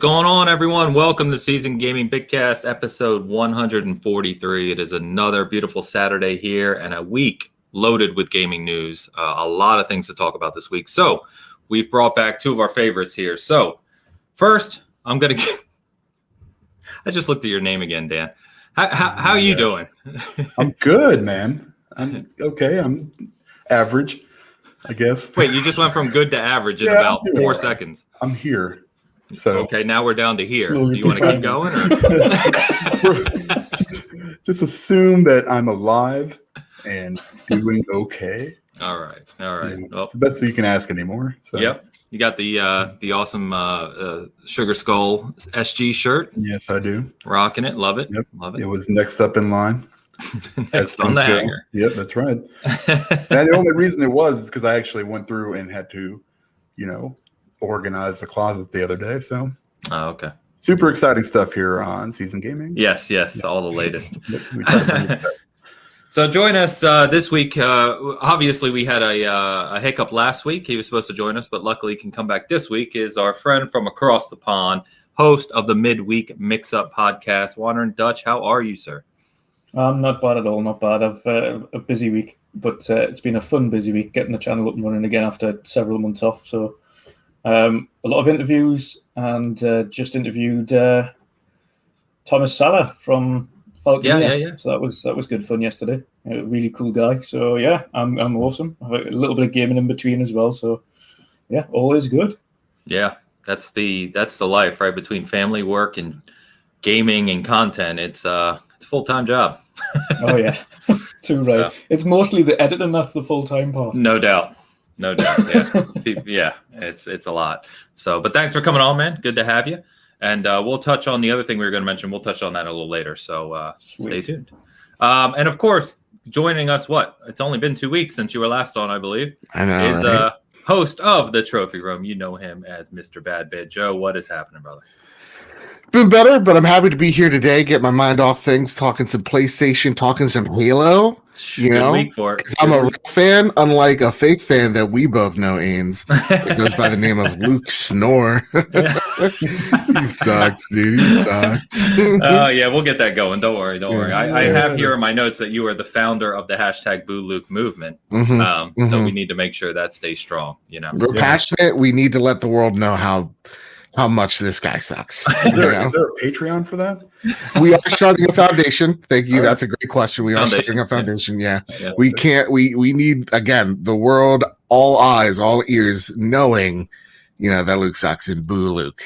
going on, everyone? Welcome to Season Gaming Bitcast, episode 143. It is another beautiful Saturday here and a week loaded with gaming news. A lot of things to talk about this week. So we've brought back two of our favorites here. So first, I'm going to... I just looked at your name again, Dan. How are you doing? I'm good, man. I'm okay. I'm average, I guess. Wait, you just went from good to average in about 4 seconds. I'm here. So okay, now we're down to here. Do you want to keep going? Or? Just assume that I'm alive and doing okay. All right. Well, it's the best you can ask anymore. So. Yep. You got the awesome Sugar Skull SG shirt. Yes, I do. Rocking it. Love it. Yep. Love it. It was next up in line. Next on the hanger. Yep, that's right. And the only reason it was is because I actually went through and had to, organize the closet the other day. So. Oh, okay. Super exciting stuff here on Season Gaming. Yes, all the latest. We try to bring it best. So join us this week. Obviously, we had a hiccup last week. He was supposed to join us, but luckily he can come back this week. Is our friend from across the pond, host of the Midweek Mixup podcast, Wandering Dutch. How are you, sir? Not bad at all. Not bad. I've a busy week, but it's been a fun busy week getting the channel up and running again after several months off. So a lot of interviews and just interviewed Thomas Salah from Falcon. Yeah. So that was good fun yesterday. A really cool guy. So yeah, I'm awesome. I have a little bit of gaming in between as well. So yeah, always good. Yeah, that's the life, right? Between family, work, and gaming and content, it's a full-time job. Oh yeah, too right. So, it's mostly the editing that's the full-time part. No doubt. Yeah, yeah. It's a lot. So, but thanks for coming on, man. Good to have you. And we'll touch on the other thing we were going to mention. We'll touch on that a little later. So stay tuned. And of course, joining us, it's only been 2 weeks since you were last on, I believe. I know, is right? Host of the Trophy Room. You know him as Mr. Bad Bid. Joe, what is happening, brother? Been better, but I'm happy to be here today. Get my mind off things, talking some PlayStation, talking some Halo. Good week for it. Because I'm a real fan, unlike a fake fan that we both know, Ains. It goes by the name of Luke Snore. He sucks, dude. He sucks. Oh, yeah, we'll get that going. Don't worry. I have here in my notes that you are the founder of the hashtag Boo Luke movement. So we need to make sure that stays strong. We're passionate. We need to let the world know how much this guy sucks. Is there a Patreon for that? We are starting a foundation. Thank you. That's a great question. We are starting a foundation. Yeah. We need, again, the world, all eyes, all ears, knowing, that Luke sucks and boo Luke.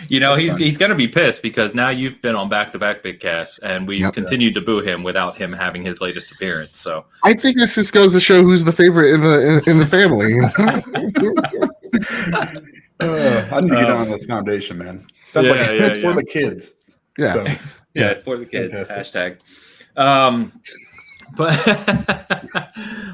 He's going to be pissed because now you've been on back-to-back Bitcasts and we've continued to boo him without him having his latest appearance. So I think this just goes to show who's the favorite in the family. I need to get on this foundation, man. Sounds like it's for the kids. Yeah. So, it's for the kids. Fantastic. Hashtag.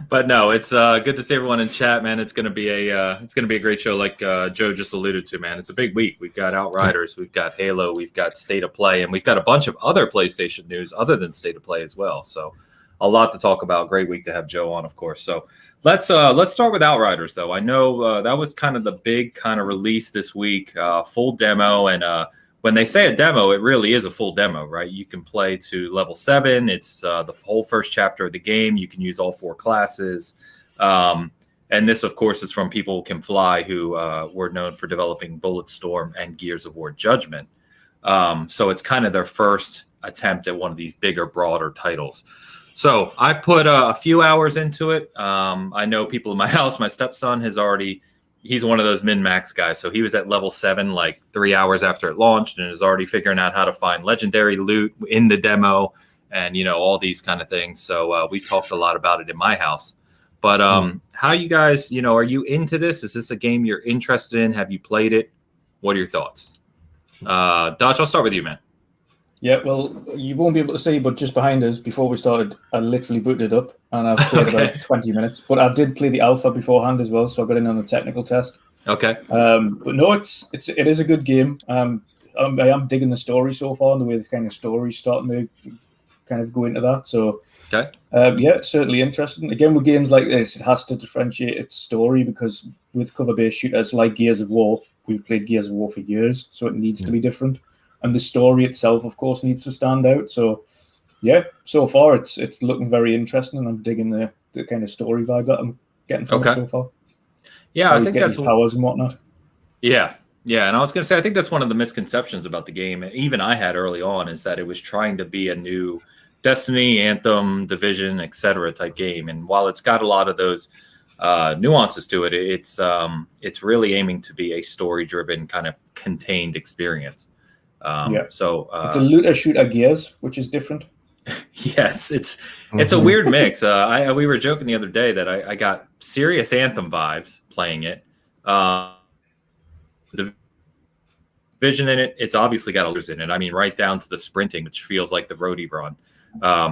But no, it's good to see everyone in chat, man. It's gonna be a great show, like Joe just alluded to, man. It's a big week. We've got Outriders, we've got Halo, we've got State of Play, and we've got a bunch of other PlayStation news other than State of Play as well. So a lot to talk about. Great week to have Joe on, of course. So let's start with Outriders, though. I know that was kind of the big kind of release this week, full demo. And when they say a demo, it really is a full demo, right? You can play to level 7. It's the whole first chapter of the game. You can use all 4 classes. And this, of course, is from People Who Can Fly, who were known for developing Bulletstorm and Gears of War Judgment. So it's kind of their first attempt at one of these bigger, broader titles. So I've put a few hours into it. I know people in my house, my stepson he's one of those min-max guys. So he was at level 7, like 3 hours after it launched and is already figuring out how to find legendary loot in the demo and, all these kind of things. So we talked a lot about it in my house. But how you guys, are you into this? Is this a game you're interested in? Have you played it? What are your thoughts? Dutch, I'll start with you, man. Yeah, well, you won't be able to see, but just behind us, before we started, I literally booted it up, and I've played about 20 minutes. But I did play the alpha beforehand as well, so I got in on the technical test. Okay. But no, it is a good game. I am digging the story so far, and the way the kind of story's starting to kind of go into that. So Okay. Yeah, certainly interesting. Again, with games like this, it has to differentiate its story because with cover-based shooters like Gears of War, we've played Gears of War for years, so it needs to be different. And the story itself, of course, needs to stand out. So, yeah, so far it's looking very interesting, and I'm digging the kind of story vibe that I'm getting from it so far. Yeah, I think that's powers and whatnot. Yeah, and I was going to say, I think that's one of the misconceptions about the game, even I had early on, is that it was trying to be a new Destiny, Anthem, Division, etc. type game. And while it's got a lot of those nuances to it, it's really aiming to be a story-driven kind of contained experience. So it's a looter shooter Gears, which is different. Yes, it's a weird mix. We were joking the other day that I got serious Anthem vibes playing it. The vision in it, it's obviously got a in it. I mean, right down to the sprinting, which feels like the roadie run,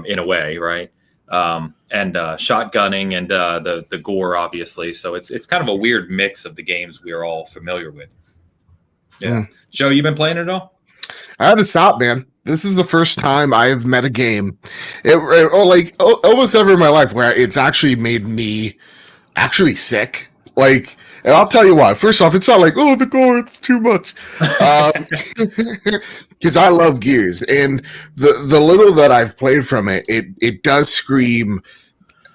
in a way, right? And shotgunning and the gore, obviously. So it's kind of a weird mix of the games we are all familiar with. Yeah. Joe, you been playing it at all? I had to stop, man. This is the first time I've met a game, almost ever in my life, where it's actually made me actually sick. Like, and I'll tell you why. First off, it's not like, oh, the gore, it's too much. Because I love Gears, and the little that I've played from it does scream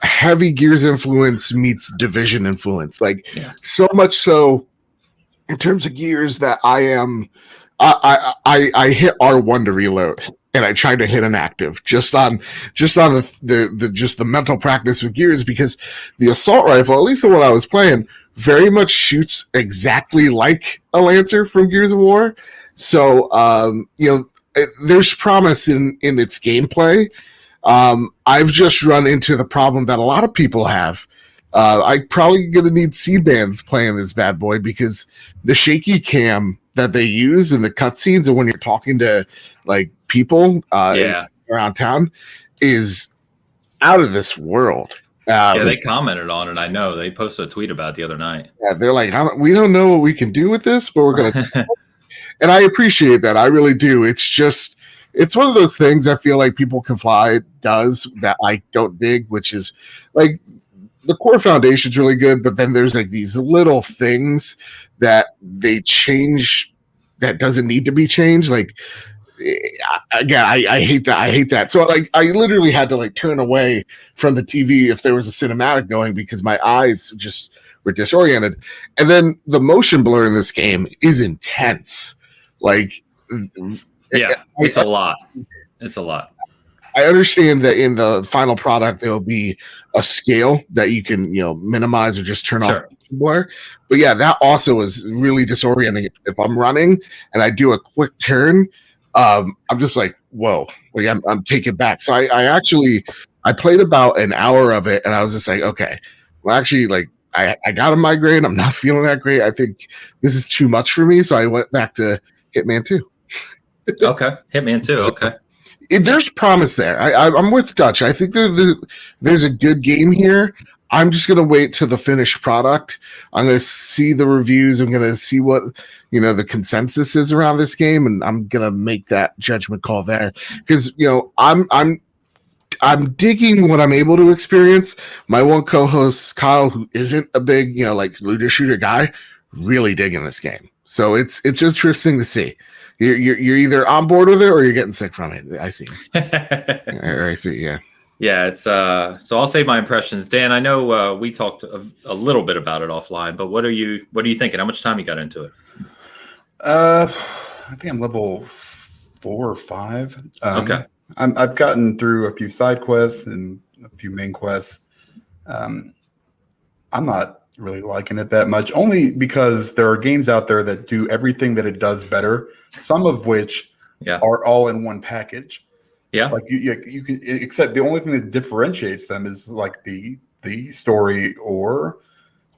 heavy Gears influence meets Division influence. Like, so much so in terms of Gears that I hit R1 to reload, and I tried to hit an active just on the mental practice with Gears, because the assault rifle, at least the one I was playing, very much shoots exactly like a Lancer from Gears of War. So there's promise in its gameplay. I've just run into the problem that a lot of people have. I'm probably gonna need C-bands playing this bad boy, because the shaky cam that they use in the cutscenes and when you're talking to like people around town is out of this world. They commented on it. I know they posted a tweet about it the other night. Yeah, they're like, we don't know what we can do with this, but we're gonna. And I appreciate that. I really do. It's one of those things I feel like People Can Fly does that I don't dig, which is like the core foundation is really good, but then there's like these little things that they change that doesn't need to be changed. Like, again, I hate that. I hate that. So like, I literally had to like turn away from the TV if there was a cinematic going, because my eyes just were disoriented. And then the motion blur in this game is intense. Like, it's a lot. It's a lot. I understand that in the final product there'll be a scale that you can, minimize or just turn off blur. But yeah, that also is really disorienting. If I'm running and I do a quick turn, I'm just like, whoa, like I'm taken back. So I played about an hour of it, and I was just like, okay, well, actually, like I got a migraine. I'm not feeling that great. I think this is too much for me. So I went back to Hitman 2. Okay, Hitman 2. Okay. There's promise there. I'm with Dutch. I think there's a good game here. I'm just going to wait till the finished product. I'm going to see the reviews. I'm going to see what, the consensus is around this game, and I'm going to make that judgment call there. Because, I'm digging what I'm able to experience. My one co-host, Kyle, who isn't a big, like looter shooter guy, really digging this game. So it's interesting to see. You're either on board with it or you're getting sick from it. I see. I see. Yeah. Yeah. It's so I'll save my impressions. Dan, I know we talked a little bit about it offline, but what are you thinking? How much time you got into it? I think I'm level 4 or 5. Okay. I've gotten through a few side quests and a few main quests. I'm not really liking it that much, only because there are games out there that do everything that it does better, some of which are all in one package. Yeah, like you can, except the only thing that differentiates them is like the story or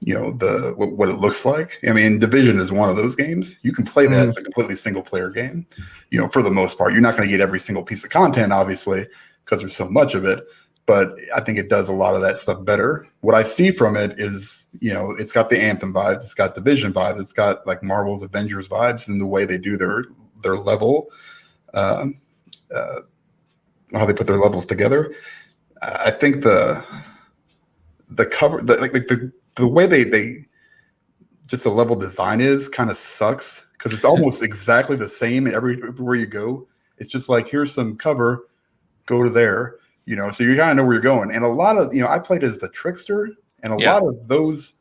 what it looks like. I mean, Division is one of those games. You can play that as a completely single player game. For the most part, you're not going to get every single piece of content, obviously, because there's so much of it. But I think it does a lot of that stuff better. What I see from it is, it's got the Anthem vibes, it's got Division vibes, it's got like Marvel's Avengers vibes in the way they do their level, how they put their levels together. I think the cover, the way they just the level design is kind of sucks because it's almost exactly the same everywhere you go. It's just like, here's some cover, go to there, so you kind of know where you're going. And a lot of, I played as the trickster, and a lot of those,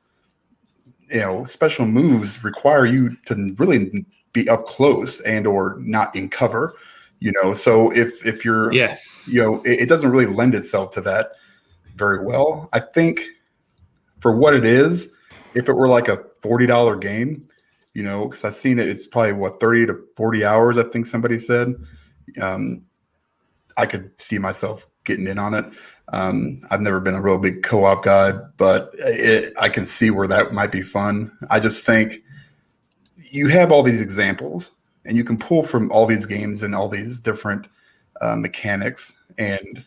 special moves require you to really be up close and or not in cover, so if you're, it doesn't really lend itself to that very well. I think for what it is, if it were like a $40 game, because I've seen it, it's probably 30 to 40 hours, I think somebody said. I could see myself getting in on it. I've never been a real big co-op guy, but I can see where that might be fun. I just think you have all these examples, and you can pull from all these games and all these different mechanics, and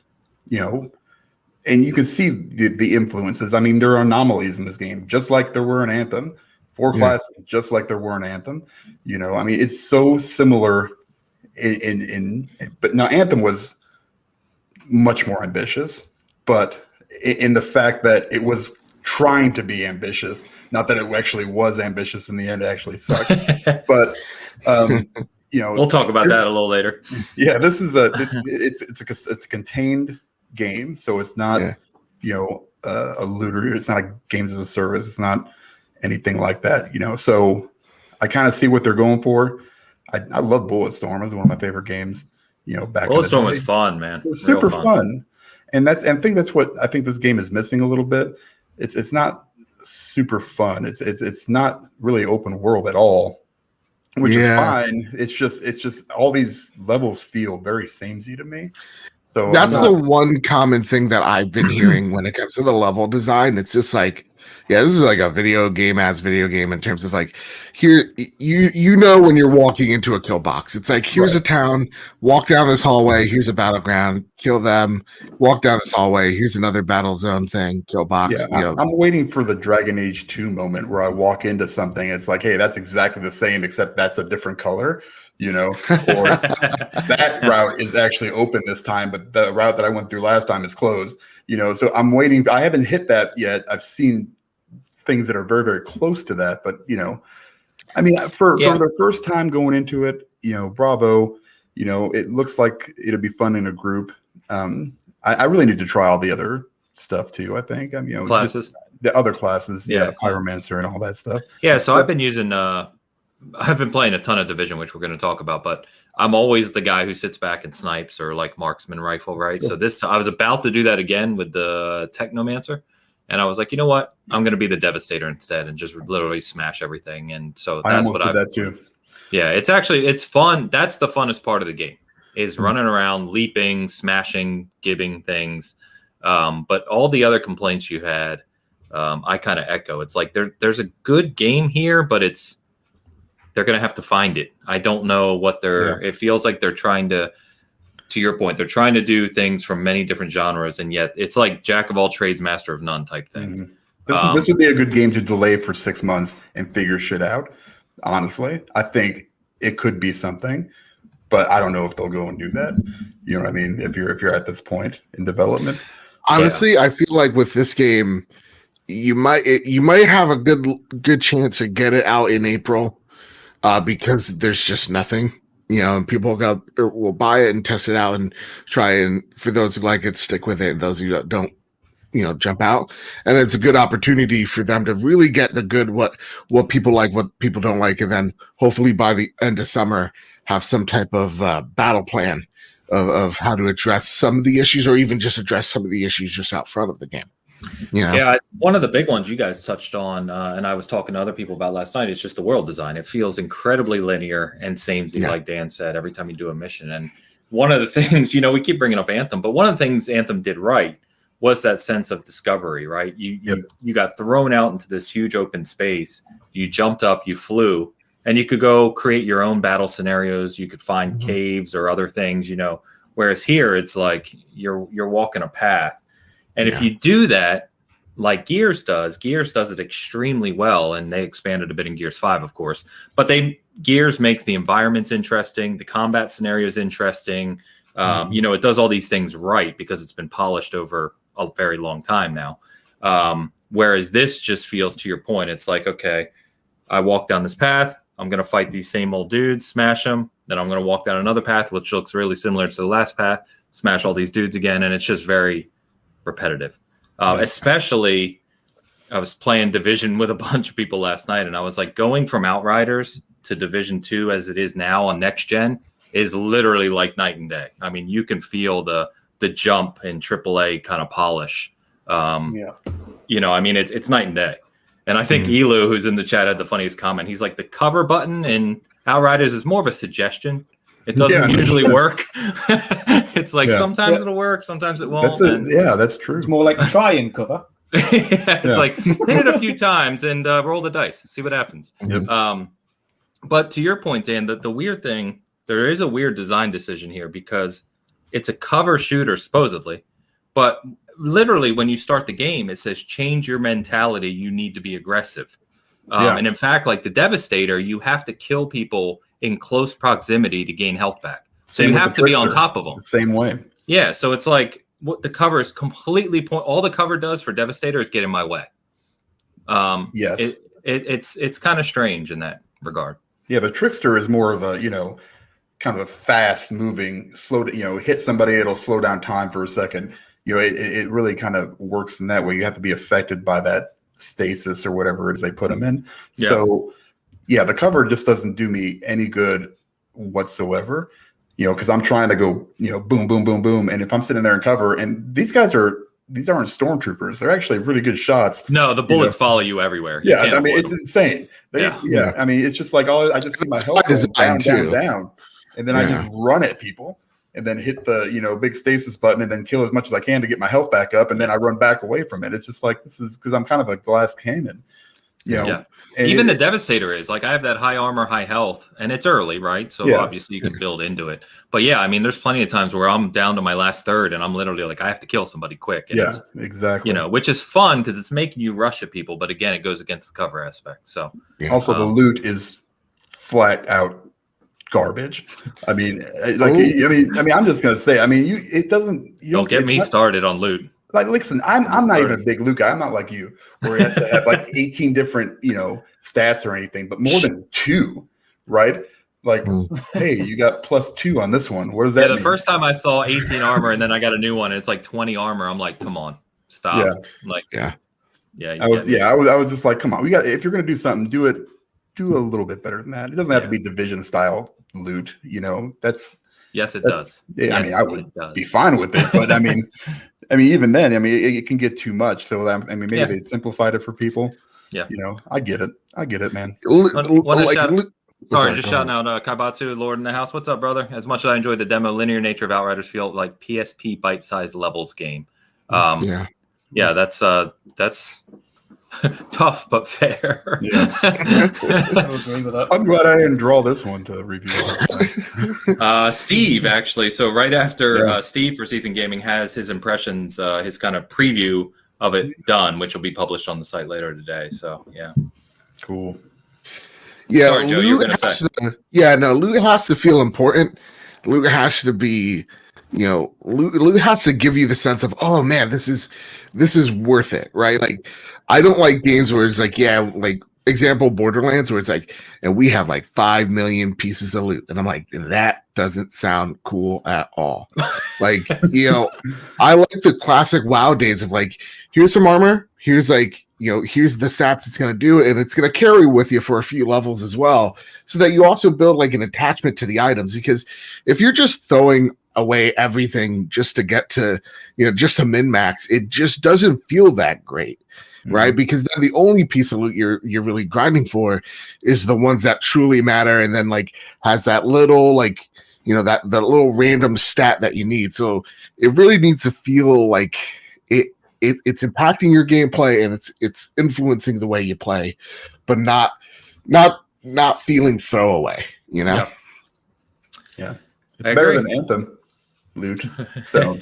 and you can see the influences. I mean, there are anomalies in this game, just like there were in Anthem. 4 classes, just like there were in Anthem. I mean, it's so similar. But now Anthem was much more ambitious, but in the fact that it was trying to be ambitious, not that it actually was ambitious in the end, it actually sucked. But we'll talk about that a little later. Yeah, this is it's a contained game, so it's not a looter. It's not a games as a service. It's not anything like that. So I kind of see what they're going for. I love Bulletstorm. It was one of my favorite games. Back Bulletstorm was fun, man. It was super fun. And I think that's what I think this game is missing a little bit. It's not super fun. It's not really open world at all, which is fine. It's just all these levels feel very samey to me. So that's the one common thing that I've been hearing when it comes to the level design. It's just like, this is like a video game in terms of like, here, when you're walking into a kill box, it's like, here's a town, walk down this hallway, here's a battleground, kill them, walk down this hallway, here's another battle zone thing, kill box. I'm waiting for the Dragon Age 2 moment where I walk into something, it's like, hey, that's exactly the same, except that's a different color. Or that route is actually open this time, but the route that I went through last time is closed. So I'm waiting. I haven't hit that yet. I've seen things that are very, very close to that, but I mean, for the first time going into it, bravo. It looks like it'll be fun in a group. I really need to try all the other stuff too. I think classes, the other classes, Pyromancer and all that stuff. Yeah, so I've been using. I've been playing a ton of Division, which we're going to talk about, but I'm always the guy who sits back and snipes or like marksman rifle, right? So I was about to do that again with the Technomancer, and I was like, you know what? I'm going to be the Devastator instead and just literally smash everything. And so that's what I did that too. Yeah, it's fun. That's the funnest part of the game is running around, leaping, smashing, giving things. But all the other complaints you had, I kind of echo. It's like there's a good game here, but they're going to have to find it. I don't know what it feels like they're trying to your point, they're trying to do things from many different genres. And yet it's like jack of all trades, master of none type thing. Mm-hmm. This would be a good game to delay for 6 months and figure shit out. Honestly, I think it could be something, but I don't know if they'll go and do that. You know what I mean? If you're at this point in development, honestly, I feel like with this game, you might have a good chance to get it out in April. Because there's just nothing, and people will buy it and test it out and try, and for those who like it, stick with it, and those who don't, jump out. And it's a good opportunity for them to really get the good, what people like, what people don't like, and then hopefully by the end of summer have some type of battle plan of how to address some of the issues, or even just address some of the issues just out front of the game. Yeah, one of the big ones you guys touched on, and I was talking to other people about last night, is just the world design. It feels incredibly linear and samey, like Dan said, every time you do a mission. And one of the things, we keep bringing up Anthem, but one of the things Anthem did right was that sense of discovery, right? You got thrown out into this huge open space. You jumped up, you flew, and you could go create your own battle scenarios. You could find caves or other things, whereas here it's like you're walking a path. And if you do that, like Gears does it extremely well, and they expanded a bit in Gears 5, of course. But Gears makes the environments interesting, the combat scenarios interesting. It does all these things right because it's been polished over a very long time now. Whereas this just feels, to your point, it's like, okay, I walk down this path. I'm going to fight these same old dudes, smash them. Then I'm going to walk down another path, which looks really similar to the last path, smash all these dudes again. And it's just very repetitive. Especially, I was playing Division with a bunch of people last night, and I was like, going from Outriders to Division 2 as it is now on next gen is literally like night and day. I mean, you can feel the jump in AAA kind of polish. It's night and day. And I think Elu, who's in the chat, had the funniest comment. He's like, the cover button in Outriders is more of a suggestion. It doesn't usually work. It's like sometimes it'll work, sometimes it won't. That's true. It's more like try and cover. It's like hit it a few times and roll the dice, see what happens. But to your point, Dan, the weird thing, there is a weird design decision here because it's a cover shooter supposedly, but literally when you start the game, it says change your mentality. You need to be aggressive. And in fact, like the Devastator, you have to kill people in close proximity to gain health back. So you have to be on top of them. The same way. Yeah. So it's like what the cover is completely all the cover does for Devastator is get in my way. It's kind of strange in that regard. Yeah, but Trickster is more of a, kind of a fast moving, slow, hit somebody, it'll slow down time for a second. It really kind of works in that way. You have to be affected by that stasis or whatever it is they put them in. Yeah. So, the cover just doesn't do me any good whatsoever, because I'm trying to go, boom, boom, boom, boom. And if I'm sitting there in cover, and these aren't stormtroopers. They're actually really good shots. No, the bullets follow you everywhere. It's insane. I mean, it's just like I just see my health down. And then I just run at people and then hit the, big stasis button and then kill as much as I can to get my health back up. And then I run back away from it. It's just like, this is because I'm kind of a glass cannon, Even the Devastator is like, I have that high armor, high health, and it's early, right? So obviously you can build into it. But there's plenty of times where I'm down to my last third and I'm literally like, I have to kill somebody quick. And exactly. Which is fun because it's making you rush at people. But again, it goes against the cover aspect. So also the loot is flat out garbage. I mean, I'm just gonna say. I mean, it doesn't. Don't get me started on loot. Like, listen, I'm not even a big loot guy. I'm not like you, where it has to have like 18 different, stats or anything, but more than 2, right? Like, hey, you got +2 on this one. What does that mean? The first time I saw 18 armor and then I got a new one, and it's like 20 armor. I'm like, come on, stop. I was just like, come on, if you're gonna do something, do a little bit better than that. It doesn't have to be Division style loot, that's it does. I would be fine with it, but I mean even then, it can get too much. So maybe they simplified it for people. I get it, man. Just shouting out Kaibatsu, Lord in the house. What's up, brother? As much as I enjoyed the demo, linear nature of Outriders feel like PSP bite-sized levels game. That's tough but fair. I would agree with that. I'm glad I didn't draw this one to review. Steve, actually. So right after Steve for Season Gaming has his impressions, his kind of preview of it done, which will be published on the site later today. So cool. Yeah, sorry, Joe, you were going to say. Loot has to feel important. Loot has to be. Loot has to give you the sense of, oh man, this is worth it, right? Like, I don't like games where it's like, like example Borderlands, where it's like, and we have like 5 million pieces of loot, and I'm like, that doesn't sound cool at all. Like, I like the classic WoW days of like, here's some armor, here's like, here's the stats it's going to do, and it's going to carry with you for a few levels as well, so that you also build like an attachment to the items. Because if you're just throwing away everything just to get to, just to min-max, it just doesn't feel that great, right? Because then the only piece of loot you're really grinding for is the ones that truly matter, and then like has that little like, that little random stat that you need. So it really needs to feel like it's impacting your gameplay, and it's influencing the way you play, but not feeling throwaway, Yeah. It's better than Anthem loot. So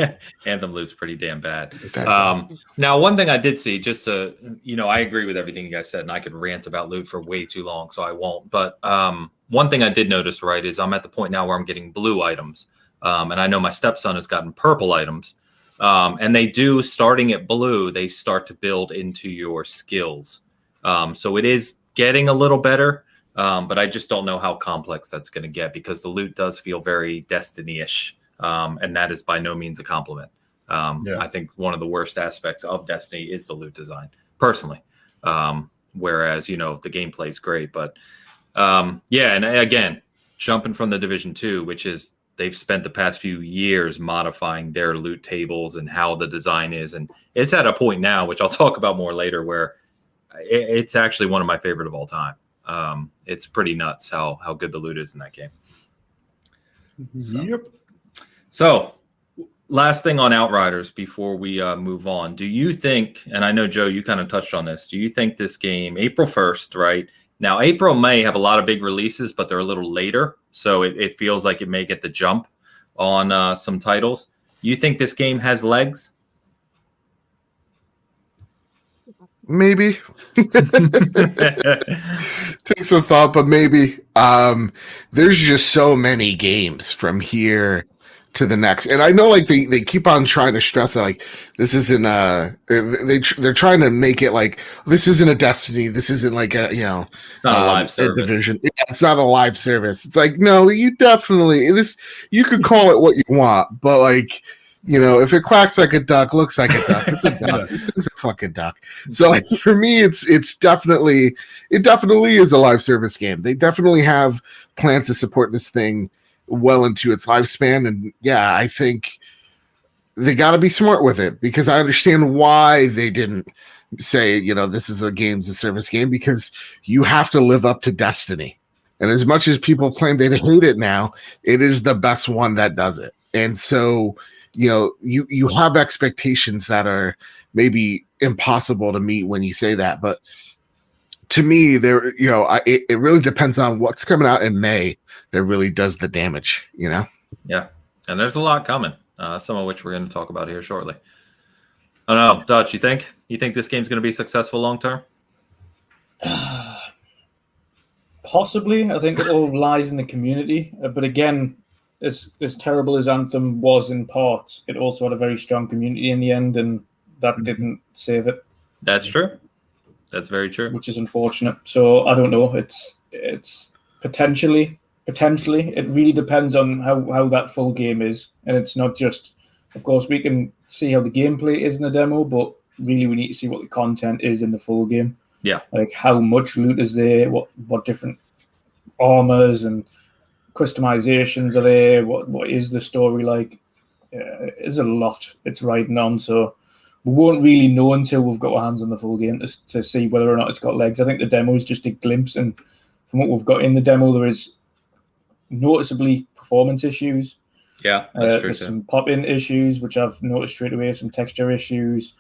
Anthem loot's pretty damn bad. Now, one thing I did see, just to, I agree with everything you guys said, and I could rant about loot for way too long, so I won't. But one thing I did notice, right, is I'm at the point now where I'm getting blue items. And I know my stepson has gotten purple items. And they do, starting at blue, they start to build into your skills. So it is getting a little better, but I just don't know how complex that's going to get because the loot does feel very Destiny-ish, and that is by no means a compliment. I think one of the worst aspects of Destiny is the loot design, personally. Whereas, the gameplay is great. But, and again, jumping from the Division 2, which is they've spent the past few years modifying their loot tables and how the design is. And it's at a point now, which I'll talk about more later, where it's actually one of my favorite of all time. It's pretty nuts how good the loot is in that game. Yep. So last thing on Outriders before we move on. Do you think, and I know, Joe, you kind of touched on this, do you think this game, April 1st, right? Now, April, May have a lot of big releases, but they're a little later. So it feels like it may get the jump on some titles. You think this game has legs? Maybe. Take some thought, but maybe. There's just so many games from here to the next, and I know like they keep on trying to stress that like this isn't they're trying to make it like this isn't a Destiny, this isn't like a it's not a live service. Division. Yeah, it's not a live service. It's like no, you definitely you could call it what you want, but like if it quacks like a duck, looks like a duck, it's a duck. This thing's a fucking duck. So like, for me, it definitely is a live service game. They definitely have plans to support this thing well into its lifespan, and I think they got to be smart with it because I understand why they didn't say this is a games as service game, because you have to live up to Destiny, and as much as people claim they hate it now, it is the best one that does it. And so you have expectations that are maybe impossible to meet when you say that, but to me there it really depends on what's coming out in May that really does the damage. And there's a lot coming, some of which we're going to talk about here shortly. I don't know, Dutch, you think this game's going to be successful long term? Possibly. I think it all lies in the community, but again, as terrible as Anthem was in parts, it also had a very strong community in the end, and that didn't save it. That's true. That's very true. Which is unfortunate. So I don't know. It's potentially. It really depends on how that full game is, and it's not just. Of course, we can see how the gameplay is in the demo, but really we need to see what the content is in the full game. Yeah. Like how much loot is there? What different armors and customizations are there? What is the story like? There's a lot it's riding on, so we won't really know until we've got our hands on the full game to see whether or not it's got legs. I think the demo is just a glimpse, and from what we've got in the demo, there is noticeably performance issues. Yeah, that's true. There's some pop-in issues, which I've noticed straight away, some texture issues.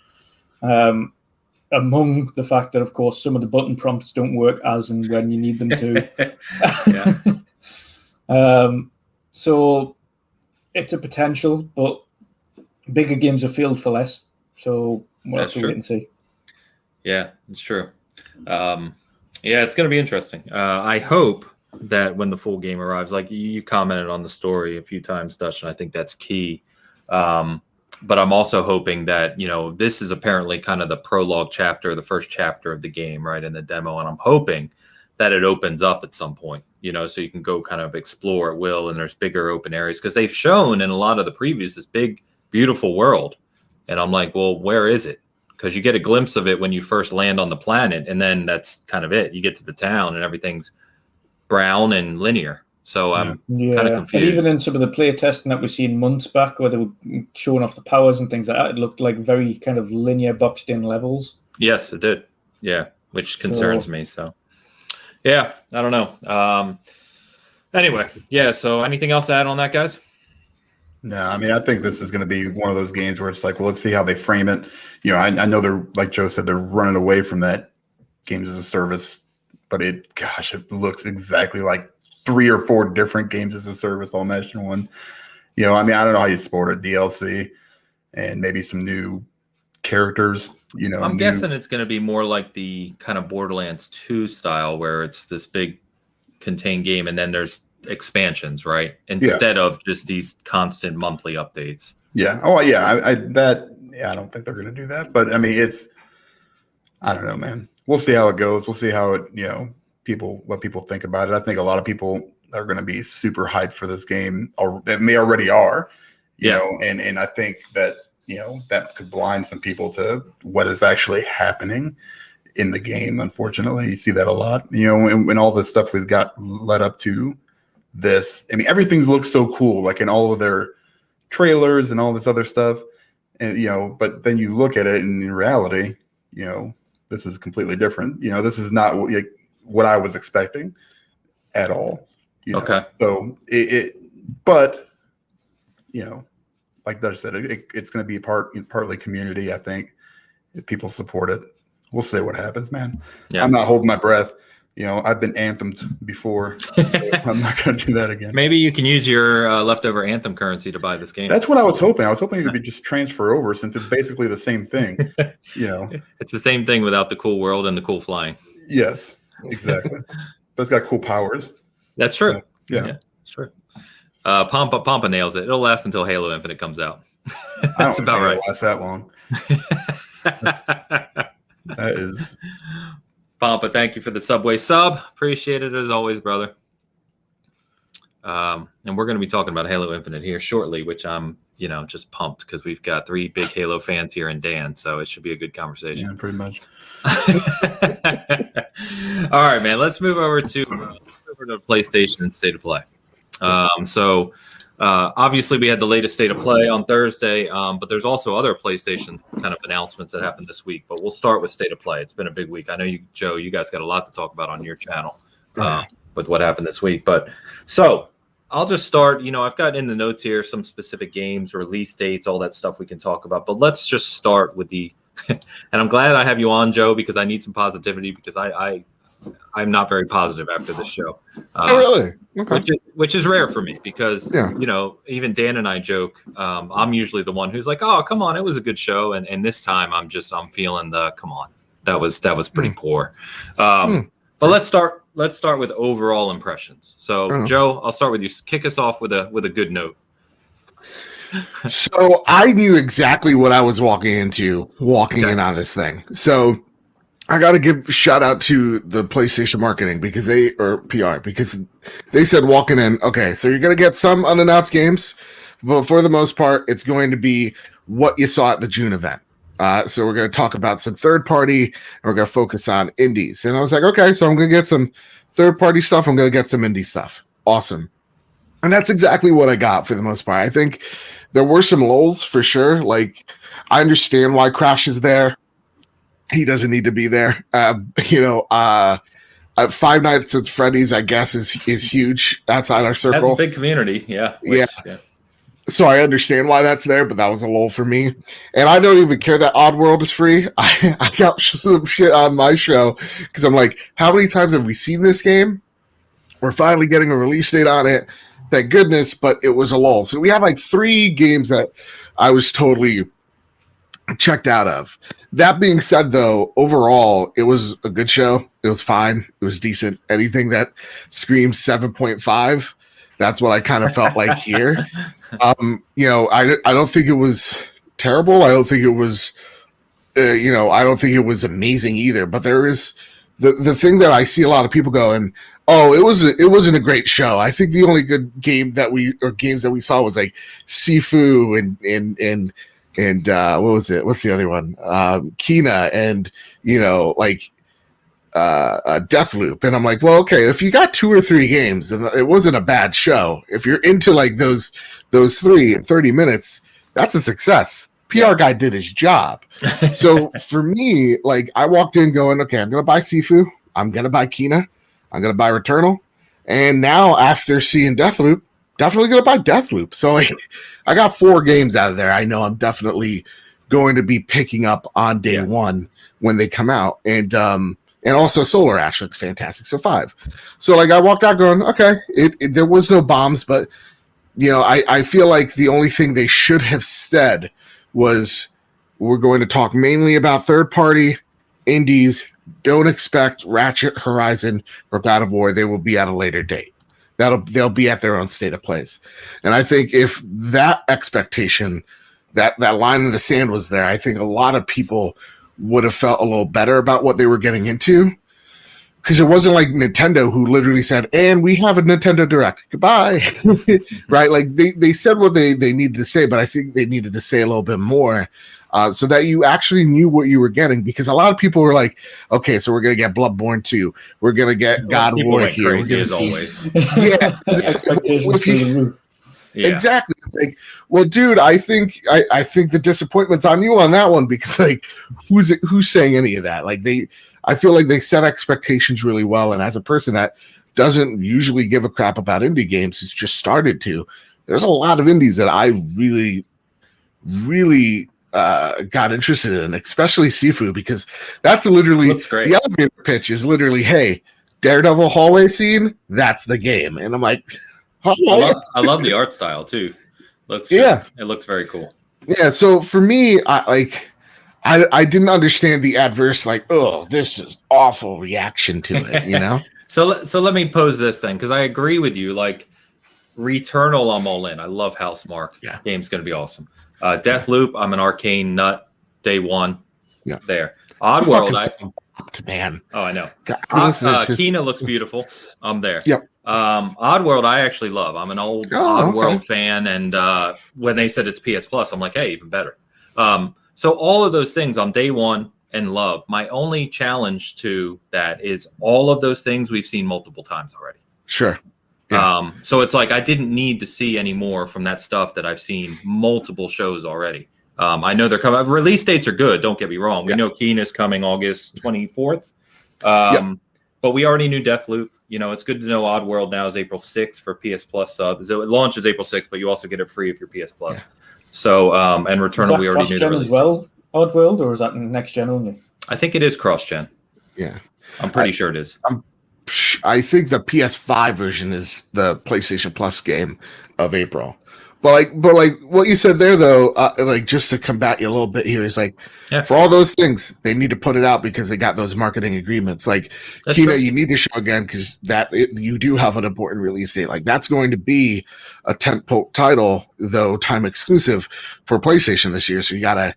Among the fact that, of course, some of the button prompts don't work as and when you need them to. So it's a potential, but bigger games are filled for less. So we'll have to wait and see. Yeah, it's true. It's going to be interesting. I hope that when the full game arrives, like you commented on the story a few times, Dutch, and I think that's key. But I'm also hoping that, this is apparently kind of the prologue chapter, the first chapter of the game, right, in the demo. And I'm hoping that it opens up at some point, so you can go kind of explore at will, and there's bigger open areas, because they've shown in a lot of the previews this big, beautiful world. And I'm like, well, where is it? Because you get a glimpse of it when you first land on the planet, and then that's kind of it. You get to the town and everything's brown and linear. So I'm kind of confused. And even in some of the play testing that we've seen months back, where they were showing off the powers and things like that, it looked like very kind of linear, boxed-in levels. Yes, it did. Yeah, which concerns me. So, I don't know. Anyway, so anything else to add on that, guys? No, I mean, I think this is going to be one of those games where it's like, well, let's see how they frame it. I know they're, like Joe said, they're running away from that games as a service, but it looks exactly like 3 or 4 different games as a service all meshed in one. I mean, I don't know how you support a DLC and maybe some new characters. I'm guessing it's going to be more like the kind of Borderlands 2 style, where it's this big contained game, and then there's expansions, right? Instead of just these constant monthly updates. Yeah. Oh, yeah. I don't think they're going to do that. But I mean, I don't know, man. We'll see how it goes. We'll see how it, what people think about it. I think a lot of people are going to be super hyped for this game, or they already are, you know, and I think that, that could blind some people to what is actually happening in the game. Unfortunately, you see that a lot, and all the stuff we've got led up to this. I mean, everything looks so cool, like in all of their trailers and all this other stuff. And, but then you look at it and in reality, this is completely different. This is not what I was expecting at all. Okay. So but like Dutch said, it's going to be partly community. I think if people support it, we'll see what happens, man. Yeah. I'm not holding my breath. I've been Anthemed before. So I'm not going to do that again. Maybe you can use your leftover Anthem currency to buy this game. That's what I was hoping. I was hoping it could just transfer over, since it's basically the same thing. It's the same thing without the cool world and the cool flying. Yes, exactly. But it's got cool powers. That's true. So, yeah, it's true. Pompa nails it. It'll last until Halo Infinite comes out. That's about right. It'll last that long. That is. Pompa, thank you for the Subway sub. Appreciate it as always, brother. And we're going to be talking about Halo Infinite here shortly, which I'm, just pumped because we've got 3 big Halo fans here in Dan, so it should be a good conversation. Yeah, pretty much. All right, man. Let's move over to PlayStation and State of Play. Obviously, we had the latest State of Play on Thursday, but there's also other PlayStation kind of announcements that happened this week. But we'll start with State of Play. It's been a big week. I know Joe, you guys got a lot to talk about on your channel with what happened this week. But so I'll just start. I've got in the notes here some specific games, release dates, all that stuff we can talk about. But let's just start with the – and I'm glad I have you on, Joe, because I need some positivity, because I'm not very positive after this show. Oh, really? Okay. Which is rare for me, because, even Dan and I joke. I'm usually the one who's like, oh, come on, it was a good show. And this time I'm feeling the, come on, that was pretty poor. But let's start with overall impressions. So Joe, I'll start with you. Kick us off with a good note. So I knew exactly what I was walking in on this thing. So I got to give a shout out to the PlayStation marketing or PR, because they said walking in, okay, so you're going to get some unannounced games, but for the most part, it's going to be what you saw at the June event. So we're going to talk about some third party, and we're going to focus on indies. And I was like, okay, so I'm going to get some third party stuff. I'm going to get some indie stuff. Awesome. And that's exactly what I got for the most part. I think there were some lulls for sure. Like, I understand why Crash is there. He doesn't need to be there. Five Nights at Freddy's, I guess, is huge outside our circle. That's a big community, yeah. So I understand why that's there, but that was a lull for me. And I don't even care that Oddworld is free. I got some shit on my show because I'm like, how many times have we seen this game? We're finally getting a release date on it. Thank goodness, but it was a lull. So we had like 3 games that I was totally checked out of. That being said, though, overall, it was a good show. It was fine. It was decent. Anything that screams 7.5, that's what I kind of felt like here. I don't think it was terrible. I don't think it was, I don't think it was amazing either. But there is the thing that I see a lot of people going, oh, it wasn't a great show. I think the only good games that we saw was like Sifu and what was it? What's the other one? Kina and Deathloop. And I'm like, well, okay, if you got 2 or 3 games, then it wasn't a bad show. If you're into like those 3 in 30 minutes, that's a success. PR guy did his job. So for me, like, I walked in going, okay, I'm gonna buy Sifu, I'm gonna buy Kina, I'm gonna buy Returnal, and now after seeing Deathloop, definitely gonna buy Deathloop. So like, I got 4 games out of there. I know I'm definitely going to be picking up on day one when they come out, and also Solar Ash looks fantastic. So 5. So like, I walked out going, okay, there was no bombs, but I feel like the only thing they should have said was, we're going to talk mainly about third party indies. Don't expect Ratchet, Horizon, or God of War. They will be at a later date. they'll be at their own state of plays. And I think if that expectation, that line in the sand was there, I think a lot of people would have felt a little better about what they were getting into. Because it wasn't like Nintendo, who literally said, and we have a Nintendo Direct. Goodbye. Right? Like they said what they needed to say, but I think they needed to say a little bit more so that you actually knew what you were getting. Because a lot of people were like, okay, so we're going to get Bloodborne 2. We're going to get God of War here. Crazy as always. Yeah. Exactly. It's like, well, dude, I think the disappointment's on you on that one, because like who's saying any of that? Like I feel like they set expectations really well, and as a person that doesn't usually give a crap about indie games, it's just started to. There's a lot of indies that I really, really got interested in, especially Sifu, because that's literally the elevator pitch is literally, hey, Daredevil hallway scene, that's the game, and I'm like, I love the art style too. It looks very cool. Yeah, so for me, I didn't understand the adverse, like, oh, this is awful reaction to it, you know? So let me pose this thing, because I agree with you. Like, Returnal, I'm all in. I love Housemarque. Yeah. Game's going to be awesome. Deathloop, I'm an Arcane nut. Day one. Yeah. There. Oddworld, man. Oh, I know. Kina looks beautiful. I'm there. Yep. Oddworld, I actually love. I'm an old Oddworld fan, and when they said it's PS Plus, I'm like, hey, even better. So all of those things on day one and love. My only challenge to that is all of those things we've seen multiple times already. Sure. Yeah. So it's like I didn't need to see any more from that stuff that I've seen multiple shows already. I know they're coming. Release dates are good. Don't get me wrong. We know Keena's coming August 24th. But we already knew Deathloop. You know, it's good to know Oddworld now is April 6th for PS Plus subs. It launches April 6th, but you also get it free if you're PS Plus. Yeah. So, and Returnal, we already knew the release. As well, Oddworld, or is that next gen only? I think it is cross-gen. Yeah. I'm pretty sure it is. I think the PS5 version is the PlayStation Plus game of April. But like what you said there, though, like just to combat you a little bit here is like, for all those things, they need to put it out because they got those marketing agreements. Like, Kina, you need to show again because you do have an important release date. Like, that's going to be a tentpole title, though time exclusive for PlayStation this year. So you gotta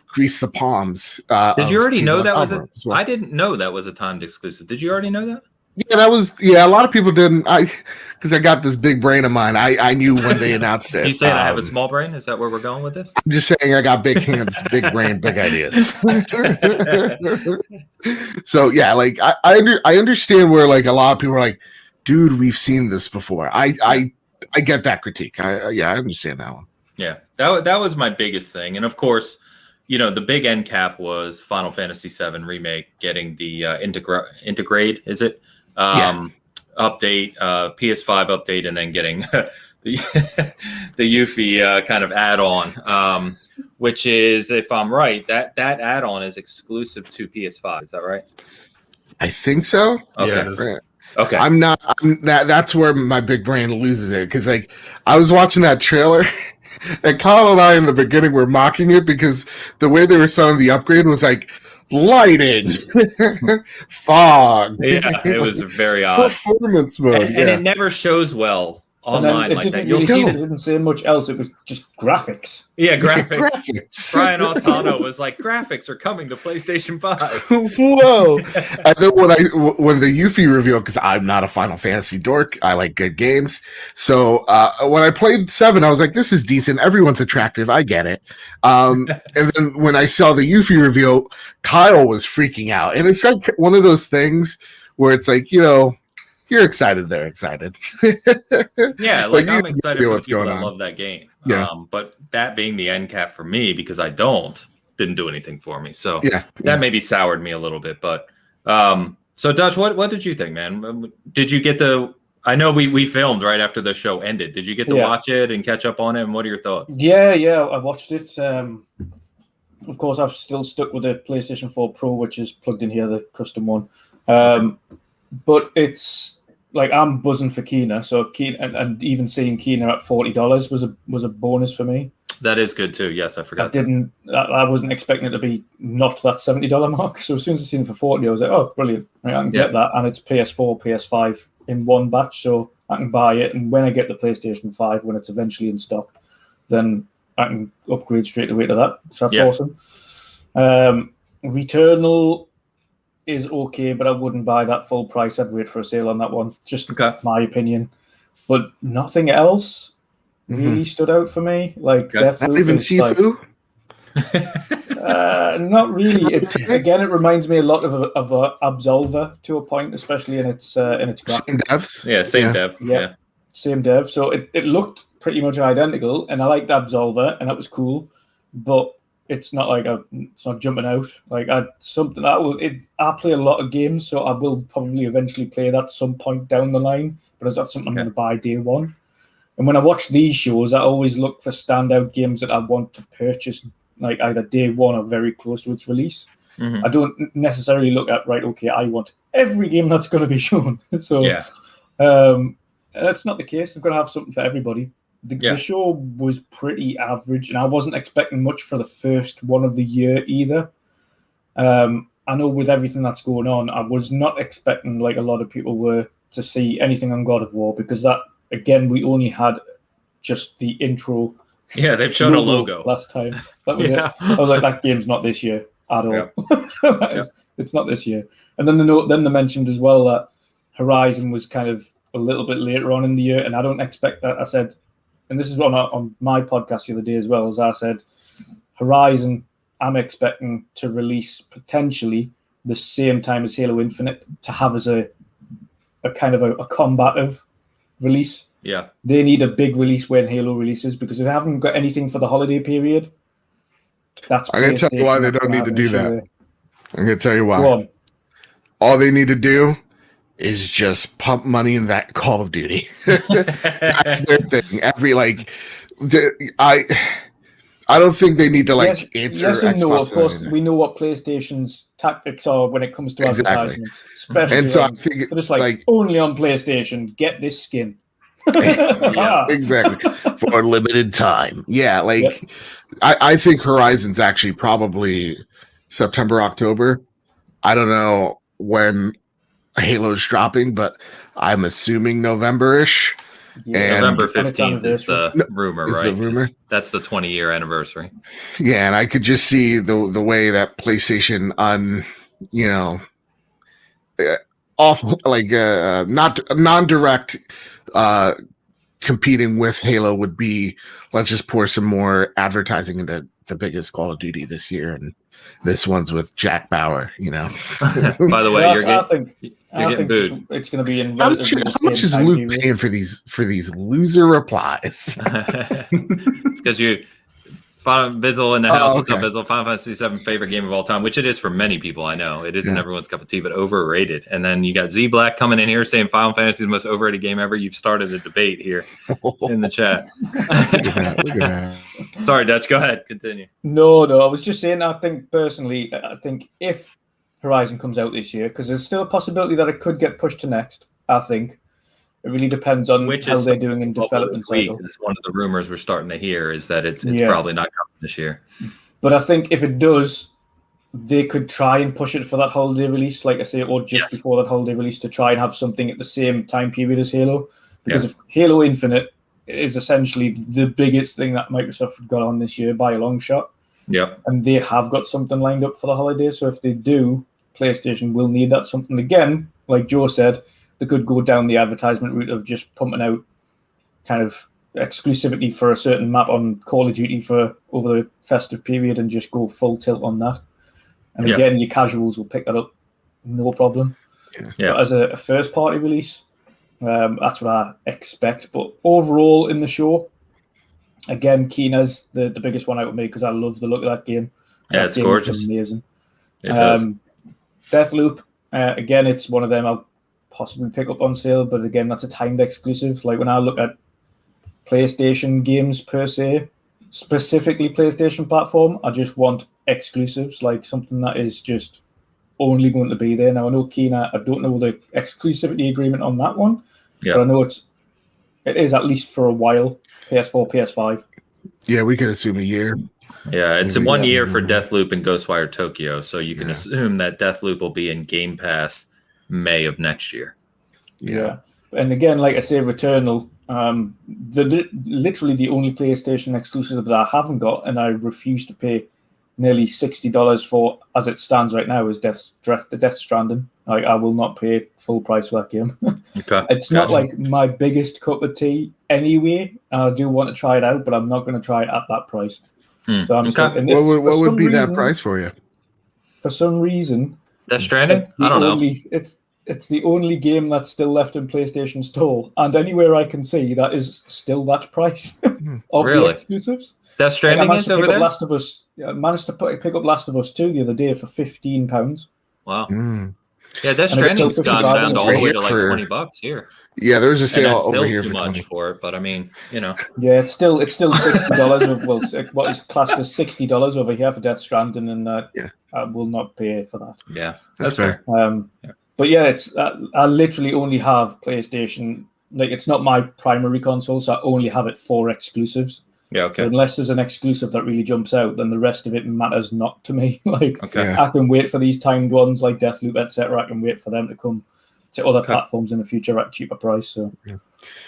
grease the palms. Did you already know that was I didn't know that was a timed exclusive. Did you already know that? Yeah, a lot of people didn't. Because I got this big brain of mine. I knew when they announced it. You saying I have a small brain? Is that where we're going with this? I'm just saying I got big hands, big brain, big ideas. So yeah, like I understand where like a lot of people are like, dude, we've seen this before. I get that critique. I understand that one. Yeah, that was my biggest thing, and of course, you know, the big end cap was Final Fantasy VII Remake getting the Integrate, is it? Update, PS5 update, and then getting the Yuffie kind of add-on, which is, if I'm right, that add-on is exclusive to PS5. Is that right? I think so. Okay. Yeah, okay. I'm not. That's where my big brain loses it, because like I was watching that trailer. And Colin and I in the beginning were mocking it because the way they were selling the upgrade was like lighting, fog. Yeah, it was very odd. Performance mode. And it never shows well online like that. You'll see that it didn't say much else. It was just graphics. Yeah, graphics. Brian Altano was like, graphics are coming to PlayStation 5. Whoa. And then when the Yuffie reveal, because I'm not a Final Fantasy dork, I like good games. So when I played 7, I was like, this is decent. Everyone's attractive. I get it. And then when I saw the Yuffie reveal, Kyle was freaking out. And it's like one of those things where it's like, you know, you're excited. They're excited. Yeah, like I'm excited for the people that love that game. Yeah. But that being the end cap for me, because I didn't do anything for me. So that maybe soured me a little bit. But so Dutch, what did you think, man? Did you get I know we filmed right after the show ended. Did you get to watch it and catch up on it? And what are your thoughts? Yeah, I watched it. Of course, I've still stuck with the PlayStation 4 Pro, which is plugged in here, the custom one. But it's like I'm buzzing for Kina. So Kina, and even seeing Kina at $40 was a bonus for me. That is good too. Yes, I forgot. I wasn't expecting it to be not that $70 mark. So as soon as I seen it for $40, I was like, oh, brilliant! I can get that, and it's PS4, PS5 in one batch, so I can buy it, and when I get the PlayStation 5, when it's eventually in stock, then I can upgrade straight away to that. So that's awesome. Returnal is okay, but I wouldn't buy that full price. I'd wait for a sale on that one. Just my opinion. But nothing else really stood out for me. Like not even Sifu? Not really. It reminds me a lot of Absolver to a point, especially in its graphics. Same devs? Yeah, same dev. Yeah. Same dev. So it looked pretty much identical, and I liked Absolver, and that was cool. But it's not like it's not jumping out. Like I play a lot of games, so I will probably eventually play that some point down the line. But it's not something I'm going to buy day one. And when I watch these shows, I always look for standout games that I want to purchase, like either day one or very close to its release. I don't necessarily look at I want every game that's going to be shown. So that's not the case. They've got to have something for everybody. The show was pretty average, and I wasn't expecting much for the first one of the year either. I know with everything that's going on, I was not expecting, like a lot of people were, to see anything on God of War, because that, again, we only had just the intro. Yeah, they've shown a logo last time. That was it. I was like, that game's not this year at all. It's not this year. And then they mentioned as well that Horizon was kind of a little bit later on in the year, and I don't expect that. I said, and this is on my podcast the other day as well, as I said, Horizon, I'm expecting to release potentially the same time as Halo Infinite, to have as a kind of a combative release. Yeah. They need a big release when Halo releases, because if they haven't got anything for the holiday period, I'm going to tell you why they don't need to do that. I'm going to tell you why. All they need to do is just pump money in that Call of Duty. That's their thing. I don't think they need to answer. Yes and no. Of course, we know what PlayStation's tactics are when it comes to advertisements. Especially, and so I think it's like only on PlayStation, get this skin. Exactly. For a limited time. Yeah, I think Horizon's actually probably September, October. I don't know when Halo's dropping, but I'm assuming November-ish. Yeah. November 15th is the rumor, right? The rumor? That's the 20-year anniversary. Yeah, and I could just see the way that PlayStation not non-direct competing with Halo would be, let's just pour some more advertising into the biggest Call of Duty this year, and this one's with Jack Bauer, By the way, you're getting booed. It's going to be in how much is Luke paying for these loser replies? It's because you Bizzle in the house. What's up, Bizzle? Final Fantasy VII favorite game of all time, which it is for many people. I know it isn't everyone's cup of tea, but overrated. And then you got Z Black coming in here saying Final Fantasy is the most overrated game ever. You've started a debate here in the chat. Look at that. Sorry, Dutch. Go ahead. Continue. No. I was just saying. I think personally, if Horizon comes out this year, because there's still a possibility that it could get pushed to next. I think it really depends on how they're doing in development cycle. It's one of the rumors we're starting to hear is that it's probably not coming this year. But I think if it does, they could try and push it for that holiday release, like I say, or just before that holiday release, to try and have something at the same time period as Halo. Because if Halo Infinite is essentially the biggest thing that Microsoft got on this year by a long shot. Yeah. And they have got something lined up for the holiday. So if they do, PlayStation will need that something again. Like Joe said, they could go down the advertisement route of just pumping out kind of exclusivity for a certain map on Call of Duty for over the festive period and just go full tilt on that. And again, your casuals will pick that up, no problem. But as a first party release, that's what I expect. But overall in the show, again, Kina's the biggest one out of me because I love the look of that game. Yeah, it's gorgeous. Amazing. It does. Deathloop, again, it's one of them I'll possibly pick up on sale, but again, that's a timed exclusive. Like when I look at PlayStation games per se, specifically PlayStation platform, I just want exclusives, like something that is just only going to be there. Now I know Kina, I don't know the exclusivity agreement on that one, but I know it is at least for a while. PS4, PS5. Yeah, we can assume a year. Yeah, it's 1 year for Deathloop and Ghostwire Tokyo, so you can assume that Deathloop will be in Game Pass May of next year. Yeah. And again, like I say, Returnal, literally the only PlayStation exclusive that I haven't got, and I refuse to pay nearly $60 for, as it stands right now, is Death Stranding. Like, I will not pay full price for that game. Okay, it's not like my biggest cup of tea anyway. I do want to try it out, but I'm not going to try it at that price. So I'm what would be that price for you? For some reason, Death Stranding? I don't know. It's the only game that's still left in PlayStation Store, and anywhere I can see, that is still that price of the exclusives. Death Stranding is over there? Last of Us. I managed to pick up Last of Us 2 the other day for £15. Wow. Yeah, Death Stranding's gone down all the way to like $20 here. Yeah, there's a sale over here too for much for it, but I mean, you know. Yeah, it's still $60. Well, what is classed as $60 over here for Death Stranding, and I will not pay for that. Yeah, that's fair. But yeah, it's I literally only have PlayStation. Like, it's not my primary console, so I only have it for exclusives. Yeah, okay. So unless there's an exclusive that really jumps out, then the rest of it matters not to me. Like, I can wait for these timed ones like Deathloop, etc. I can wait for them to come to other platforms in the future at a cheaper price. So,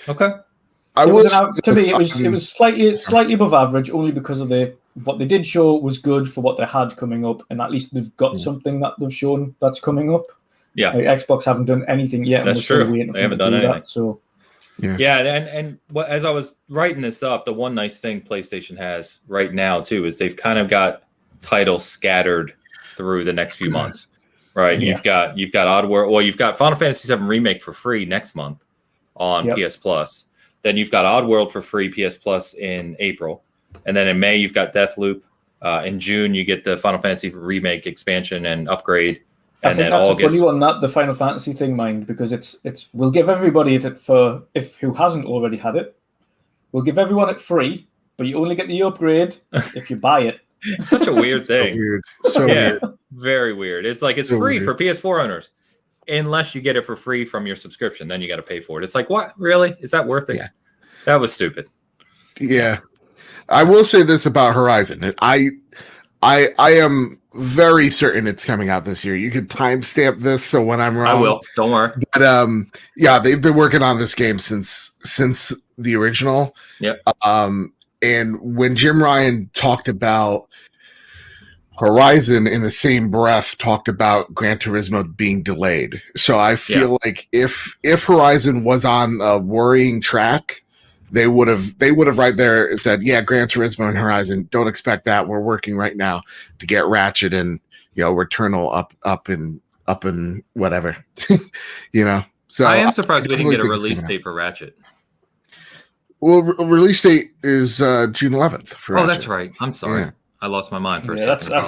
okay. It was slightly above average, only because of what they did show was good for what they had coming up, and at least they've got something that they've shown that's coming up. Yeah, like, Xbox haven't done anything yet. That's true. They haven't done anything. That, so. Yeah, and as I was writing this up, the one nice thing PlayStation has right now too is they've kind of got titles scattered through the next few months, right? Yeah. You've got Oddworld, well, you've got Final Fantasy VII Remake for free next month on PS Plus. Then you've got Oddworld for free PS Plus in April, and then in May you've got Deathloop. In June you get the Final Fantasy Remake expansion and upgrade. I think that's a funny one, that the Final Fantasy thing, mind, because it's we'll give everybody it for who hasn't already had it. We'll give everyone it free, but you only get the upgrade if you buy it. It's such a weird thing. So weird. Very weird. It's like it's so free for PS4 owners, unless you get it for free from your subscription. Then you got to pay for it. It's like, what? Really? Is that worth it? Yeah, that was stupid. Yeah, I will say this about Horizon. I am very certain it's coming out this year. You could timestamp this, so when I'm wrong, I will. Don't worry. But yeah, they've been working on this game since the original. Yeah. And when Jim Ryan talked about Horizon, in the same breath, talked about Gran Turismo being delayed. So I feel like if Horizon was on a worrying track, they would have right there said, yeah, Gran Turismo and Horizon, don't expect that. We're working right now to get Ratchet and, Returnal up and whatever, So I am surprised we didn't get a release date for Ratchet. Well, release date is June 11th for Ratchet. That's right. I'm sorry. Yeah. I lost my mind for a second. The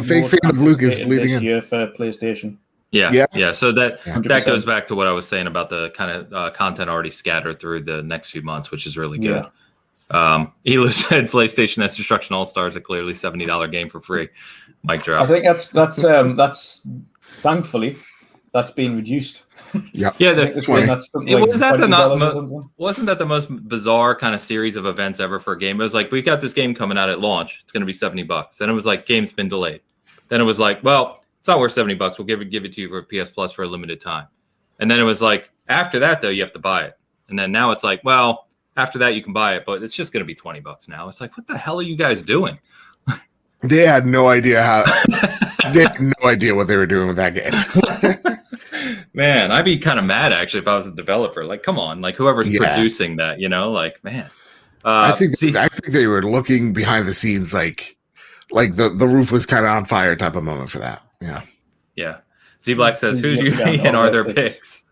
fake fan of Luke is bleeding in. Year for PlayStation. Yeah. So that goes back to what I was saying about the kind of content already scattered through the next few months, which is really good. Elu said PlayStation S Destruction All Stars, a clearly $70 game for free. Mic drop. I think that's thankfully that's being reduced. Yeah, wasn't that the most bizarre kind of series of events ever for a game? It was like, we've got this game coming out at launch. It's going to be $70. Then it was like, game's been delayed. Then it was like, well, it's not worth $70. We'll give it to you for PS Plus for a limited time. And then it was like, after that though, you have to buy it. And then now it's like, well, after that you can buy it, but it's just going to be $20 now. It's like, what the hell are you guys doing? They had no idea they had no idea what they were doing with that game. Man, I'd be kind of mad actually if I was a developer. Like, come on, like whoever's producing that, like, man. I think they were looking behind the scenes, like the roof was kind of on fire type of moment for that. Yeah. Z Black says, "Who's you and are there picks?"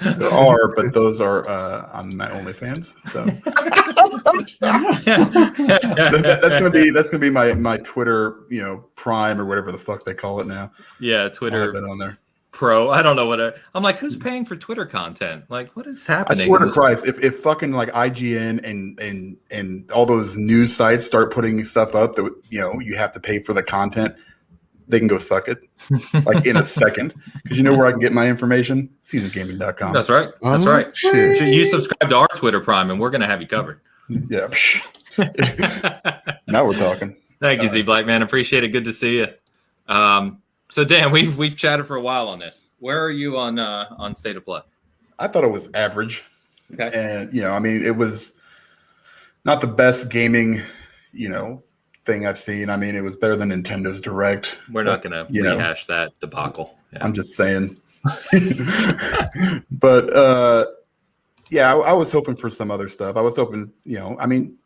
There are, but those are on my OnlyFans. So that's gonna be my Twitter, Prime or whatever the fuck they call it now. Yeah, Twitter. I'll have that on there. Pro. I don't know I'm like, who's paying for Twitter content? Like, what is happening? I swear to Christ, if fucking like IGN and all those news sites start putting stuff up that you have to pay for the content, they can go suck it like in a second, because where I can get my information? SeasonGaming.com. That's right. That's right. Shit. You subscribe to our Twitter Prime, and we're gonna have you covered. Yeah. Now we're talking. Thank you, Z Black Man. Appreciate it. Good to see you. So Dan, we've chatted for a while on this. Where are you on State of Play? I thought it was average. Okay. And, I mean, it was not the best gaming, thing I've seen. I mean, it was better than Nintendo's Direct. We're not going to rehash that debacle. Yeah. I'm just saying. But, I was hoping for some other stuff. I was hoping, I mean,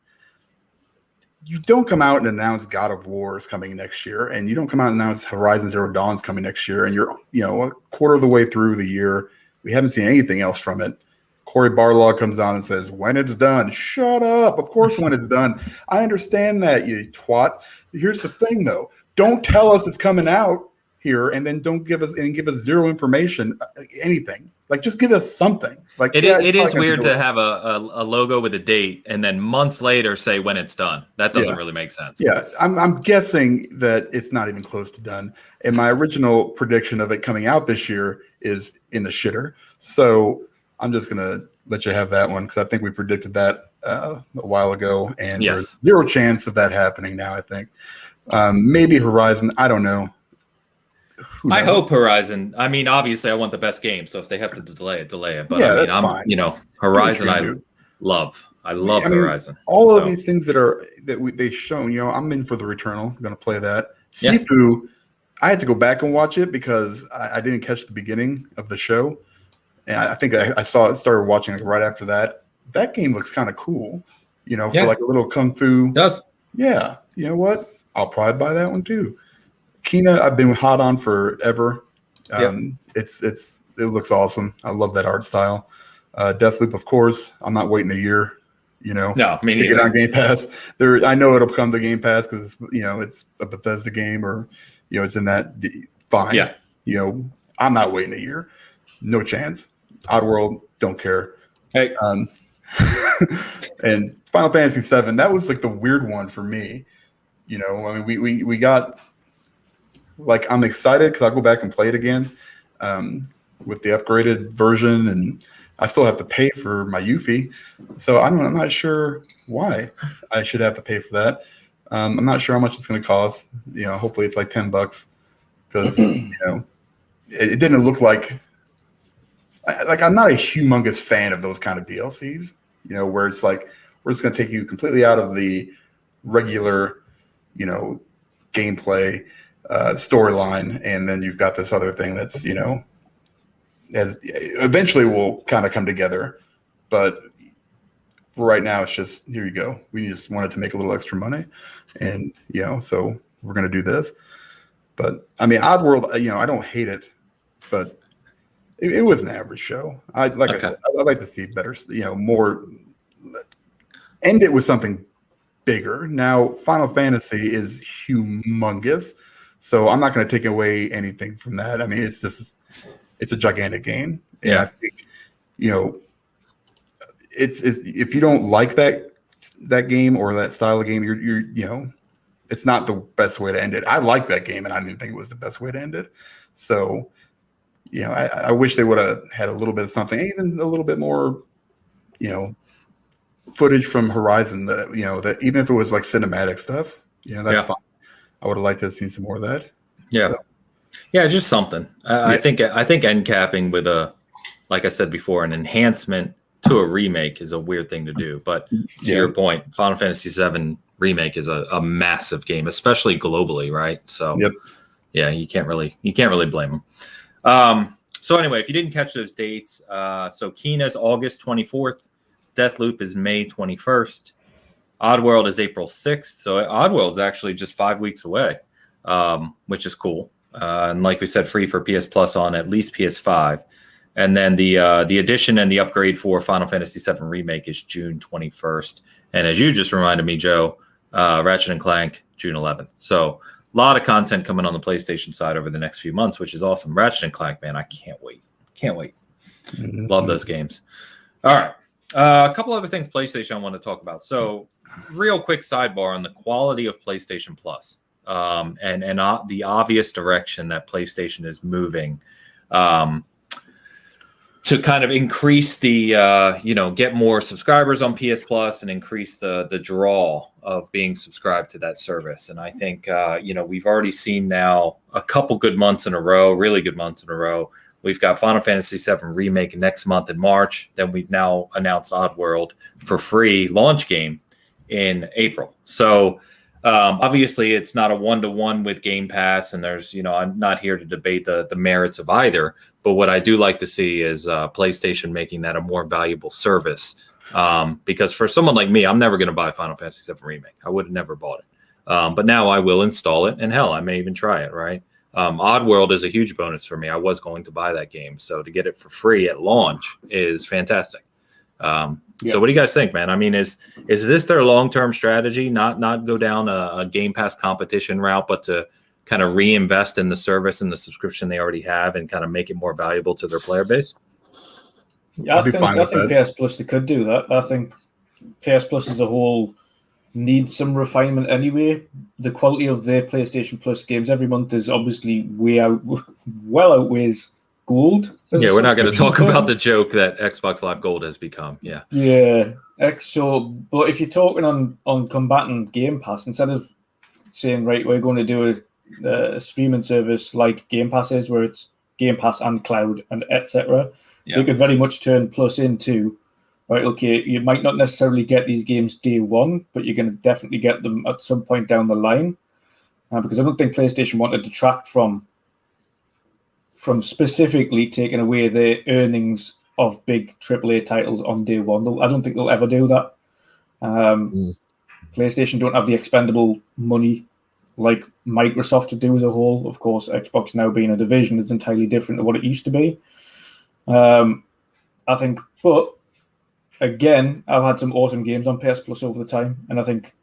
you don't come out and announce God of War is coming next year, and you don't come out and announce Horizon Zero Dawn is coming next year, and you're, a quarter of the way through the year. We haven't seen anything else from it. Corey Barlog comes on and says, when it's done. Shut up. Of course, when it's done. I understand that, you twat. Here's the thing, though. Don't tell us it's coming out here, and then don't give us zero information, anything. Like, just give us something. Like, it is weird to have a logo with a date and then months later say when it's done. That doesn't really make sense. Yeah, I'm guessing that it's not even close to done. And my original prediction of it coming out this year is in the shitter. So I'm just gonna let you have that one because I think we predicted that a while ago, and there's zero chance of that happening now. I think maybe Horizon. I don't know. I hope Horizon. I mean, obviously, I want the best game, so if they have to delay it. But yeah, I mean, fine. Horizon. I love Horizon. All of these things they've shown. I'm in for the Returnal. I'm gonna play that. Sifu. I had to go back and watch it because I didn't catch the beginning of the show. And I think I started watching it right after that. That game looks kind of cool, for like a little kung fu. It does. Yeah. You know what? I'll probably buy that one too. Kina, I've been hot on forever. It looks awesome. I love that art style. Deathloop, of course. I'm not waiting a year, No, me neither. To get on Game Pass. I know it'll come to Game Pass because it's a Bethesda game or it's in that fine. Yeah. I'm not waiting a year. No chance. Oddworld, don't care. Hey. And Final Fantasy VII, that was like the weird one for me. I mean, we got like, I'm excited because I'll go back and play it again with the upgraded version, and I still have to pay for my Yuffie. So I'm not sure why I should have to pay for that. I'm not sure how much it's going to cost. Hopefully it's like $10 because it didn't look like I'm not a humongous fan of those kind of DLCs. Where it's like we're just going to take you completely out of the regular, gameplay storyline, and then you've got this other thing that's as eventually will kind of come together, but for right now it's just here you go. We just wanted to make a little extra money, and so we're going to do this. But I mean, Oddworld, I don't hate it, but it was an average show. I said, I'd like to see better, more. End it with something bigger. Now, Final Fantasy is humongous, so I'm not going to take away anything from that. I mean, it's a gigantic game. And I think, it's if you don't like that game or that style of game, you're it's not the best way to end it. I like that game, and I didn't think it was the best way to end it. So, I wish they would have had a little bit of something, even a little bit more, footage from Horizon. That even if it was like cinematic stuff, that's fine. I would have liked to have seen some more of that. Yeah, so. Yeah, just something. I think end capping with like I said before, an enhancement to a remake is a weird thing to do. But to your point, Final Fantasy VII Remake is a massive game, especially globally, right? So yeah, you can't really blame them. So anyway, if you didn't catch those dates, so Kina's August 24th, Deathloop is May 21st, Oddworld is April 6th. So Oddworld's actually just 5 weeks away, which is cool. And like we said, free for PS Plus on at least PS5. And then the addition and the upgrade for Final Fantasy VII Remake is June 21st. And as you just reminded me, Joe, Ratchet & Clank, June 11th. So a lot of content coming on the PlayStation side over the next few months, which is awesome. Ratchet & Clank, man, I can't wait. Mm-hmm. Love those games. All right. A couple other things PlayStation I want to talk about. So real quick sidebar on the quality of PlayStation Plus and the obvious direction that PlayStation is moving to kind of increase the, get more subscribers on PS Plus and increase the draw of being subscribed to that service. And I think, we've already seen now a couple good months in a row, really good months in a row, We've got Final Fantasy VII Remake next month in March. Then we've now announced Oddworld for free launch game in April. So obviously it's not a one-to-one with Game Pass, and there's, I'm not here to debate the merits of either. But what I do like to see is PlayStation making that a more valuable service. Because for someone like me, I'm never going to buy Final Fantasy VII Remake. I would have never bought it. But now I will install it, and hell, I may even try it, right? Oddworld is a huge bonus for me. I was going to buy that game, so to get it for free at launch is fantastic. So what do you guys think, man? I mean, is this their long-term strategy? Not go down a Game Pass competition route, but to kind of reinvest in the service and the subscription they already have and kind of make it more valuable to their player base? Yeah, I think PS Plus, they could do that. I think PS Plus as a whole needs some refinement anyway. The quality of their PlayStation Plus games every month is obviously well outweighs Gold. Yeah, we're not going to talk about the joke that Xbox Live Gold has become. Yeah. Yeah. So, but if you're talking on combating Game Pass, instead of saying, right, we're going to do a streaming service like Game Pass is, where it's Game Pass and cloud and etc., they could very much turn Plus into, right, okay, you might not necessarily get these games day one, but you're going to definitely get them at some point down the line. Because I don't think PlayStation want to detract from specifically taking away their earnings of big AAA titles on day one. I don't think they'll ever do that. PlayStation don't have the expendable money like Microsoft to do as a whole. Of course, Xbox now being a division is entirely different to what it used to be. I think, but again, I've had some awesome games on PS Plus over the time, and I think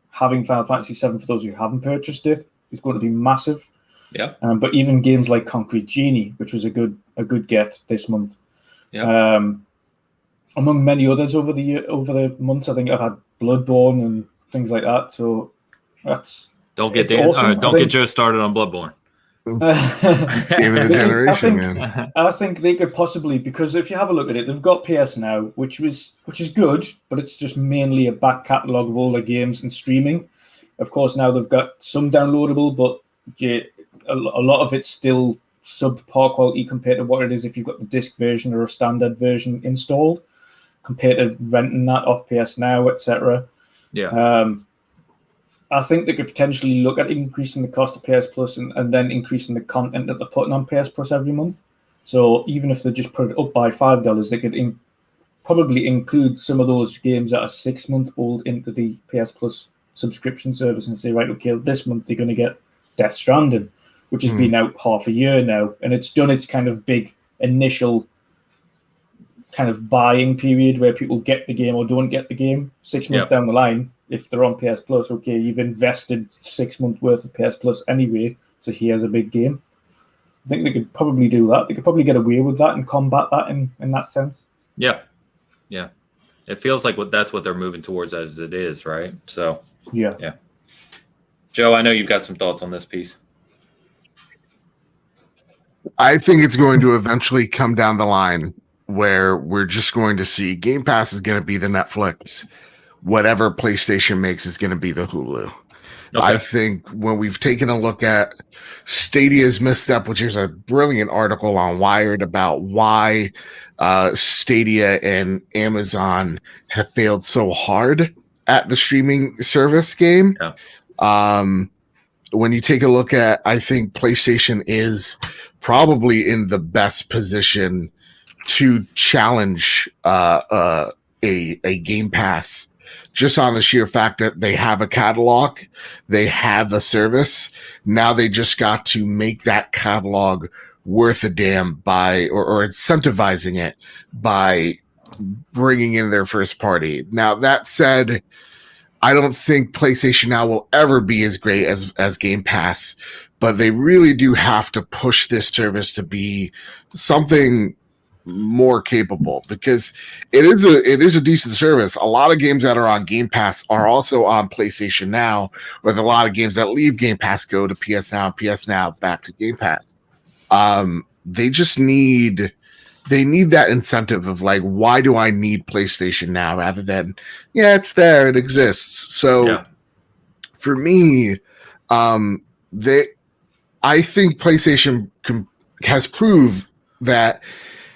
having Final Fantasy VII for those who haven't purchased it is going to be massive. Yeah. But even games like Concrete Genie, which was a good get this month. Yeah. Among many others over the months, I think I've had Bloodborne and things like that. So that's don't get Joe started on Bloodborne. Game of the generation, man. I think they could possibly, because if you have a look at it, they've got PS Now, which is good, but it's just mainly a back catalogue of all their games and streaming. Of course, now they've got some downloadable, but a lot of it's still subpar quality compared to what it is if you've got the disc version or a standard version installed, compared to renting that off PS Now, etc. Yeah. I think they could potentially look at increasing the cost of PS Plus and then increasing the content that they're putting on PS Plus every month. So even if they just put it up by $5, they could probably include some of those games that are 6 months old into the PS Plus subscription service and say, right, okay, this month you're going to get Death Stranding, which has been out half a year now, and it's done its kind of big initial kind of buying period where people get the game or don't get the game. 6 months down the line, if they're on PS Plus, okay, you've invested 6 months worth of PS Plus anyway, so here's a big game. I think they could probably do that. They could probably get away with that and combat that in that sense. Yeah. Yeah. It feels like that's what they're moving towards as it is, right? So, yeah. Joe, I know you've got some thoughts on this piece. I think it's going to eventually come down the line where we're just going to see Game Pass is going to be the Netflix. Whatever PlayStation makes is going to be the Hulu. Okay. I think when we've taken a look at Stadia's misstep, which is a brilliant article on Wired about why Stadia and Amazon have failed so hard at the streaming service game. Yeah. When you take a look at, I think PlayStation is probably in the best position to challenge a Game Pass, just on the sheer fact that they have a catalog, they have a service. Now they just got to make that catalog worth a damn by, or incentivizing it by bringing in their first party. Now, that said, I don't think PlayStation Now will ever be as great as Game Pass, but they really do have to push this service to be something more capable, because it is a decent service. A lot of games that are on Game Pass are also on PlayStation Now, with a lot of games that leave Game Pass go to PS Now, PS Now back to Game Pass. They just need that incentive of like, why do I need PlayStation Now, rather than, yeah, it's there, it exists. So for me, I think PlayStation has proved that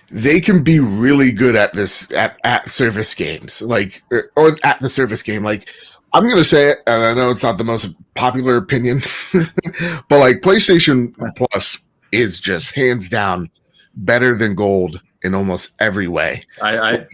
they can be really good at this at service games, like or at the service game. Like I'm gonna say it, and I know it's not the most popular opinion, but like PlayStation Plus is just hands down better than Gold in almost every way. I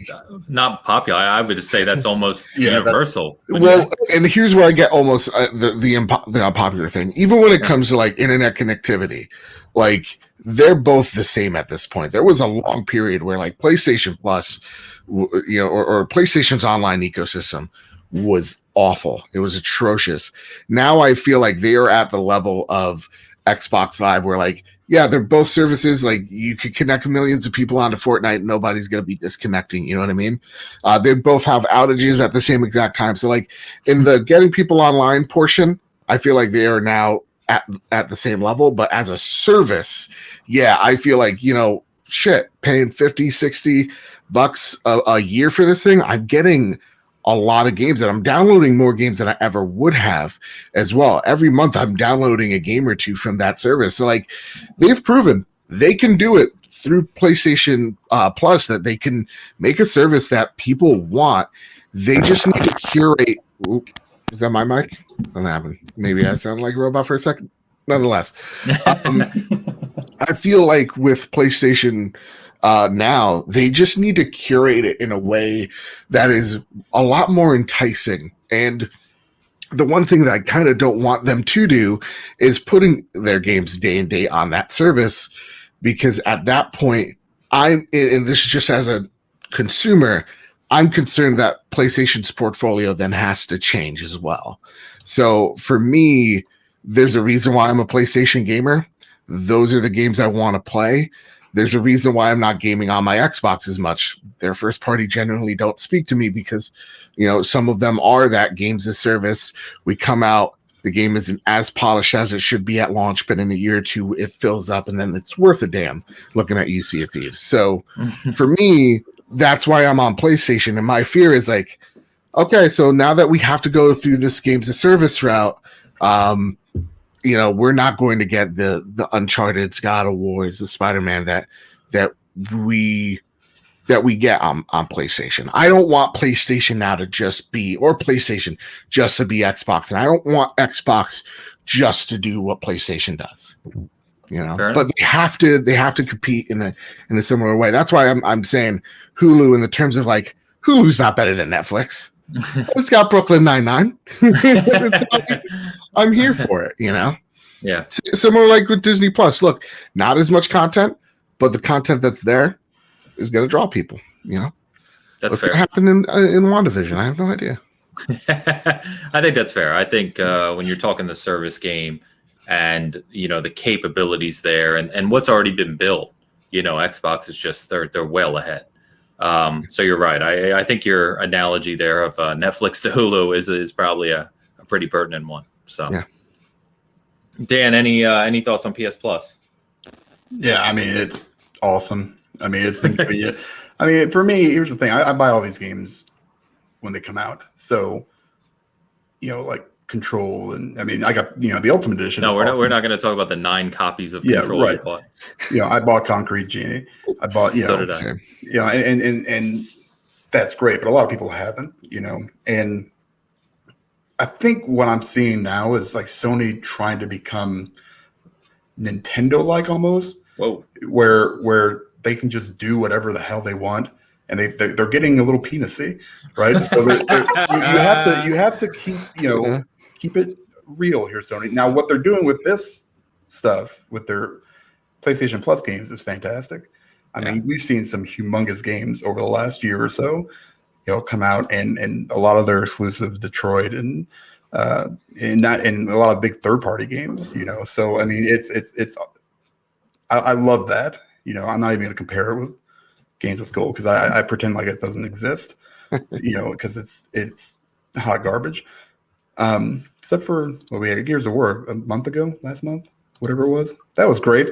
not popular. I would say that's almost universal. Well, and here's where I get almost the unpopular thing. Even when it comes to like internet connectivity, like they're both the same at this point. There was a long period where like PlayStation Plus, or PlayStation's online ecosystem was awful. It was atrocious. Now I feel like they are at the level of Xbox Live where like, yeah, they're both services. Like you could connect millions of people onto Fortnite and nobody's going to be disconnecting. You know what I mean? They both have outages at the same exact time. So like in the getting people online portion, I feel like they are now at the same level, but as a service, yeah, I feel like, paying 50, 60 bucks a year for this thing, I'm getting a lot of games, and I'm downloading more games than I ever would have as well. Every month I'm downloading a game or two from that service. So like they've proven they can do it through PlayStation Plus, that they can make a service that people want. They just need to curate. Is that my mic? Something happened. Maybe I sound like a robot for a second. Nonetheless, I feel like with PlayStation now, they just need to curate it in a way that is a lot more enticing. And the one thing that I kind of don't want them to do is putting their games day and day on that service, because at that point, and this is just as a consumer, I'm concerned that PlayStation's portfolio then has to change as well. So for me, there's a reason why I'm a PlayStation gamer. Those are the games I want to play. There's a reason why I'm not gaming on my Xbox as much. Their first party generally don't speak to me because, some of them are that games as service. We come out, the game isn't as polished as it should be at launch, but in a year or two, it fills up and then it's worth a damn looking at Sea of Thieves. So for me, that's why I'm on PlayStation. And my fear is like, okay, so now that we have to go through this games as service route, we're not going to get the Uncharted, God of Wars, the Spider-Man that we get on PlayStation. I don't want PlayStation now to just be, or PlayStation just to be Xbox, and I don't want Xbox just to do what PlayStation does. But they have to compete in a similar way. That's why I'm saying Hulu in the terms of like Hulu's not better than Netflix. It's got Brooklyn Nine-Nine. I'm here for it, Yeah. Similar like with Disney Plus. Look, not as much content, but the content that's there is going to draw people. That's what's fair. going to happen in WandaVision? I have no idea. I think that's fair. I think when you're talking the service game and the capabilities there and what's already been built, Xbox is just they're well ahead. So you're right. I think your analogy there of Netflix to Hulu is probably a pretty pertinent one. So, yeah. Dan, any thoughts on PS Plus? Yeah, I mean it's awesome. I mean it's been good. I mean for me, here's the thing: I buy all these games when they come out. So, like Control, and I mean I got the Ultimate Edition. No, we're not going to talk about the 9 copies of Control. Right. You bought. I bought Concrete Genie. I bought So did I. And that's great, but a lot of people haven't. And I think what I'm seeing now is like Sony trying to become Nintendo-like almost. Whoa. Where they can just do whatever the hell they want, and they're getting a little penisy, right? So you have to keep keep it real here, Sony. Now what they're doing with this stuff with their PlayStation Plus games is fantastic. I mean, we've seen some humongous games over the last year or so, come out, and a lot of their exclusives, Detroit, and a lot of big third-party games, So I mean, it's I love that. I'm not even going to compare it with games with gold because I pretend like it doesn't exist, because it's hot garbage. Except for we had Gears of War last month, whatever it was. That was great,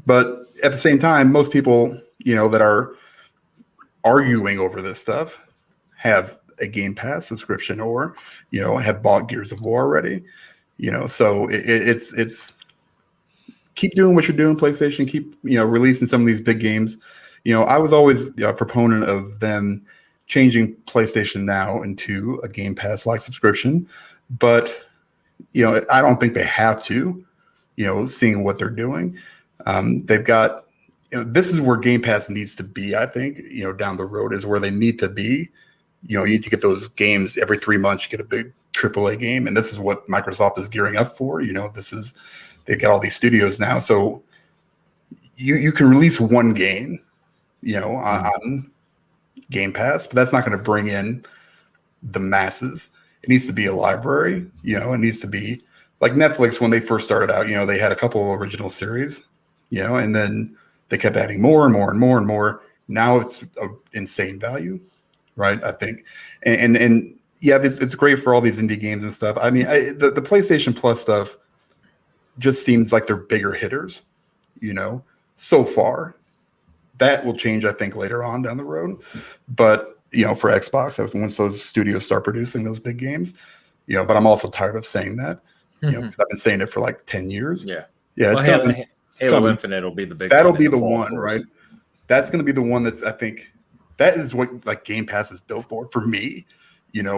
But at the same time, most people, that are arguing over this stuff have a Game Pass subscription or, have bought Gears of War already, So it's keep doing what you're doing, PlayStation. Keep releasing some of these big games. I was always a proponent of them changing PlayStation Now into a Game Pass like subscription, but I don't think they have to. Seeing what they're doing, they've got. This is where Game Pass needs to be. I think down the road is where they need to be. You need to get those games every 3 months. You get a big AAA game, and this is what Microsoft is gearing up for. They've got all these studios now, so you can release one game, on Game Pass, but that's not going to bring in the masses. It needs to be a library. It needs to be like Netflix when they first started out. They had a couple original series, and then they kept adding more and more and more and more. Now it's an insane value, right? I think, and yeah, it's great for all these indie games and stuff. I mean, the PlayStation Plus stuff just seems like they're bigger hitters, so far. That will change, I think, later on down the road. But, for Xbox, once those studios start producing those big games, but I'm also tired of saying that, because I've been saying it for like 10 years. Yeah. Yeah. Well, Halo Infinite will be the big That'll one be the one, right? That's going to be the one that's, I think, that is what like Game Pass is built for me,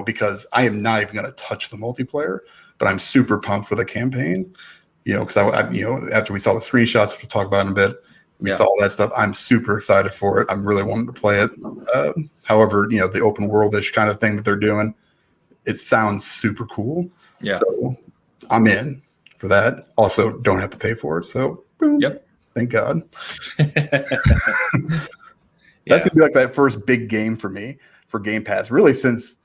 because I am not even going to touch the multiplayer, but I'm super pumped for the campaign, because I after we saw the screenshots, which we'll talk about in a bit, we saw all that stuff. I'm super excited for it. I'm really wanting to play it. However, the open world-ish kind of thing that they're doing, it sounds super cool. Yeah. So I'm in for that. Also, don't have to pay for it. So boom. Yep. Thank God. That's gonna be like that first big game for me for Game Pass, really, since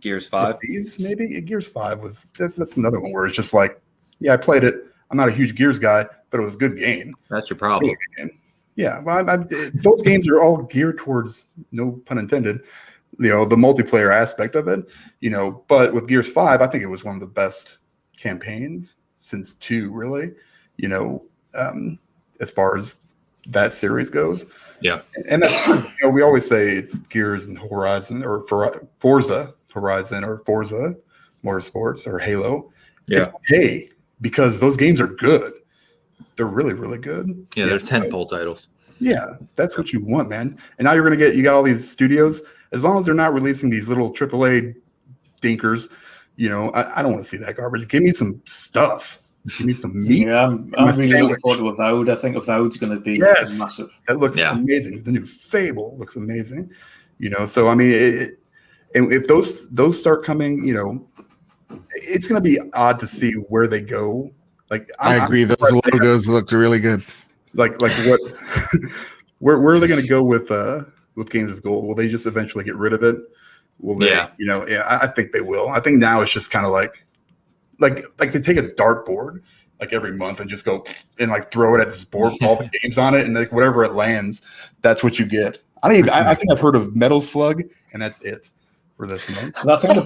Gears 5. Maybe Gears 5 was that's another one where it's just like, yeah, I played it. I'm not a huge Gears guy, but it was a good game. That's your problem. Really, yeah, well, those games are all geared towards, no pun intended, the multiplayer aspect of it. But with Gears 5, I think it was one of the best campaigns since 2, really. As far as that series goes. Yeah, and that's we always say it's Gears and Horizon or Forza Horizon or Forza Motorsports or Halo. Yeah. It's okay because those games are good. They're really, really good. Yeah, they're tentpole titles. Yeah, that's what you want, man. And now you're gonna you got all these studios. As long as they're not releasing these little AAA dinkers, I don't want to see that garbage. Give me some stuff. Give me some meat. Yeah, I'm really looking forward to Avowed. I think Avowed's going to be massive. That looks amazing. The new Fable looks amazing. So I mean, and if those start coming, it's going to be odd to see where they go. Like I agree, those logos looked really good. Like what? where are they going to go with Games with Gold? Will they just eventually get rid of it? Will they? I think they will. I think now it's just kind of like they take a dartboard like every month and just go and like throw it at this board with all the games on it, and like whatever it lands, that's what you get. I think I've heard of Metal Slug, and that's it for this month. I think the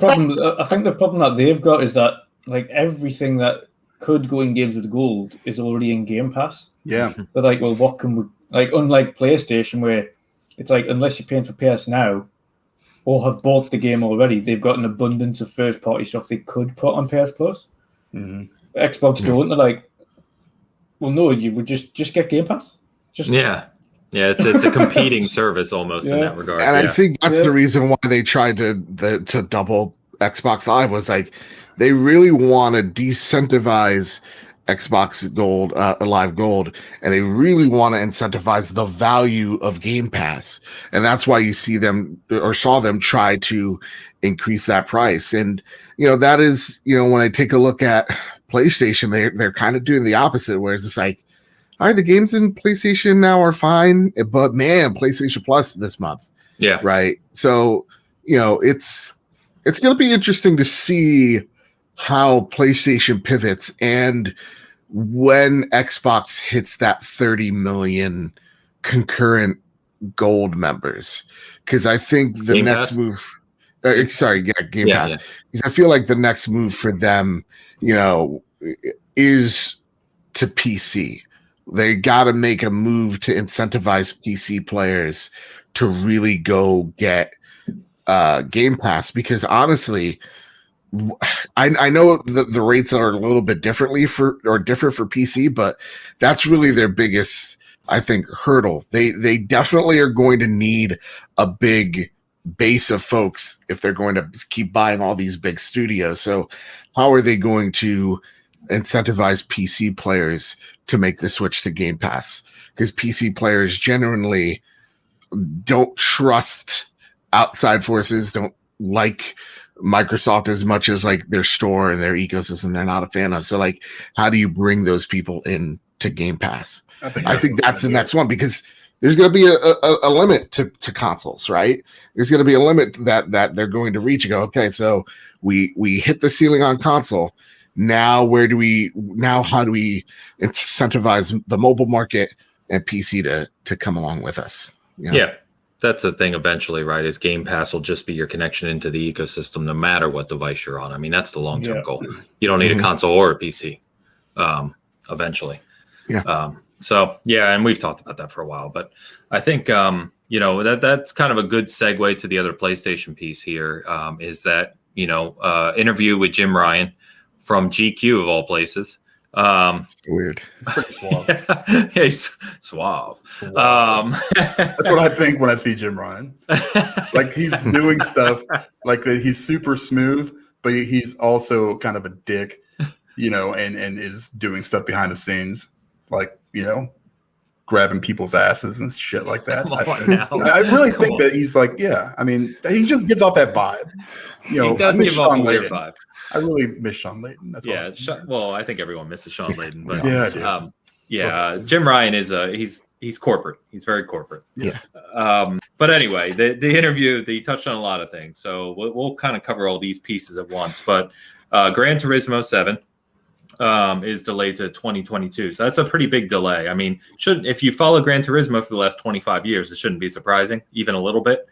problem that they've got is that like everything that could go in Games with Gold is already in Game Pass. Yeah. They're like, well, what can we unlike PlayStation where it's like unless you're paying for PS Now or have bought the game already, they've got an abundance of first-party stuff they could put on PS Plus. Mm-hmm. Xbox don't. They're like, well, no, you would just get Game Pass. Yeah, it's a competing service almost in that regard. And I think that's the reason why they tried to double Xbox Live was like they really want to decentivize Xbox Gold, Live Gold, and they really want to incentivize the value of Game Pass, and that's why you see them or saw them try to increase that price. And that is when I take a look at PlayStation, they're kind of doing the opposite, where it's just like, all right, the games in PlayStation Now are fine, but man, PlayStation Plus this month, right. So it's going to be interesting to see how PlayStation pivots and when Xbox hits that 30 million concurrent gold members, because I think the next move Game Pass, because I feel like the next move for them is to PC. They got to make a move to incentivize PC players to really go get Game Pass, because honestly I know that the rates are a little bit different for PC, but that's really their biggest, I think, hurdle. They definitely are going to need a big base of folks if they're going to keep buying all these big studios. So how are they going to incentivize PC players to make the switch to Game Pass? Because PC players generally don't trust outside forces, don't like Microsoft as much as like their store and their ecosystem they're not a fan of. So like, how do you bring those people in to Game Pass? I think that's the next one, because there's going to be a limit to consoles, right? There's going to be a limit that they're going to reach and go, okay, so we hit the ceiling on console. Now how do we incentivize the mobile market and PC to come along with us? Yeah. That's the thing eventually, right? Is Game Pass will just be your connection into the ecosystem no matter what device you're on. I mean, that's the long-term goal. You don't need a console or a PC eventually. Yeah. And we've talked about that for a while, but I think, that's kind of a good segue to the other PlayStation piece here, is that, interview with Jim Ryan from GQ of all places. Weird. It's pretty suave. Yeah, he's suave. That's what I think when I see Jim Ryan. Like, he's doing stuff like he's super smooth, but he's also kind of a dick, and is doing stuff behind the scenes, like, grabbing people's asses and shit like that. I really think that he's like, he just gives off that vibe. He does give off a weird vibe. I really miss Sean Layden. That's I think everyone misses Sean Layden, but Jim Ryan is he's corporate. He's very corporate. Yes. But anyway, the interview, he touched on a lot of things, so we'll kind of cover all these pieces at once. But Gran Turismo 7 is delayed to 2022, so that's a pretty big delay. I mean, if you follow Gran Turismo for the last 25 years, it shouldn't be surprising, even a little bit,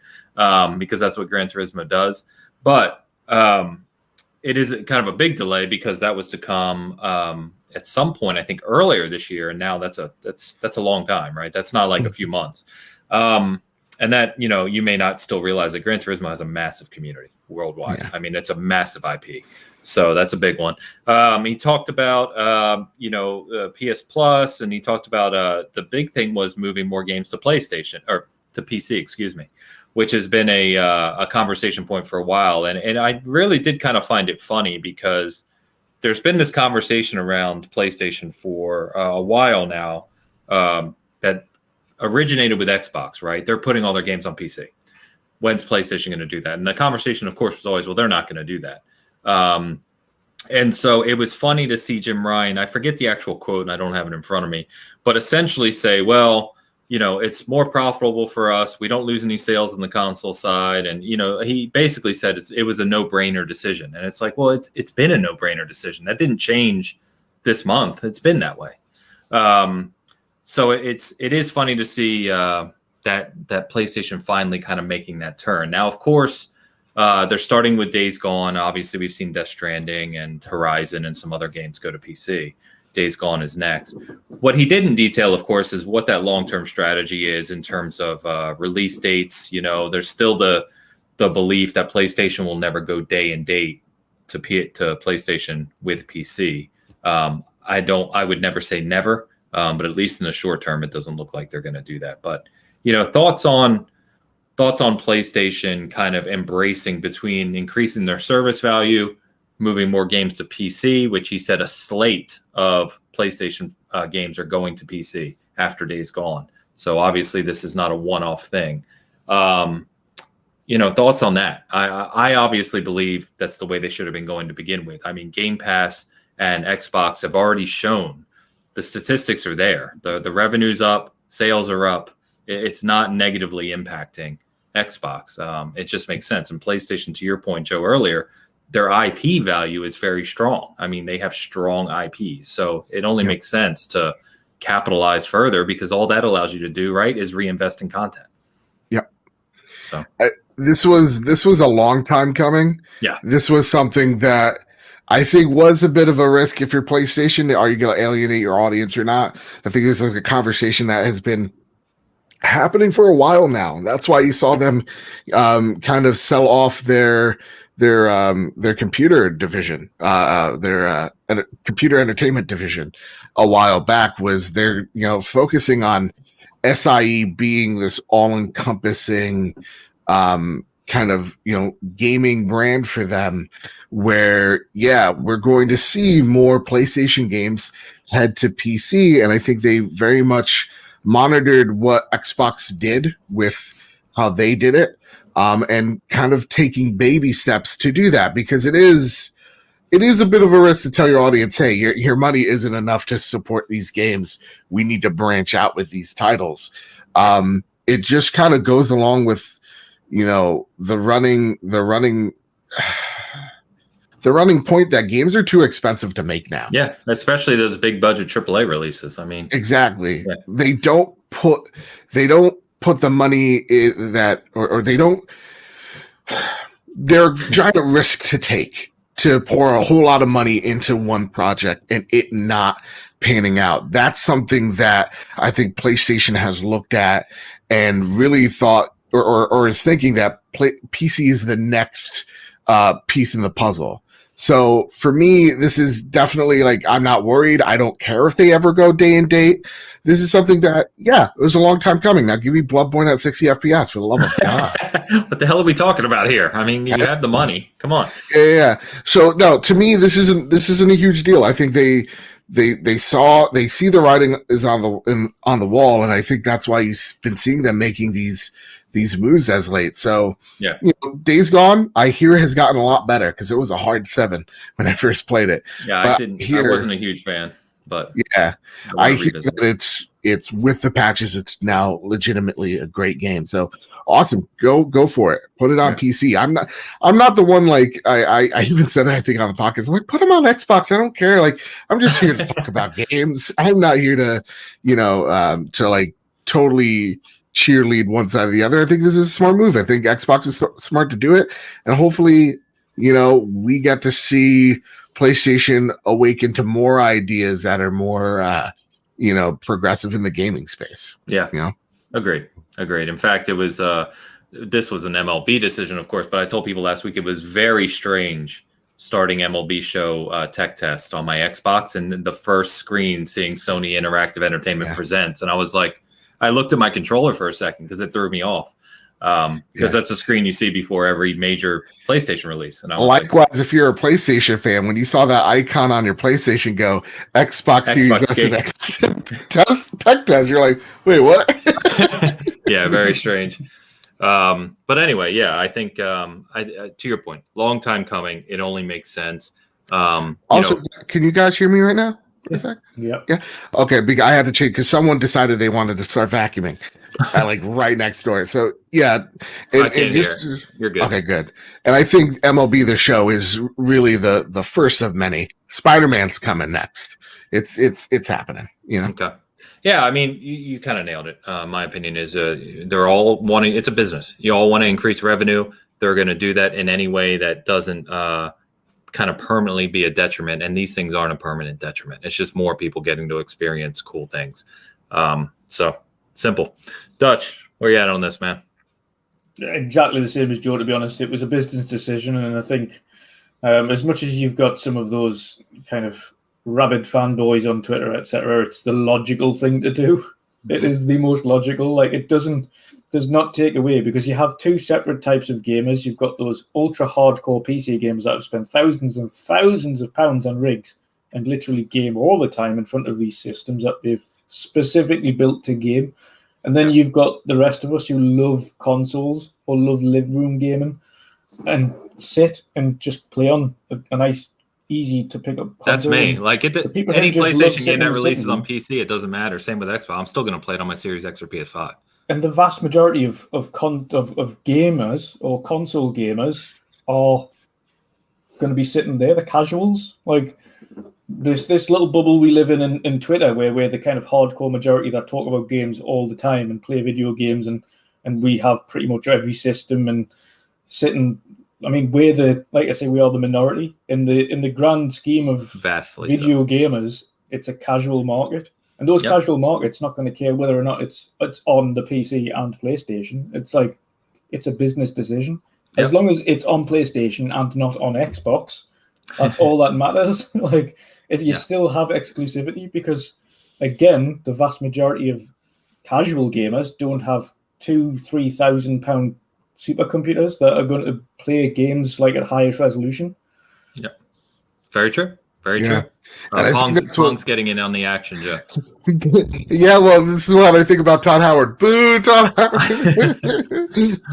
because that's what Gran Turismo does. But it is kind of a big delay because that was to come at some point, I think earlier this year, and now that's a long time, right? That's not like a few months. And that, you may not still realize that Gran Turismo has a massive community worldwide. Yeah. I mean, it's a massive IP. So that's a big one. He talked about, PS Plus, and he talked about the big thing was moving more games to PlayStation, or to PC, excuse me, which has been a conversation point for a while. And I really did kind of find it funny because there's been this conversation around PlayStation for a while now that originated with Xbox, right? They're putting all their games on PC. When's PlayStation going to do that? And the conversation, of course, was always, well, they're not going to do that. And so it was funny to see Jim Ryan, I forget the actual quote and I don't have it in front of me, but essentially say, well, it's more profitable for us. We don't lose any sales on the console side. And, he basically said it was a no-brainer decision. And it's like, well, it's been a no-brainer decision. That didn't change this month. It's been that way. So it is funny to see that PlayStation finally kind of making that turn. Now, of course, they're starting with Days Gone. Obviously, we've seen Death Stranding and Horizon and some other games go to PC. Days Gone is next. What he didn't detail, of course, is what that long-term strategy is in terms of release dates. There's still the belief that PlayStation will never go day and date to PlayStation with PC. I would never say never, but at least in the short term, it doesn't look like they're going to do that. But thoughts on PlayStation kind of embracing between increasing their service value, moving more games to PC, which he said a slate of PlayStation games are going to PC after Days Gone. So obviously this is not a one-off thing. Thoughts on that? I obviously believe that's the way they should have been going to begin with. I mean, Game Pass and Xbox have already shown the statistics are there. The revenue's up, sales are up. It's not negatively impacting Xbox. It just makes sense. And PlayStation, to your point, Joe, earlier, their IP value is very strong. I mean, they have strong IPs. So it only makes sense to capitalize further because all that allows you to do, right, is reinvest in content. Yep. So this was a long time coming. Yeah. This was something that I think was a bit of a risk if you're PlayStation. Are you going to alienate your audience or not? I think this is a conversation that has been happening for a while now. That's why you saw them kind of sell off their their computer division, their computer entertainment division a while back was they're focusing on SIE being this all-encompassing kind of gaming brand for them, where we're going to see more PlayStation games head to PC, and I think they very much monitored what Xbox did with how they did it, and kind of taking baby steps to do that, because it is a bit of a risk to tell your audience, hey, your money isn't enough to support these games. We need to branch out with these titles. It just kind of goes along with, the running point that games are too expensive to make now. Yeah, especially those big budget AAA releases. I mean, exactly. Yeah. They don't put the money in that, or they don't. They're a giant risk to take, to pour a whole lot of money into one project and it not panning out. That's something that I think PlayStation has looked at and really thought, or is thinking that PC is the next piece in the puzzle. So for me, this is definitely like, I'm not worried. I don't care if they ever go day and date. This is something that, it was a long time coming. Now give me Bloodborne at 60 FPS, for the love of God. What the hell are we talking about here? I mean, you have the money. Come on. Yeah. So no, to me, this isn't a huge deal. I think they see the writing is on the wall, and I think that's why you've been seeing them making these moves as late. So Days Gone, I hear, has gotten a lot better, because it was a hard 7 when I first played it. Yeah, I wasn't a huge fan, but I hear that it's with the patches, it's now legitimately a great game. So awesome, go for it. Put it on PC. I'm not the one, like I even said it, I think, on the podcast. I'm like, put them on Xbox. I don't care. Like, I'm just here to talk about games. I'm not here to to like totally cheerlead one side or the other. I think this is a smart move. I think Xbox is smart to do it, and hopefully, we get to see PlayStation awaken to more ideas that are more, progressive in the gaming space. Yeah, agreed. In fact, it was this was an MLB decision, of course, but I told people last week it was very strange starting MLB show tech test on my Xbox, and the first screen seeing Sony Interactive Entertainment Presents, and I was like, I looked at my controller for a second because it threw me off. Because that's the screen you see before every major PlayStation release. And likewise, if you're a PlayStation fan, when you saw that icon on your PlayStation go Xbox Series S and X tech test, you're like, wait, what? Yeah, very strange. But anyway, I think to your point, long time coming. It only makes sense. Also, can you guys hear me right now? Yeah. Okay, I had to change because someone decided they wanted to start vacuuming. Like right next door. So you're good. Okay, good. And I think MLB The Show is really the first of many. Spider-Man's coming next. It's happening. Okay. Yeah, I mean, you kind of nailed it. My opinion is they're all wanting. It's a business. You all want to increase revenue. They're going to do that in any way that doesn't kind of permanently be a detriment. And these things aren't a permanent detriment. It's just more people getting to experience cool things. So. Simple. Dutch, where you at on this, man? Exactly the same as Joe, to be honest. It was a business decision, and I think as much as you've got some of those kind of rabid fanboys on Twitter, etc., it's the logical thing to do. It is the most logical. Like, it does not take away, because you have two separate types of gamers. You've got those ultra hardcore PC gamers that have spent thousands and thousands of pounds on rigs and literally game all the time in front of these systems that they've specifically built to game. And then you've got the rest of us who love consoles or love living room gaming and sit and just play on a nice, easy to pick up console. That's me. Like any PlayStation game that releases on PC, it doesn't matter. Same with Xbox. I'm still going to play it on my Series X or PS5. And the vast majority of gamers or console gamers are going to be sitting there, the casuals. Like, this little bubble we live in Twitter, where we're the kind of hardcore majority that talk about games all the time and play video games, and we have pretty much every system and sitting. I mean, we are the minority in the grand scheme of video gamers. It's a casual market, and those casual markets not going to care whether or not it's on the PC and PlayStation. It's like, it's a business decision. As long as it's on PlayStation and not on Xbox, that's all that matters. Like, if you still have exclusivity, because again, the vast majority of casual gamers don't have £2,000-3,000 supercomputers that are going to play games like at highest resolution. Yeah, very true. Very true. Pong's getting in on the action, Joe. Yeah, well, this is what I think about Todd Howard. Boo, Todd Howard.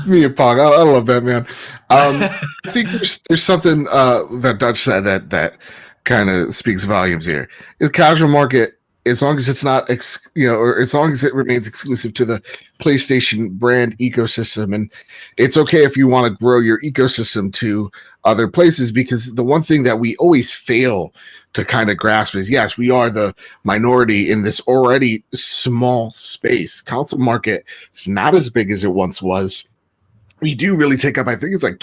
Me and Pong. I love that, man. I think there's something that Dutch said that kind of speaks volumes here. The casual market, as long as it's not, or as long as it remains exclusive to the PlayStation brand ecosystem, and it's okay if you want to grow your ecosystem to other places, because the one thing that we always fail to kind of grasp is, yes, we are the minority in this already small space. Console market is not as big as it once was. We do really take up, I think it's like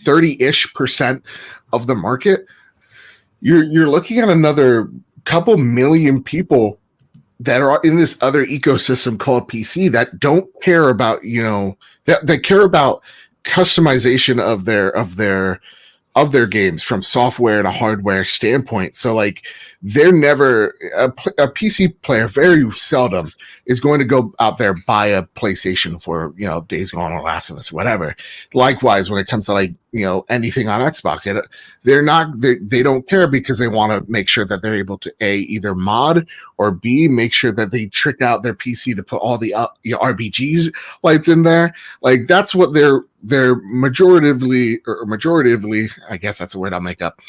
30-ish% of the market. You're looking at another couple million people that are in this other ecosystem called PC that don't care about, that care about customization of their games from software to hardware standpoint. So like, they're never a PC player very seldom is going to go out there buy a PlayStation for Days Gone or Last of Us, whatever. Likewise, when it comes to like anything on Xbox, they don't care, because they want to make sure that they're able to either mod or B, make sure that they trick out their PC to put all the RBGs lights in there. Like, that's what they're majoritively, I guess that's a word I'll make up.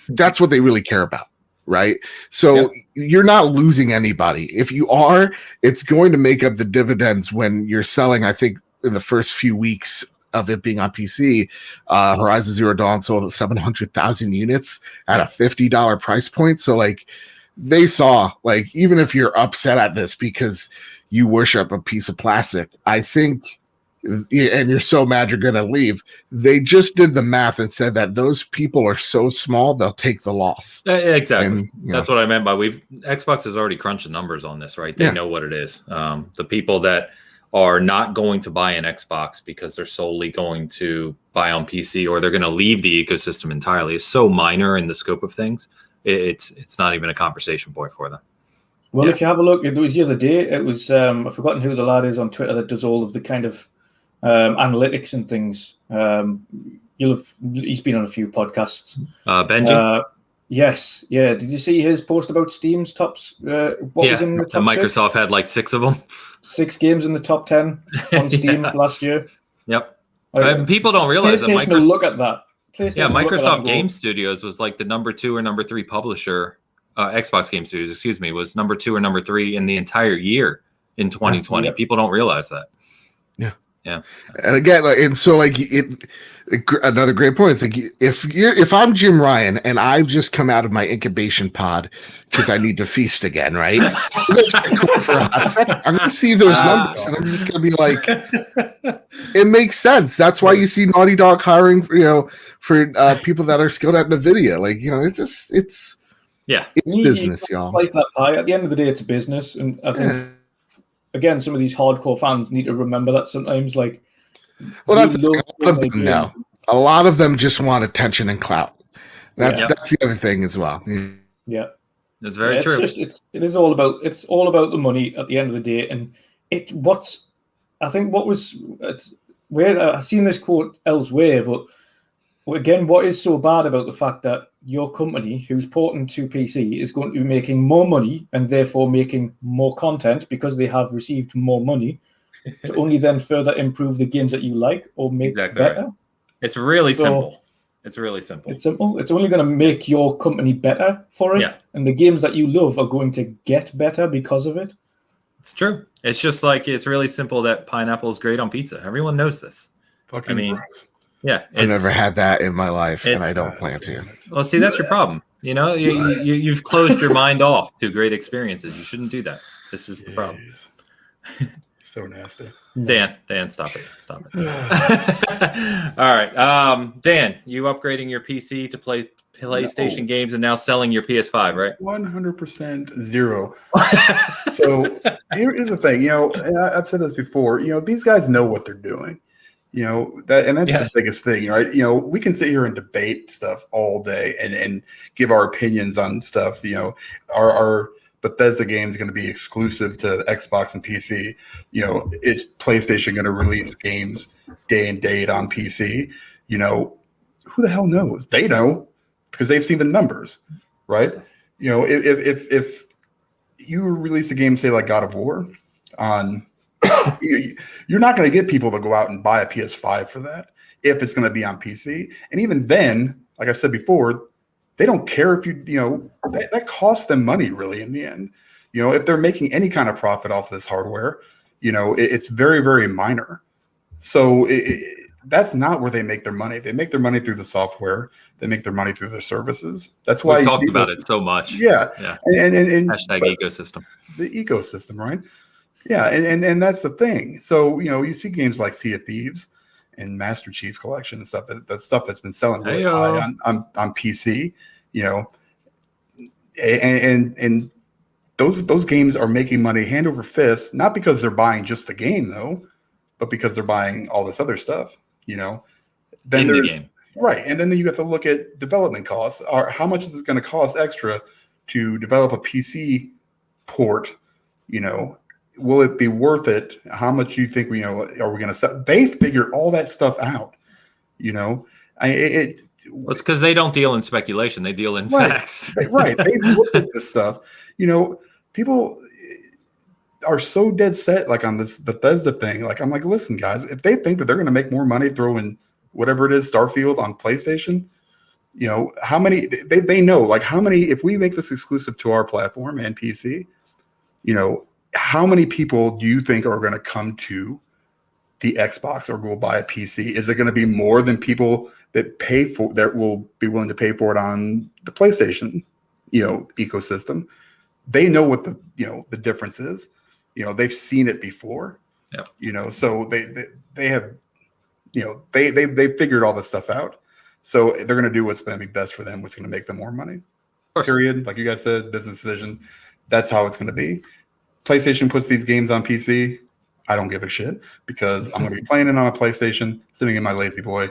That's what they really care about. Right. So you're not losing anybody. If you are, it's going to make up the dividends when you're selling. I think in the first few weeks of it being on PC, Horizon Zero Dawn sold 700,000 units at a $50 price point. So like, they saw, like, even if you're upset at this because you worship a piece of plastic, I think, and you're so mad you're going to leave, they just did the math and said that those people are so small, they'll take the loss. Exactly. And, that's what I meant by Xbox has already crunched the numbers on this, right? They know what it is. The people that are not going to buy an Xbox because they're solely going to buy on PC, or they're going to leave the ecosystem entirely, is so minor in the scope of things. It's not even a conversation point for them. Well, if you have a look, it was the other day. It was I've forgotten who the lad is on Twitter that does all of the kind of analytics and things. He's been on a few podcasts. Benji? Yes. Yeah. Did you see his post about Steam's tops? Was in the top Microsoft 6? had like 6 of them. 6 games in the top 10 on Steam last year. Yep. People don't realize that Microsoft look at that. Microsoft Game Studios was like the number 2 or number 3 publisher. Xbox Game Studios, was number 2 or number 3 in the entire year in 2020. Yeah. People don't realize that. Yeah. And again, another great point. It's like, if I'm Jim Ryan and I've just come out of my incubation pod because I need to feast again, right? I'm going to see those numbers and I'm just going to be like, it makes sense. That's why you see Naughty Dog hiring, for people that are skilled at NVIDIA. Like, it's business, y'all. Slice that pie. At the end of the day, it's a business, and I think. Again, some of these hardcore fans need to remember that sometimes. Like, well, that's a lot of them just want attention and clout. That's the other thing as well. Yeah, that's very true. It is all about the money at the end of the day, and I've seen this quote elsewhere, but again, what is so bad about the fact that your company, who's porting to PC, is going to be making more money and therefore making more content because they have received more money to only then further improve the games that you like or make better? Right. It's really simple. It's really simple. It's simple. It's only going to make your company better for it. Yeah. And the games that you love are going to get better because of it. It's true. It's just like, it's really simple that pineapple is great on pizza. Everyone knows this. Yeah, I've never had that in my life, and I don't plan to. Well, see, that's your problem. You've closed your mind off to great experiences. You shouldn't do that. This is the problem. So nasty. Dan, stop it. All right. Dan, you upgrading your PC to play PlayStation games and now selling your PS5, right? 100% zero. So here is the thing. I've said this before. These guys know what they're doing. You know, that's Yes. the biggest thing, right? You know, we can sit here and debate stuff all day and give our opinions on stuff. You know, our Bethesda game is going to be exclusive to Xbox and PC. You know, is PlayStation going to release games day and date on PC? You know, who the hell knows? They know because they've seen the numbers, right? You know, if you release a game, say like God of War, on you're not going to get people to go out and buy a PS5 for that if it's going to be on PC. And even then, like I said before, they don't care if you know, that costs them money really in the end. You know, if they're making any kind of profit off this hardware, you know, it's very, very minor. So that's not where they make their money. They make their money through the software. They make their money through their services. That's why we talked about it so much. Yeah. And hashtag ecosystem. The ecosystem, right? Yeah, and that's the thing. So, you know, you see games like Sea of Thieves and Master Chief Collection and stuff, that's stuff that's been selling really high on PC, you know, and those games are making money hand over fist, not because they're buying just the game though, but because they're buying all this other stuff, you know. Then in the game. Right, and then you have to look at development costs. Or how much is it going to cost extra to develop a PC port, you know? Will it be worth it? How much you think are we going to sell? They figure all that stuff out, you know. It's because they don't deal in speculation; they deal in facts. Right. They look at this stuff. You know, people are so dead set like on this Bethesda thing. Like, I'm like, listen, guys, if they think that they're going to make more money throwing whatever it is, Starfield on PlayStation, you know, how many they know, like how many, if we make this exclusive to our platform and PC, you know, how many people do you think are going to come to the Xbox or go buy a PC? Is it going to be more than people that will be willing to pay for it on the PlayStation, you know, ecosystem? They know what the difference is. You know, they've seen it before. Yeah. You know, so they have, you know, they figured all this stuff out. So they're going to do what's going to be best for them, what's going to make them more money. Period. Like you guys said, business decision. That's how it's going to be. PlayStation puts these games on PC. I don't give a shit because I'm going to be playing it on a PlayStation, sitting in my lazy boy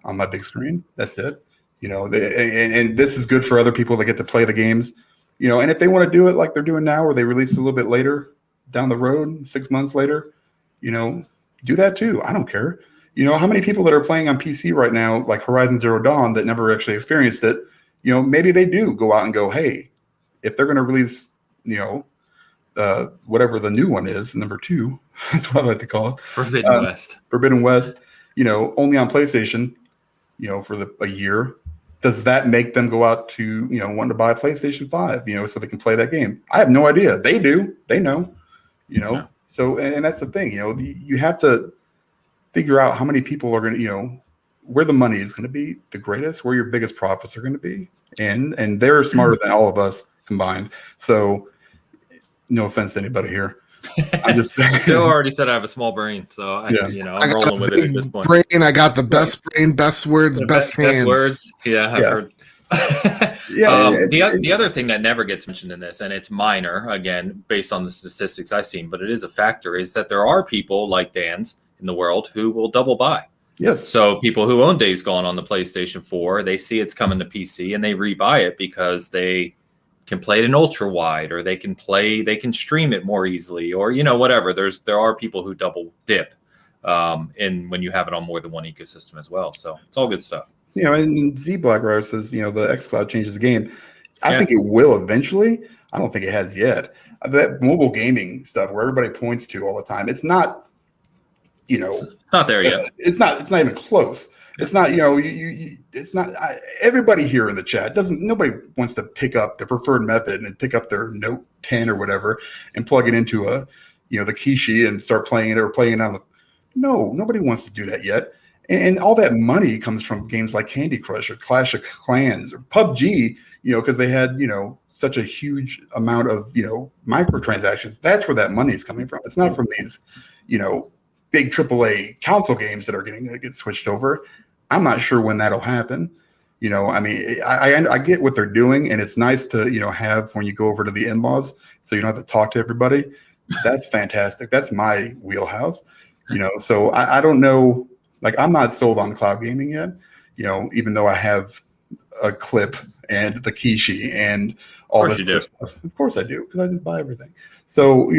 on my big screen. That's it. You know, and this is good for other people that get to play the games. You know, and if they want to do it like they're doing now, where they release a little bit later down the road, 6 months later, you know, do that too. I don't care. You know, how many people that are playing on PC right now, like Horizon Zero Dawn, that never actually experienced it, you know, maybe they do go out and go, hey, if they're going to release, you know, whatever the new one is, number 2, that's what I like to call it. Forbidden West, you know, only on PlayStation, you know, for a year. Does that make them go out to, you know, want to buy a PlayStation 5, you know, so they can play that game? I have no idea. They do. They know, you know. Yeah. So, and that's the thing, you know, you have to figure out how many people are going to, you know, where the money is going to be the greatest, where your biggest profits are going to be. And they're smarter than all of us combined. So, no offense to anybody here. I'm just Joe already said I have a small brain, so I'm rolling with it at this point. Brain, I got the best brain, best words, best hands. Best words. Yeah, I've heard. The other thing that never gets mentioned in this, and it's minor, again, based on the statistics I've seen, but it is a factor, is that there are people like Dan's in the world who will double buy. Yes. So people who own Days Gone on the PlayStation 4, they see it's coming to PC and they rebuy it because they can play it in ultra wide, or they can stream it more easily, or, you know, whatever. There are people who double dip in when you have it on more than one ecosystem as well. So it's all good stuff. You know, and Z Blackrider says, you know, the xCloud changes the game. I think it will eventually. I don't think it has yet. That mobile gaming stuff where everybody points to all the time, it's not, you know, it's not there yet. It's not even close. It's not, you know, it's not. Everybody here in the chat nobody wants to pick up their preferred method and pick up their Note 10 or whatever and plug it into the Kishi and start playing it or playing it on the. No, nobody wants to do that yet. And all that money comes from games like Candy Crush or Clash of Clans or PUBG, you know, because they had, you know, such a huge amount of, you know, microtransactions. That's where that money is coming from. It's not from these, you know, big AAA console games that are going to get switched over. I'm not sure when that'll happen. You know, I mean, I get what they're doing, and it's nice to, you know, have when you go over to the in-laws, so you don't have to talk to everybody. That's fantastic. That's my wheelhouse. You know, so I don't know Like, I'm not sold on cloud gaming yet, even though I have a clip and the Kishi and all this other stuff. Of course I do, because I just buy everything. So,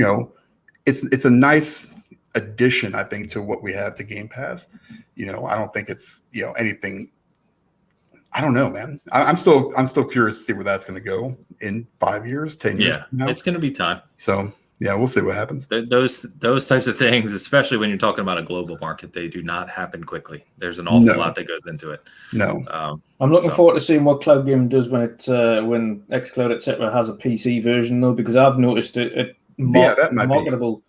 it's a nice addition, I think, to what we have to Game Pass. I don't think it's, anything. I don't know, man. I'm still curious to see where that's going to go in 5 years, 10 years. Yeah, it's going to be time. So yeah, we'll see what happens. Those types of things, especially when you're talking about a global market, they do not happen quickly. There's an awful lot that goes into it. No, I'm looking forward to seeing what cloud gaming does when xCloud etc. has a PC version, though, because I've noticed that might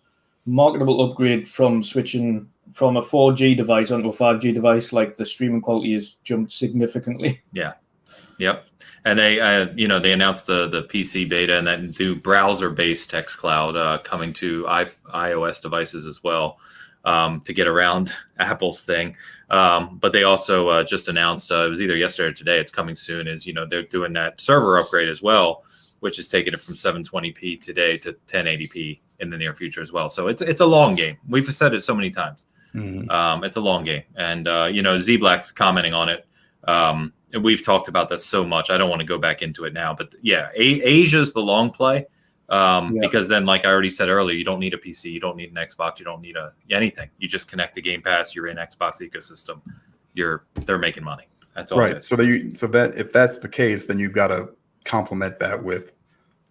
marketable upgrade from switching from a 4G device onto a 5G device. Like, the streaming quality has jumped significantly. Yeah. Yep. And they announced the PC beta and that new browser-based xCloud coming to iOS devices as well, to get around Apple's thing. But they also just announced, it was either yesterday or today, it's coming soon, they're doing that server upgrade as well, which is taking it from 720p today to 1080p in the near future as well. So it's a long game. We've said it so many times. Mm-hmm. It's a long game. And, Z-Black's commenting on it. And we've talked about this so much. I don't want to go back into it now. But, yeah, Asia's the long play, because then, like I already said earlier, you don't need a PC. You don't need an Xbox. You don't need anything. You just connect to Game Pass. You're in Xbox ecosystem. They're making money. That's all. Right. So that if that's the case, then you've got to complement that with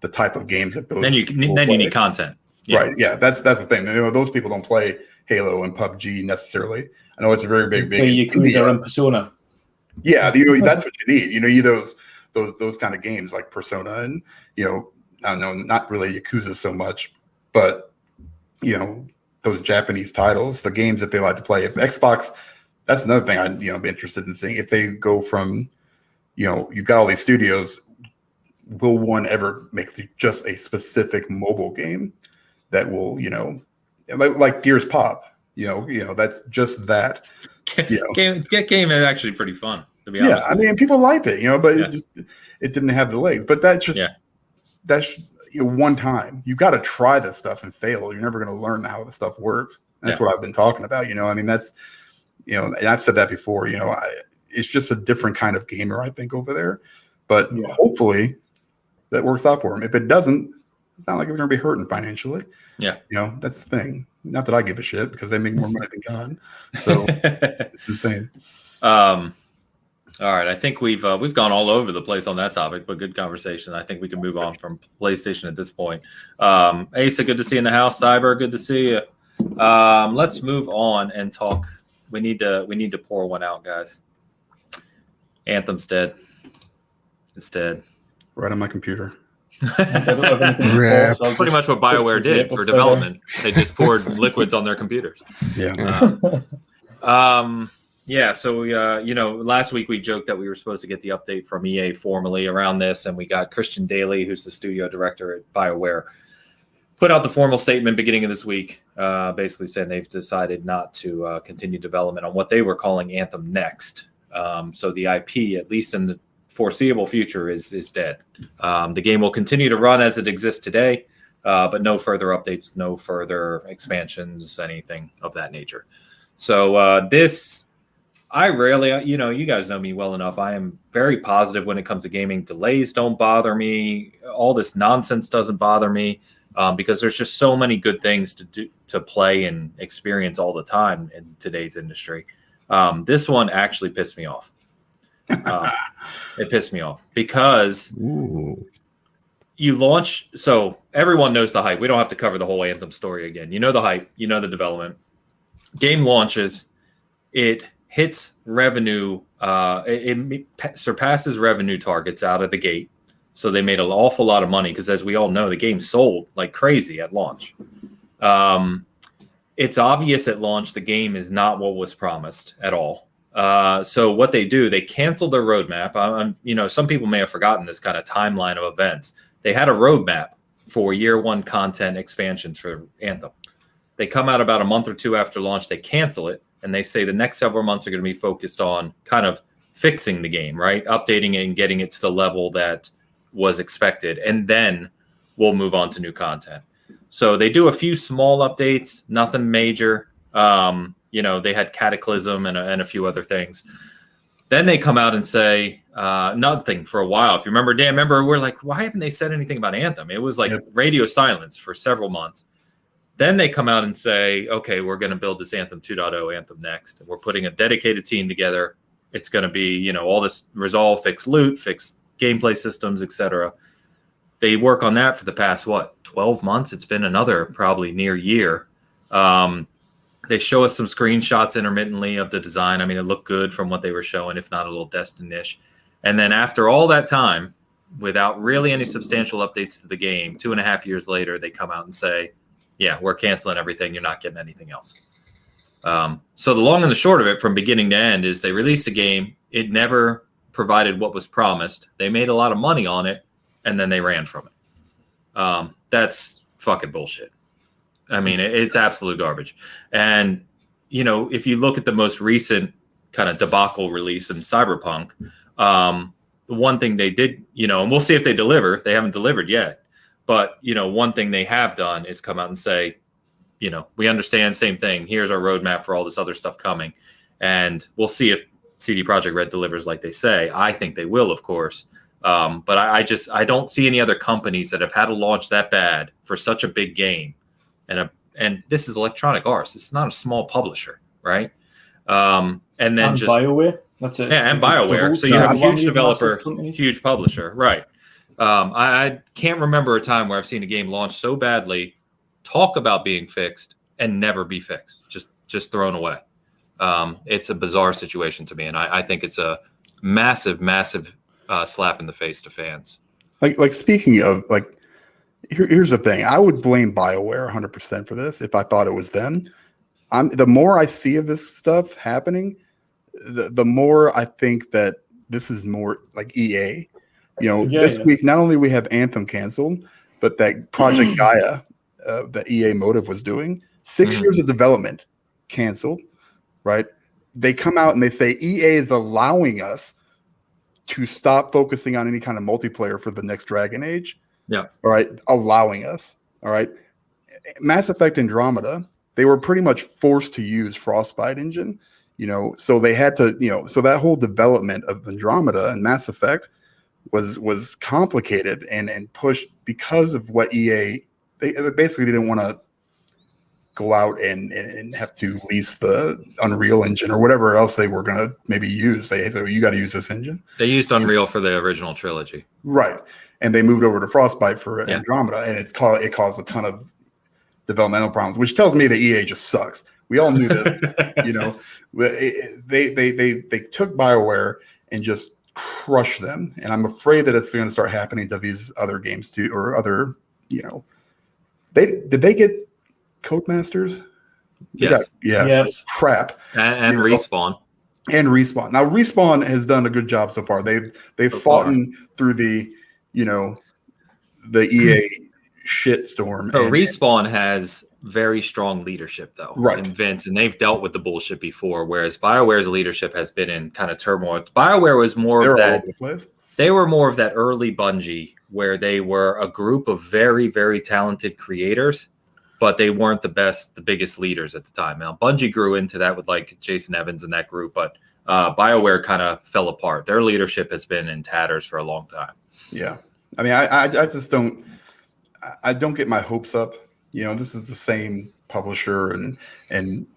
the type of games that those. Then you need content. Yeah. Right. Yeah. That's the thing. Those people don't play Halo and PUBG necessarily. I know it's a very big Yakuza and Persona. Yeah, that's what you need. You need those kind of games like Persona and I don't know, not really Yakuza so much, but those Japanese titles, the games that they like to play. If Xbox, that's another thing I'd be interested in seeing. If they go from you've got all these studios, will one ever make just a specific mobile game that will like Gears Pop? That's just that. Game is actually pretty fun, to be honest. Yeah, I mean, people liked it, but it didn't have the legs. But that's one time. You got to try this stuff and fail. You're never going to learn how the stuff works. That's what I've been talking about. I mean, that's and I've said that before. It's just a different kind of gamer, I think, over there. But hopefully, that works out for them. If it doesn't, it's not like it's going to be hurting financially. Yeah, that's the thing. Not that I give a shit, because they make more money than God. So it's the same. All right, I think we've gone all over the place on that topic, but good conversation. I think we can move on from PlayStation at this point. Asa, good to see you in the house. Cyber, good to see you. Let's move on and talk. We need to pour one out, guys. Anthem's dead. It's dead. Right on my computer. That's pretty much what BioWare did for development. They just poured liquids on their computers. Yeah. So last week we joked that we were supposed to get the update from EA formally around this, and we got Christian Daly, who's the studio director at BioWare, put out the formal statement beginning of this week, basically saying they've decided not to continue development on what they were calling Anthem Next. So the IP, at least in the foreseeable future, is dead. The game will continue to run as it exists today, but no further updates, no further expansions, anything of that nature. So this, I rarely, you guys know me well enough. I am very positive when it comes to gaming. Delays don't bother me. All this nonsense doesn't bother me, because there's just so many good things to play and experience all the time in today's industry. This one actually pissed me off. It pissed me off because you launch. So everyone knows the hype. We don't have to cover the whole Anthem story again. You know the hype. You know the development. Game launches. It hits revenue. It surpasses revenue targets out of the gate. So they made an awful lot of money because, as we all know, the game sold like crazy at launch. It's obvious at launch the game is not what was promised at all. So what they do, they cancel their roadmap. Some people may have forgotten this kind of timeline of events. They had a roadmap for year one content expansions for Anthem. They come out about a month or two after launch, they cancel it, and they say the next several months are going to be focused on kind of fixing the game, right? Updating it and getting it to the level that was expected. And then we'll move on to new content. So they do a few small updates, nothing major. they had Cataclysm and a few other things. Then they come out and say nothing for a while. If you remember, Dan, we're like, why haven't they said anything about Anthem? It was like radio silence for several months. Then they come out and say, okay, we're going to build this Anthem 2.0 Anthem next. And we're putting a dedicated team together. It's going to be, all this resolve, fix loot, fix gameplay systems, etc. They work on that for the past, 12 months? It's been another probably near year. They show us some screenshots intermittently of the design. I mean, it looked good from what they were showing, if not a little Destiny-ish. And then after all that time, without really any substantial updates to the game, 2.5 years later, they come out and say, yeah, we're canceling everything. You're not getting anything else. So the long and the short of it from beginning to end is they released a game. It never provided what was promised. They made a lot of money on it, and then they ran from it. That's fucking bullshit. I mean, it's absolute garbage. And, if you look at the most recent kind of debacle release in Cyberpunk, the one thing they did, and we'll see if they deliver. They haven't delivered yet. But, one thing they have done is come out and say, we understand, same thing. Here's our roadmap for all this other stuff coming. And we'll see if CD Projekt Red delivers like they say. I think they will, of course. But I don't see any other companies that have had a launch that bad for such a big game. And this is Electronic Arts. It's not a small publisher, right? And just BioWare. That's it. Yeah, and BioWare. So you have a huge developer, huge publisher, right? I can't remember a time where I've seen a game launch so badly, talk about being fixed, and never be fixed, just thrown away. It's a bizarre situation to me, and I think it's a massive slap in the face to fans. Like speaking of, here's the thing. I would blame BioWare 100% for this if I thought it was them. The more I see of this stuff happening, the more I think that this is more like EA. This week, not only we have Anthem canceled, but that Project Gaia that EA Motive was doing, 6 years of development canceled, right? They come out and they say EA is allowing us to stop focusing on any kind of multiplayer for the next Dragon Age. Yeah. All right. Allowing us. All right. Mass Effect Andromeda, they were pretty much forced to use Frostbite engine, so they had to, so that whole development of Andromeda and Mass Effect was complicated and pushed because of what EA, they basically didn't want to go out and have to lease the Unreal engine or whatever else they were going to maybe use. They said, you got to use this engine. They used Unreal for the original trilogy. Right. And they moved over to Frostbite for Andromeda, and it caused a ton of developmental problems, which tells me that EA just sucks. We all knew this. They took BioWare and just crushed them, and I'm afraid that it's going to start happening to these other games too, or other. Did they get Codemasters? Yes. Yes. Crap. And Respawn. And Respawn. Now Respawn has done a good job so far. They've fought through the EA shitstorm. So Respawn has very strong leadership, though, right? And Vince, and they've dealt with the bullshit before. Whereas BioWare's leadership has been in kind of turmoil. BioWare was more of that. All over the place. They were more of that early Bungie, where they were a group of very, very talented creators, but they weren't the biggest leaders at the time. Now Bungie grew into that with like Jason Evans and that group, but BioWare kind of fell apart. Their leadership has been in tatters for a long time. Yeah, I mean, I just don't get my hopes up. This is the same publisher, and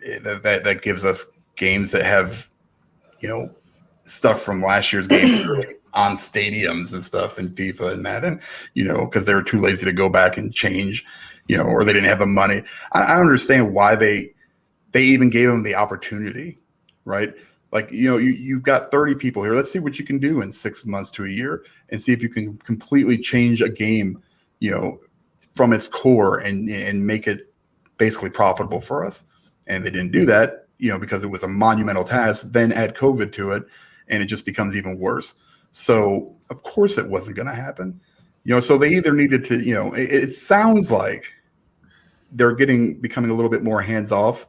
that gives us games that have, stuff from last year's game on stadiums and stuff in FIFA and Madden, because they were too lazy to go back and change, or they didn't have the money. I don't understand why they even gave them the opportunity, right? Like, you've got 30 people here. Let's see what you can do in 6 months to a year and see if you can completely change a game, from its core and make it basically profitable for us. And they didn't do that, because it was a monumental task, then add COVID to it, and it just becomes even worse. So of course it wasn't going to happen, so they either needed to, it sounds like they're becoming a little bit more hands off,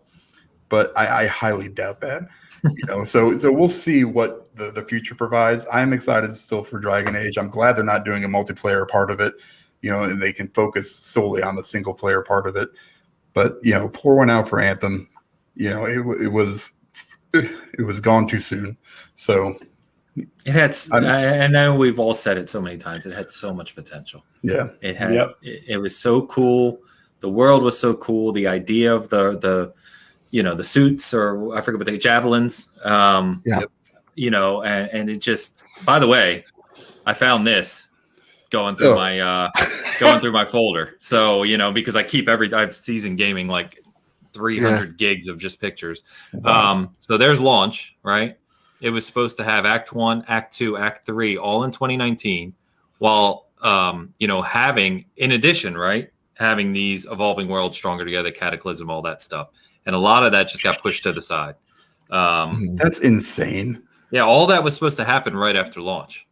but I highly doubt that. So we'll see what the future provides. I'm excited still for Dragon Age. I'm glad they're not doing a multiplayer part of it, and they can focus solely on the single player part of it. But pour one out for Anthem. it was gone too soon. So it had. I know we've all said it so many times. It had so much potential. Yeah, it had. Yep. It was so cool. The world was so cool. The idea of the suits, or I forget what the javelins. And it just. By the way, I found this going through my folder. So because I keep I've seasoned gaming like 300 gigs of just pictures. Wow. So there's launch, right? It was supposed to have Act 1, Act 2, Act 3 all in 2019, while having, in addition, right, having these Evolving Worlds, Stronger Together, Cataclysm, all that stuff, and a lot of that just got pushed to the side. That's insane. Yeah, all that was supposed to happen right after launch.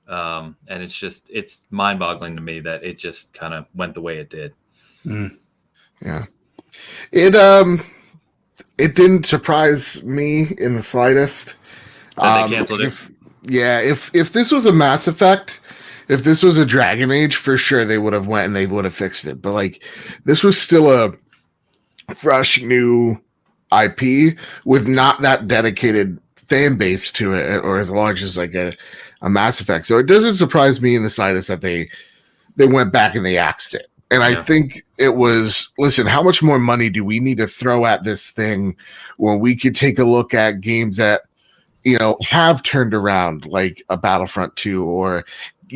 And it's mind-boggling to me that it just kind of went the way it did. Yeah. It didn't surprise me in the slightest. They canceled it. If this was a Mass Effect, if this was a Dragon Age, for sure they would have went and they would have fixed it. But like, this was still a fresh new IP with not that dedicated fan base to it, or as large as like a Mass Effect. So it doesn't surprise me in the slightest that they went back and they axed it. And I think it was, listen, how much more money do we need to throw at this thing when we could take a look at games that, have turned around, like a Battlefront 2, or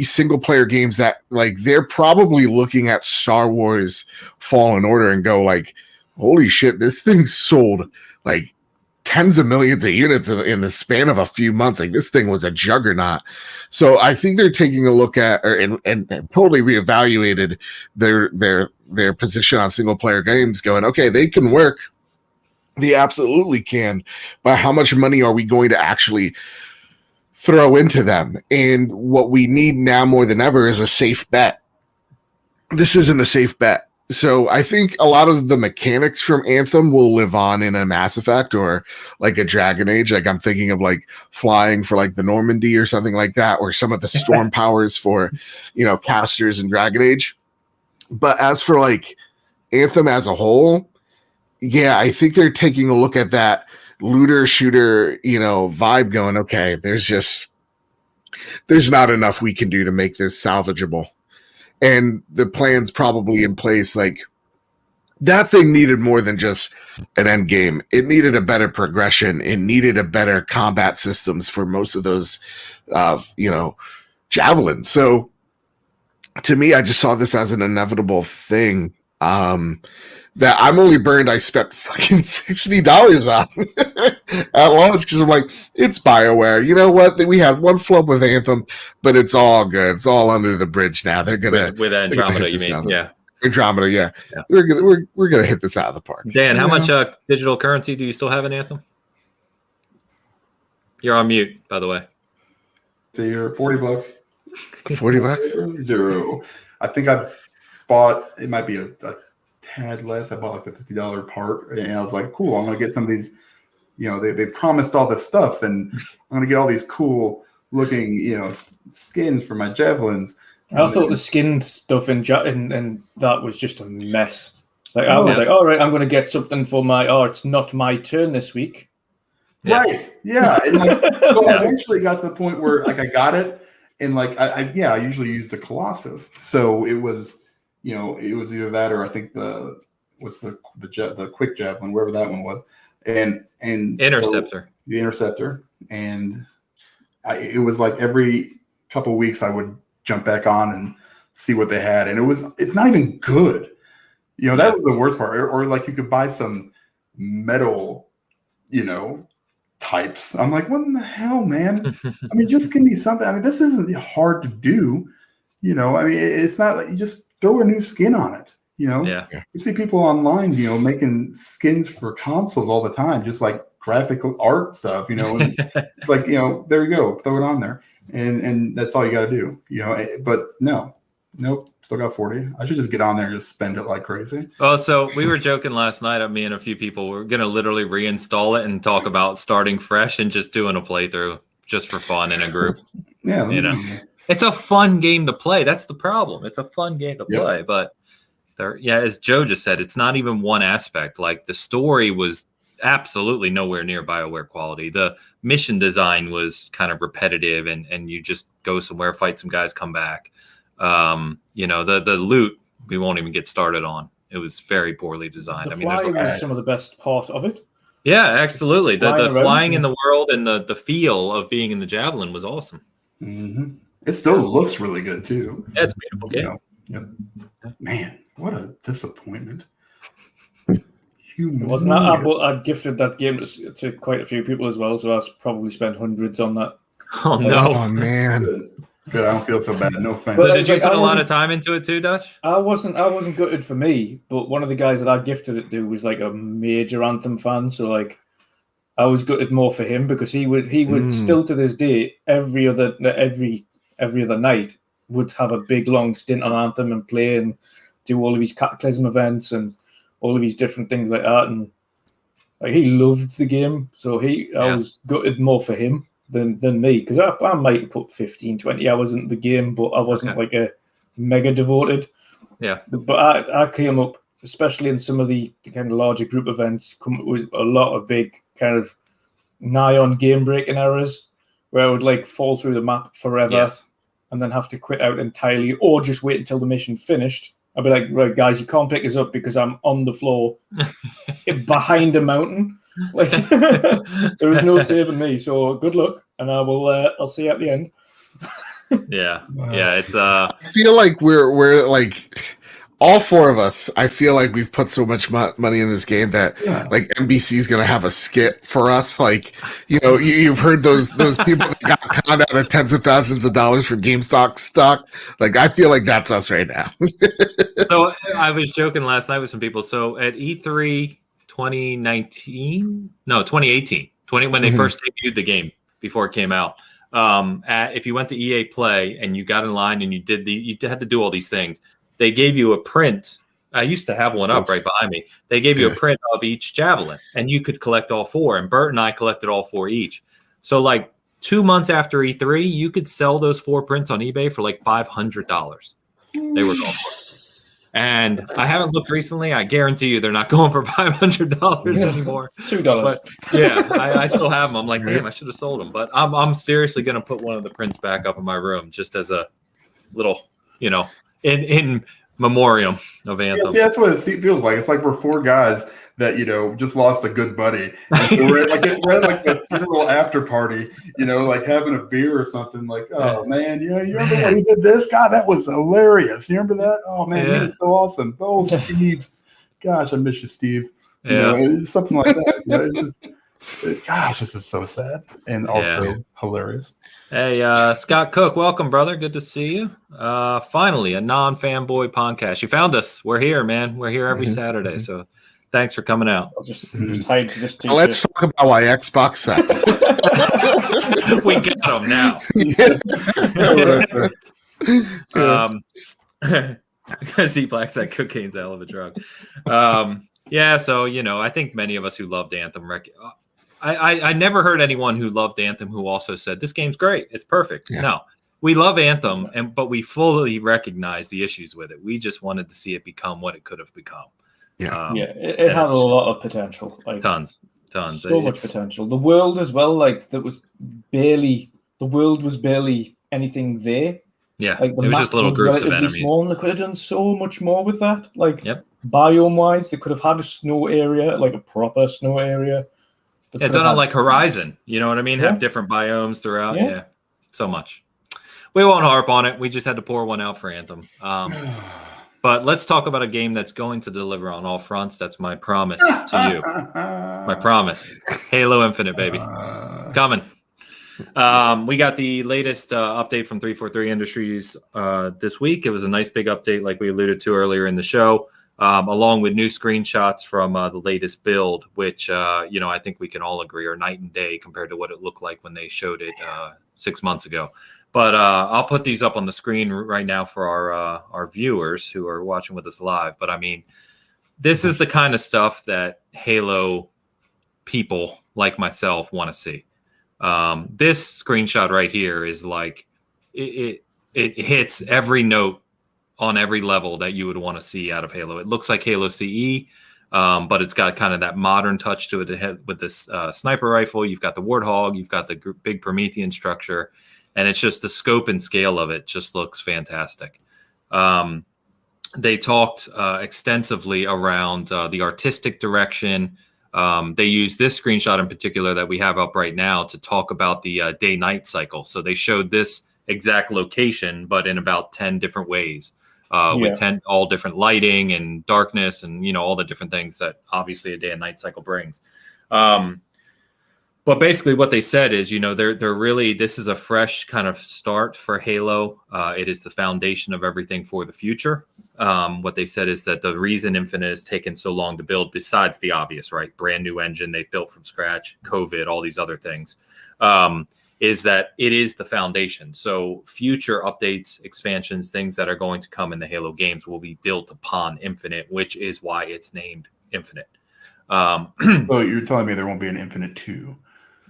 single player games that, like, they're probably looking at Star Wars Fallen Order and go like, holy shit, this thing sold like tens of millions of units in the span of a few months. Like, this thing was a juggernaut. So I think they're taking a look at and totally reevaluated their position on single player games, going, okay, they can work. They absolutely can. But how much money are we going to actually throw into them? And what we need now more than ever is a safe bet. This isn't a safe bet. So I think a lot of the mechanics from Anthem will live on in a Mass Effect or like a Dragon Age. Like, I'm thinking of like flying for like the Normandy or something like that, or some of the storm powers for, casters in Dragon Age. But as for like Anthem as a whole, I think they're taking a look at that looter shooter, vibe, going, okay, there's not enough we can do to make this salvageable. And the plan's probably in place. Like, that thing needed more than just an end game. It needed a better progression. It needed a better combat systems for most of those, javelins. So to me, I just saw this as an inevitable thing. That I'm only burned I spent fucking $60 on at launch, because I'm like, it's BioWare. You know what? We had one flub with Anthem, but it's all good. It's all under the bridge now. They're gonna with Andromeda, you mean? Yeah, Andromeda. Yeah. We're gonna hit this out of the park. Dan, how much digital currency do you still have in Anthem? You're on mute, by the way. So you're $40. $40. Zero. I think I've bought. It might be a tad less. I bought like a $50 part, and I was like, cool, I'm gonna get some of these, they promised all this stuff, and I'm gonna get all these cool looking, skins for my javelins. I thought the skin stuff in that was just a mess. Like, I was like, all right, I'm gonna get something for it's not my turn this week. Yeah. Right. Yeah. And like, so I eventually got to the point where like I got it, and like I usually use the Colossus. So it was, it was either that or I think the quick javelin, wherever that one was, and Interceptor. So the Interceptor, and it was like every couple of weeks I would jump back on and see what they had, and it's not even good. That was the worst part. Or like you could buy some metal, types. I'm like, what in the hell, man? I mean, just give me something. I mean, this isn't hard to do. I mean, it's not like you just throw a new skin on it. Yeah. You see people online, making skins for consoles all the time, just like graphical art stuff, and it's like, there you go, throw it on there. And that's all you got to do, but nope, still got 40. I should just get on there and just spend it like crazy. Oh, so we were joking last night, me and a few people, we're going to literally reinstall it and talk about starting fresh and just doing a playthrough just for fun in a group. Yeah. It's a fun game to play. That's the problem. It's a fun game to play, yep. But as Joe just said, it's not even one aspect. Like, the story was absolutely nowhere near BioWare quality. The mission design was kind of repetitive, and you just go somewhere, fight some guys, come back. The loot we won't even get started on. It was very poorly designed. The flying was some of the best part of it. Yeah, absolutely. The flying in around. the world and the feel of being in the Javelin was awesome. Mm-hmm. It still looks really good too. Yeah, it's a beautiful game. Yep. Man, what a disappointment. It wasn't that. I gifted that game to quite a few people as well, so I probably spent hundreds on that. Oh no, Oh man. Good. I don't feel so bad. No offense. So did you put a lot of time into it too, Dutch? I wasn't gutted for me, but one of the guys that I gifted it to was like a major Anthem fan, so like I was gutted more for him because he would still to this day every other night would have a big long stint on Anthem and play and do all of these Cataclysm events and all of these different things like that, and like he loved the game, so I was gutted more for him than me, because I might have put 15, 20 hours into the game, but I wasn't like a mega devoted. Yeah. But I came up, especially in some of the kind of larger group events, come up with a lot of big kind of nigh on game breaking errors where I would like fall through the map forever and then have to quit out entirely or just wait until the mission finished. I'd be like, right, guys, you can't pick us up because I'm on the floor behind a mountain. Like there was no saving me. So good luck, and I'll see you at the end. Yeah, it's I feel like we're like all four of us. I feel like we've put so much money in this game that like NBC is gonna have a skit for us. Like you've heard those people that got conned out of tens of thousands of dollars for GameStop stock. Like I feel like that's us right now. So I was joking last night with some people. So at E3 2018, when they first debuted the game before it came out, if you went to EA Play and you got in line and you had to do all these things, they gave you a print. I used to have one up right behind me. They gave you a print of each Javelin, and you could collect all four. And Bert and I collected all four each. So like 2 months after E3, you could sell those 4 prints on eBay for like $500. They were going for. And I haven't looked recently. I guarantee you they're not going for $500 anymore. $2. But yeah, I still have them. I'm like, damn, I should have sold them. But I'm seriously going to put one of the prints back up in my room just as a little, in memoriam of Anthem. Yeah, see, that's what it feels like. It's like we're 4 guys that just lost a good buddy, and so we're at the funeral after party, like having a beer or something. Like, oh man, you remember when he did this? God, that was hilarious. You remember that? Oh man, he was so awesome. Oh, Steve, gosh, I miss you, Steve. Something like that. Gosh, this is so sad and also hilarious. Hey, Scott Cook, welcome, brother. Good to see you. Finally, a non-fanboy podcast. You found us. We're here, man. We're here every Saturday. So thanks for coming out. I'll just hide this t-shirt. Let's talk about why Xbox sucks. We got them now. Z Black said cocaine's a hell of a drug. So, I think many of us who loved Anthem I never heard anyone who loved Anthem who also said this game's great, it's perfect. Yeah. No, we love Anthem, but we fully recognize the issues with it. We just wanted to see it become what it could have become. Yeah, it had a lot of potential. Like tons. So much potential. The world as well. Like the world was barely anything there. Yeah, like the it was just little groups of enemies. Small, and they could have done so much more with that. Like biome wise, they could have had a snow area, like a proper snow area. Done on like Horizon, you know what I mean? Have different biomes throughout. Yeah, so much. We won't harp on it. We just had to pour one out for Anthem. But let's talk about a game that's going to deliver on all fronts. That's my promise to you. My promise. Halo Infinite, baby. It's coming. We got the latest update from 343 Industries this week. It was a nice big update like we alluded to earlier in the show. Along with new screenshots from the latest build, which, I think we can all agree are night and day compared to what it looked like when they showed it 6 months ago. But I'll put these up on the screen right now for our viewers who are watching with us live. But, I mean, this is the kind of stuff that Halo people like myself want to see. This screenshot right here is like it hits every note on every level that you would want to see out of Halo. It looks like Halo CE. but it's got kind of that modern touch to it with this sniper rifle. You've got the Warthog, you've got the big Promethean structure, and it's just the scope and scale of it just looks fantastic. They talked extensively around the artistic direction. They used this screenshot in particular that we have up right now to talk about the day-night cycle. So they showed this exact location, but in about 10 different ways, with all different lighting and darkness and, you know, all the different things that obviously a day and night cycle brings. But basically what they said is, you know, they're really, this is a fresh kind of start for Halo. It is the foundation of everything for the future. What they said is that the reason Infinite has taken so long to build, besides the obvious, right, brand new engine they've built from scratch, COVID, all these other things, is that it is the foundation. So future updates, expansions, things that are going to come in the Halo games will be built upon Infinite, which is why it's named Infinite. So you're telling me there won't be an Infinite 2?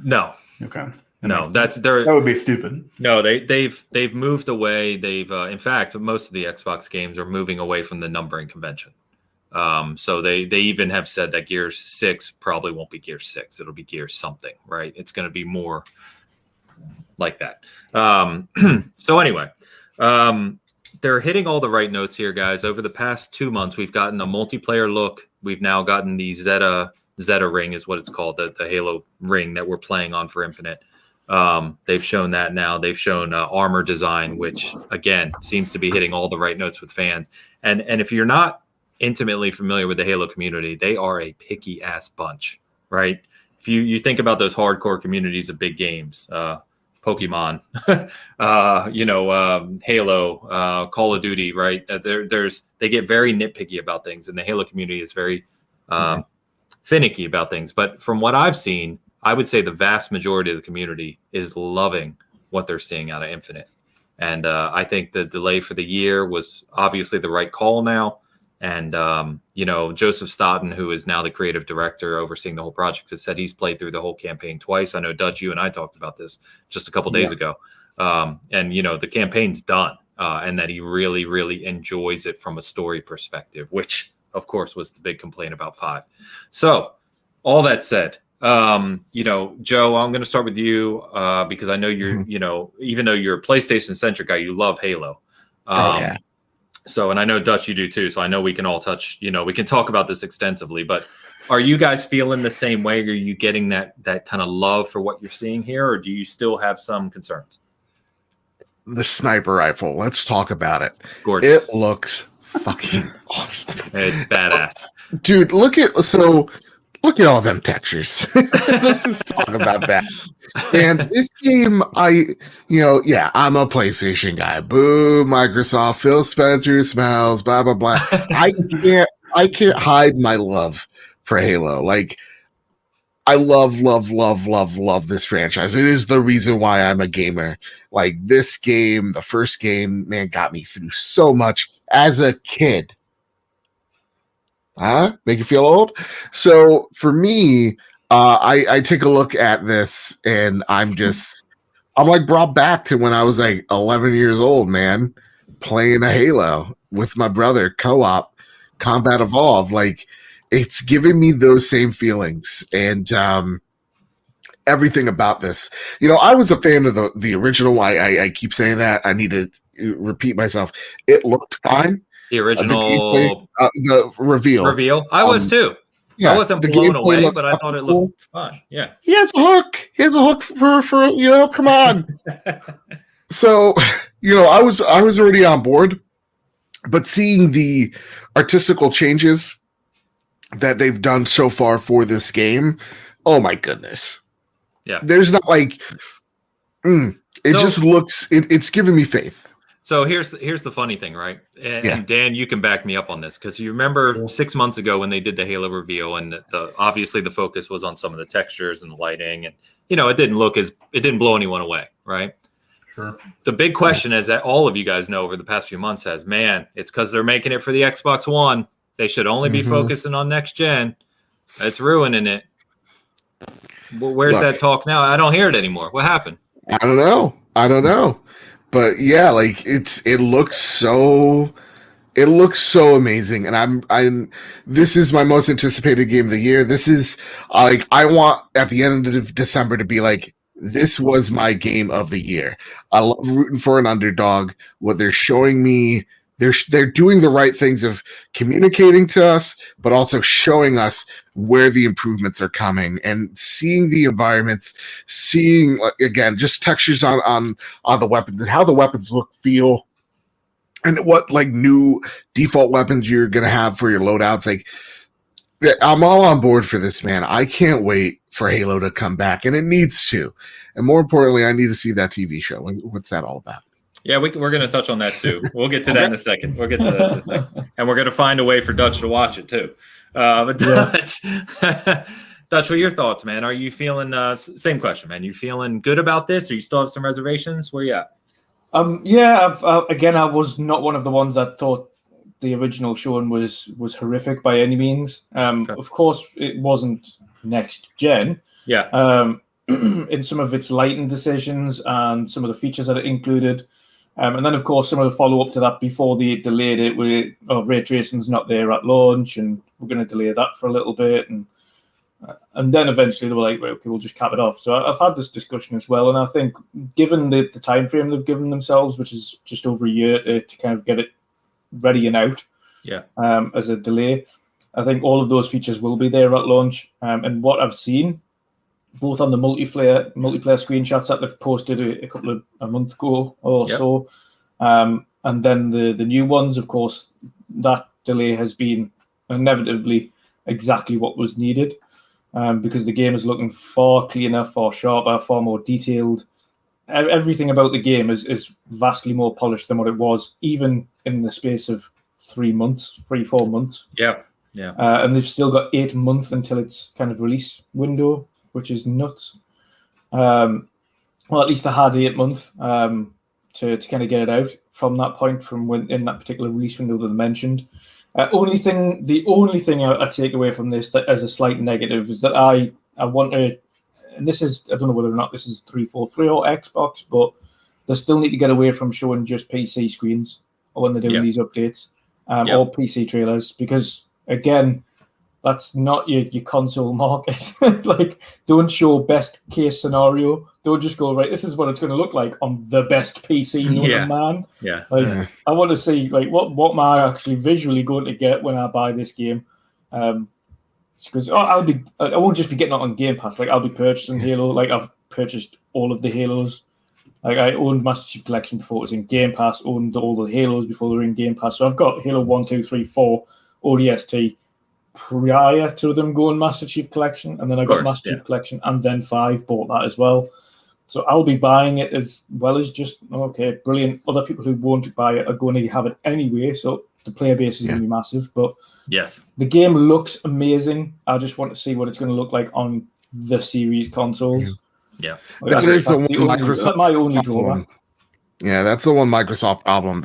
No. Okay. That would be stupid. No, they've moved away. They've in fact, most of the Xbox games are moving away from the numbering convention. So they even have said that Gears 6 probably won't be Gears 6. It'll be Gears something, right? It's going to be more like that. So anyway, they're hitting all the right notes here, guys. Over the past 2 months, we've gotten a multiplayer look. We've now gotten the Zeta ring is what it's called, the Halo ring that we're playing on for Infinite. They've shown that now. They've shown armor design, which again seems to be hitting all the right notes with fans. And if you're not intimately familiar with the Halo community, they are a picky ass bunch, right? If you think about those hardcore communities of big games, Pokemon, Halo, Call of Duty, right? They get very nitpicky about things, and the Halo community is very finicky about things. But from what I've seen, I would say the vast majority of the community is loving what they're seeing out of Infinite. And I think the delay for the year was obviously the right call now. And, Joseph Stoughton, who is now the creative director overseeing the whole project, has said he's played through the whole campaign twice. I know, Dutch, you and I talked about this just a couple days ago. The campaign's done, and that he really, really enjoys it from a story perspective, which, of course, was the big complaint about 5. So all that said, Joe, I'm going to start with you because I know you're, even though you're a PlayStation centric guy, you love Halo. So, and I know, Dutch, you do too. So I know we can all touch, we can talk about this extensively, but are you guys feeling the same way? Are you getting that kind of love for what you're seeing here, or do you still have some concerns? The sniper rifle. Let's talk about it. Gorgeous. It looks fucking awesome. It's badass. Dude, look at all them textures. Let's just talk about that. And this game, I'm a PlayStation guy. Boo, Microsoft, Phil Spencer smells, blah, blah, blah. I can't hide my love for Halo. Like, I love this franchise. It is the reason why I'm a gamer. Like, this game, the first game, man, got me through so much as a kid. Make you feel old? So for me, I take a look at this and I'm like brought back to when I was like 11 years old, man, playing a Halo with my brother, co-op, Combat Evolved. Like, it's giving me those same feelings and everything about this. I was a fan of the original. I keep saying that. I need to repeat myself. It looked fine. The original the reveal. I was too. Yeah, I wasn't blown away, but I thought it looked fun. Yeah. He has a hook. He has a hook for come on. So, I was already on board, but seeing the artistical changes that they've done so far for this game, oh my goodness. Yeah. There's not like just looks it's giving me faith. So here's the funny thing, right? And Dan, you can back me up on this because you remember 6 months ago when they did the Halo reveal, and obviously the focus was on some of the textures and the lighting, and it didn't blow anyone away, right? Sure. The big question is that all of you guys know over the past few months has, man, it's because they're making it for the Xbox One. They should only be focusing on next gen. It's ruining it. Well, where's that talk now? I don't hear it anymore. What happened? I don't know. But yeah, like it looks so It looks so amazing, and I'm. This is my most anticipated game of the year. This is like I want at the end of December to be like, this was my game of the year. I love rooting for an underdog. What they're showing me, they're doing the right things of communicating to us, but also showing us where the improvements are coming and seeing the environments, seeing again just textures on the weapons and how the weapons look, feel. And what like new default weapons you're gonna have for your loadouts. Like, I'm all on board for this, man. I can't wait for Halo to come back, and it needs to. And more importantly, I need to see that TV show. What's that all about? Yeah, we're going to touch on that too. We'll get to that in a second. We'll get to that in a second, and we're going to find a way for Dutch to watch it too. But Dutch, Dutch, what are your thoughts, man? Are you feeling? Same question, man. You feeling good about this, or you still have some reservations? Where you at? Yeah, I was not one of the ones that thought the original showing was horrific by any means. Okay. Of course, it wasn't next gen. Yeah. In some of its lighting decisions and some of the features that it included. And then, of course, some of the follow-up to that before they delayed it with ray tracing's not there at launch, and we're going to delay that for a little bit. And then eventually they were like, right, okay, we'll just cap it off. So I've had this discussion as well. And I think given the time frame they've given themselves, which is just over a year to kind of get it ready and out as a delay, I think all of those features will be there at launch. And what I've seen, both on the multiplayer screenshots that they've posted a month ago or so, and then the new ones, of course, that delay has been inevitably exactly what was needed. Because the game is looking far cleaner, far sharper, far more detailed. Everything about the game is vastly more polished than what it was, even in the space of 4 months. Yeah. And they've still got 8 months until its kind of release window, which is nuts. Well, at least I had 8 months to kind of get it out from that point, from when in that particular release window that I mentioned. The only thing I take away from this that as a slight negative is that I want to, and this is, I don't know whether or not this is 343 or Xbox, but they still need to get away from showing just PC screens when they're doing these updates or PC trailers, because again, that's not your console market. Like, don't show best case scenario. Don't just go, right, this is what it's going to look like on the best PC known to man. Yeah. Like, I want to see, like, what am I actually visually going to get when I buy this game? Because I won't just be getting it on Game Pass. Like, I'll be purchasing Halo. Like, I've purchased all of the Halos. Like, I owned Master Chief Collection before it was in Game Pass, owned all the Halos before they were in Game Pass. So I've got Halo 1, 2, 3, 4, ODST, prior to them going Master Chief Collection, and then I got Master Chief Collection and then 5, bought that as well. So I'll be buying it as well as just, okay, brilliant. Other people who won't buy it are going to have it anyway, so the player base is going to be massive. But the game looks amazing. I just want to see what it's going to look like on the series consoles. Yeah. Like, that is the one Microsoft. That's my only drawback. Yeah, that's the one Microsoft problem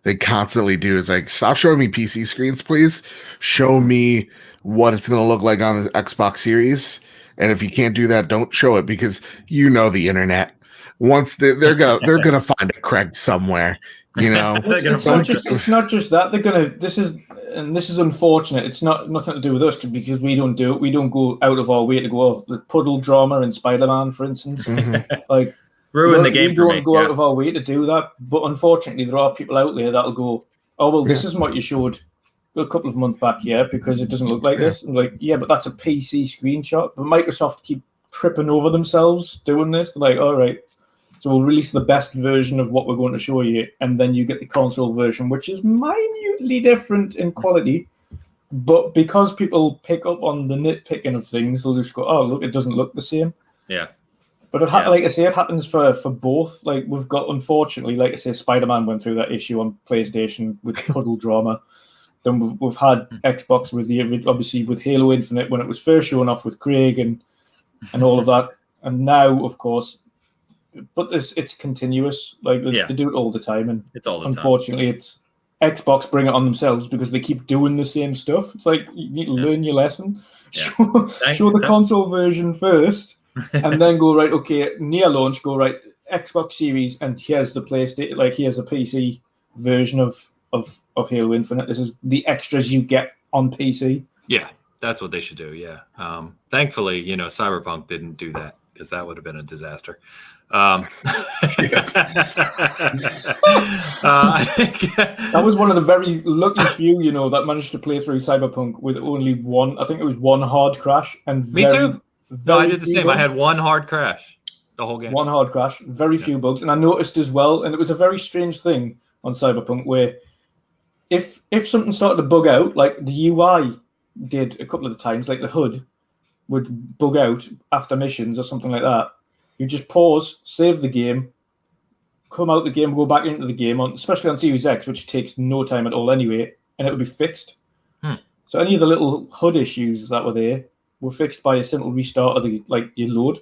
they constantly do is like, stop showing me PC screens, please. Show me what it's going to look like on the Xbox Series. And if you can't do that, don't show it, because you know the internet. Once they're gonna find a Craig somewhere, you know. It's not just that they're gonna. This is unfortunate. It's nothing to do with us because we don't do it. We don't go out of our way to go with puddle drama in Spider-Man, for instance. Like, ruin the game for me. We don't go out of our way to do that. But unfortunately, there are people out there that'll go, oh, well, this isn't what you showed a couple of months back here because it doesn't look like this. And like, yeah, but that's a PC screenshot. But Microsoft keep tripping over themselves doing this. They're like, all right, so we'll release the best version of what we're going to show you, and then you get the console version, which is minutely different in quality. But because people pick up on the nitpicking of things, they'll just go, oh, look, it doesn't look the same. Yeah. But like I say, it happens for both. Like, we've got, unfortunately, like I say, Spider-Man went through that issue on PlayStation with puddle drama. Then we've had Xbox with obviously with Halo Infinite when it was first shown off with Craig and all of that. And now, of course, but it's continuous. Like, they do it all the time. And it's all the unfortunately, time. It's Xbox bring it on themselves because they keep doing the same stuff. It's like, you need to learn your lesson. Yeah. Show the console version first. And then go, right, okay, near launch, go, right, Xbox Series, and here's the PlayStation, like, here's a PC version of of Halo Infinite. This is the extras you get on PC. Yeah, that's what they should do. Yeah. Thankfully, Cyberpunk didn't do that because that would have been a disaster. I think that was one of the very lucky few, that managed to play through Cyberpunk with only one. I think it was one hard crash. And me too. No, I did the same. Bugs. I had one hard crash the whole game. One hard crash, very few bugs, and I noticed as well. And it was a very strange thing on Cyberpunk where if something started to bug out, like the UI did a couple of the times, like the HUD would bug out after missions or something like that. You just pause, save the game, come out the game, go back into the game, especially on Series X, which takes no time at all anyway, and it would be fixed. So any of the little HUD issues that were there were fixed by a simple restart of your load.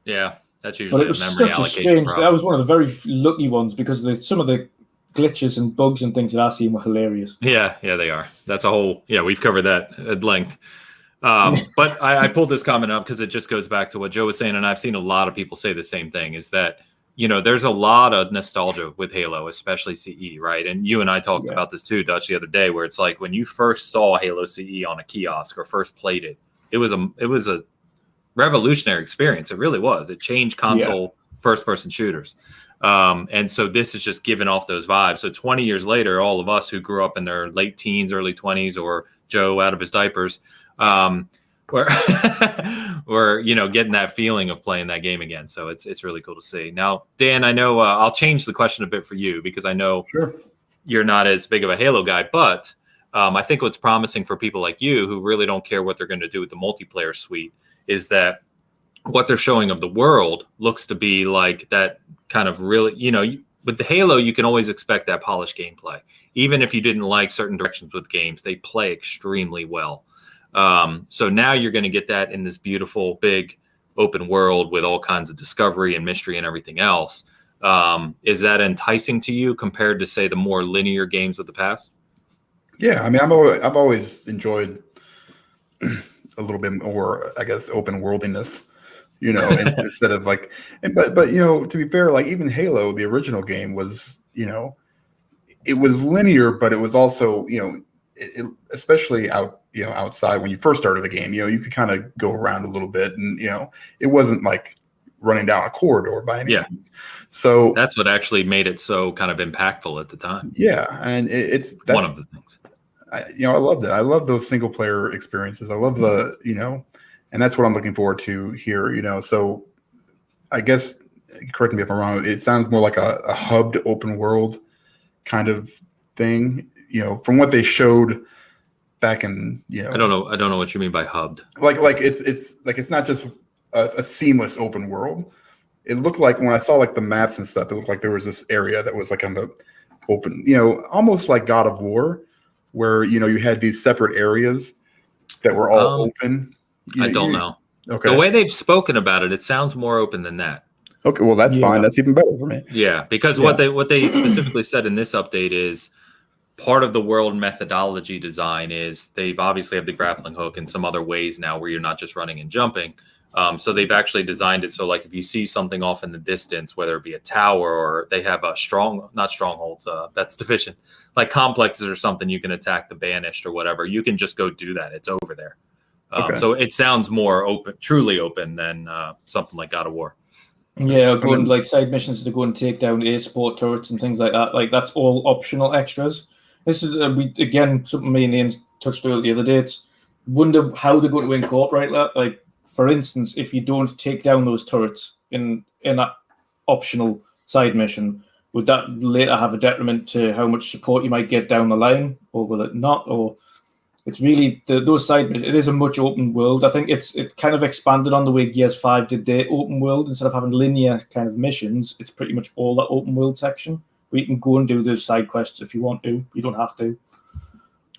Yeah, that's usually a memory allocation. But it was such a strange. That was one of the very lucky ones because some of the glitches and bugs and things that I've seen were hilarious. Yeah, they are. That's a whole. Yeah, we've covered that at length. But I pulled this comment up because it just goes back to what Joe was saying, and I've seen a lot of people say the same thing, is that, there's a lot of nostalgia with Halo, especially CE, right? And you and I talked about this too, Dutch, the other day, where it's like when you first saw Halo CE on a kiosk or first played it, it was a revolutionary experience. It really was. It changed console first-person shooters. And so this is just giving off those vibes. So 20 years later, all of us who grew up in their late teens, early 20s, or Joe out of his diapers, we're getting that feeling of playing that game again. So it's really cool to see. Now, Dan, I know I'll change the question a bit for you because I know you're not as big of a Halo guy, but I think what's promising for people like you who really don't care what they're going to do with the multiplayer suite is that what they're showing of the world looks to be like that kind of really, with the Halo, you can always expect that polished gameplay. Even if you didn't like certain directions with games, they play extremely well. So now you're going to get that in this beautiful, big open world with all kinds of discovery and mystery and everything else. Is that enticing to you compared to, say, the more linear games of the past? Yeah, I mean, I've always enjoyed a little bit more, I guess, open worldiness. Instead of like, but to be fair, like even Halo, the original game was, it was linear, but it was also, especially outside when you first started the game, you could kind of go around a little bit, and it wasn't like running down a corridor by any means. So that's what actually made it so kind of impactful at the time. Yeah, and that's one of the things. I loved it. I love those single player experiences. I love the and that's what I'm looking forward to here. So I guess, correct me if I'm wrong, it sounds more like a hubbed open world kind of thing, from what they showed back in, I don't know what you mean by hubbed. Like it's not just a seamless open world. It looked like when I saw like the maps and stuff, it looked like there was this area that was like on the open, almost like God of War, where, you had these separate areas that were all open. I don't know. Okay. The way they've spoken about it, it sounds more open than that. Okay, well that's fine. That's even better for me. Yeah, because what they specifically said in this update is part of the world methodology design is they've obviously have the grappling hook and some other ways now where you're not just running and jumping. So they've actually designed it so like if you see something off in the distance, whether it be a tower or they have a not strongholds, that's deficient, like complexes or something, you can attack the banished or whatever. You can just go do that. It's over there. So it sounds more open, truly open than something like God of War. Yeah, going like side missions to go and take down air support turrets and things like that. Like that's all optional extras. This is something me and Ian touched on the other day. It's wonder how they're going to incorporate that. Like for instance, if you don't take down those turrets in that optional side mission, would that later have a detriment to how much support you might get down the line, or will it not? Or it's really those side missions. It is a much open world. I think it kind of expanded on the way Gears 5 did their open world. Instead of having linear kind of missions, it's pretty much all that open world section where you can go and do those side quests if you want to. You don't have to.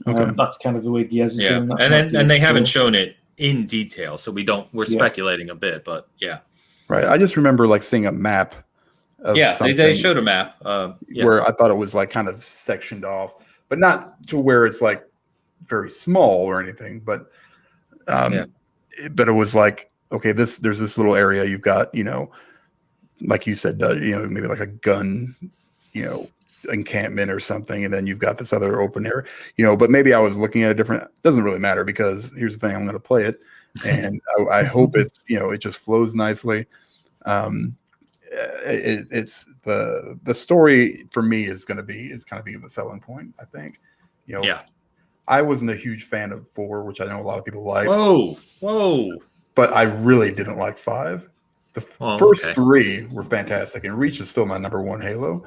Okay. That's kind of the way Gears is doing that. And they haven't shown it in detail, so we're speculating a bit, but yeah. Right. I just remember like seeing a map of they showed a map where I thought it was like kind of sectioned off, but not to where it's like very small or anything, but but it was like, okay, there's this little area you've got, like you said, maybe like a gun, encampment or something, and then you've got this other open area, but maybe I was looking at a different, doesn't really matter, because here's the thing, I'm going to play it, and I hope it's, it just flows nicely. It's the story for me is kind of be the selling point, I think. I wasn't a huge fan of 4, which I know a lot of people like. Whoa. But I really didn't like 5. The first 3 were fantastic, and Reach is still my number 1 Halo,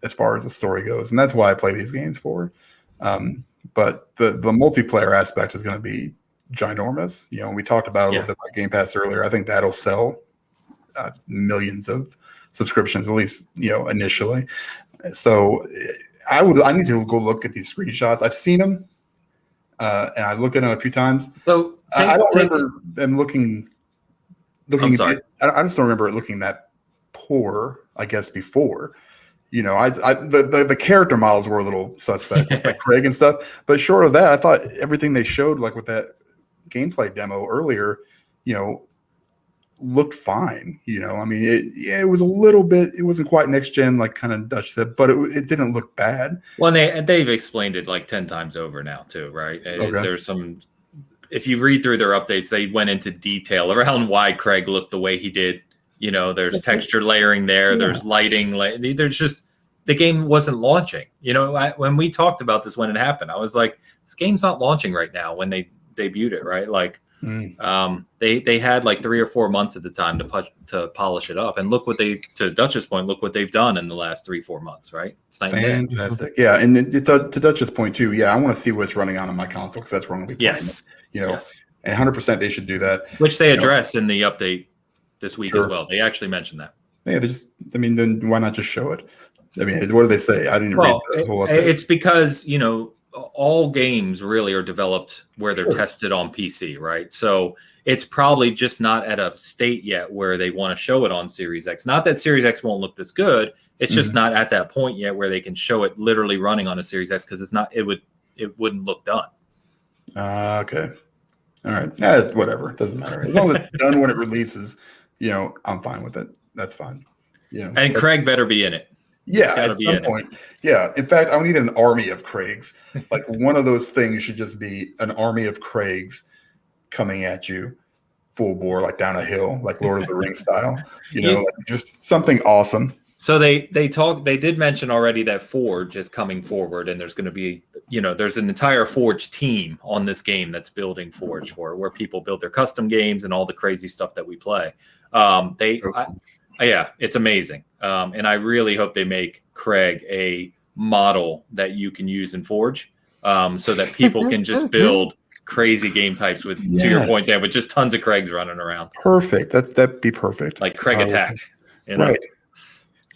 as far as the story goes, and that's why I play these games for. But the multiplayer aspect is going to be ginormous. We talked about a little bit about Game Pass earlier. I think that'll sell millions of subscriptions, at least initially. So I need to go look at these screenshots. I've seen them, and I've looked at them a few times. So I don't remember them looking. I'm sorry. I just don't remember it looking that poor, I guess, before. The character models were a little suspect, like Craig and stuff. But short of that, I thought everything they showed, like with that gameplay demo earlier, looked fine. I mean, it was a little bit, it wasn't quite next gen, like kind of Dutch said, but it didn't look bad. Well, they've explained it like 10 times over now too, right? Okay. There's some, if you read through their updates, they went into detail around why Craig looked the way he did. There's texture layering there. There's lighting. There's just, the game wasn't launching. When we talked about this when it happened, I was like, this game's not launching right now when they debuted it, right? Like, they had like 3 or 4 months at the time to polish it up, and look what to Dutch's point, look what they've done in the last 3-4 months, right? It's night and day. Fantastic. Yeah, and to Dutch's point too, I want to see what's running on my console, because that's where I'm going to be playing it. Yes. And 100% they should do that, which they address in the update this week as well. They actually mentioned that. Yeah, then why not just show it? I mean, what do they say? I didn't read the whole update. It's because all games really are developed where they're tested on PC, right? So it's probably just not at a state yet where they want to show it on Series X. Not that Series X won't look this good. It's just not at that point yet where they can show it literally running on a Series X, because it wouldn't look done. Okay. All right. Whatever. It doesn't matter. As long as it's done when it releases, I'm fine with it. That's fine. And Craig better be in it. Yeah, at some point. Yeah. In fact, I need an army of Craigs. Like, one of those things should just be an army of Craigs coming at you full bore, like down a hill, like Lord of the Rings style. Like just something awesome. So they did mention already that Forge is coming forward, and there's going to be, there's an entire Forge team on this game that's building Forge for it, where people build their custom games and all the crazy stuff that we play. It's amazing. And I really hope they make Craig a model that you can use in Forge, so that people can just build crazy game types with, to your point there, with just tons of Craigs running around. Perfect. That'd be perfect. Like Craig Attack. Right.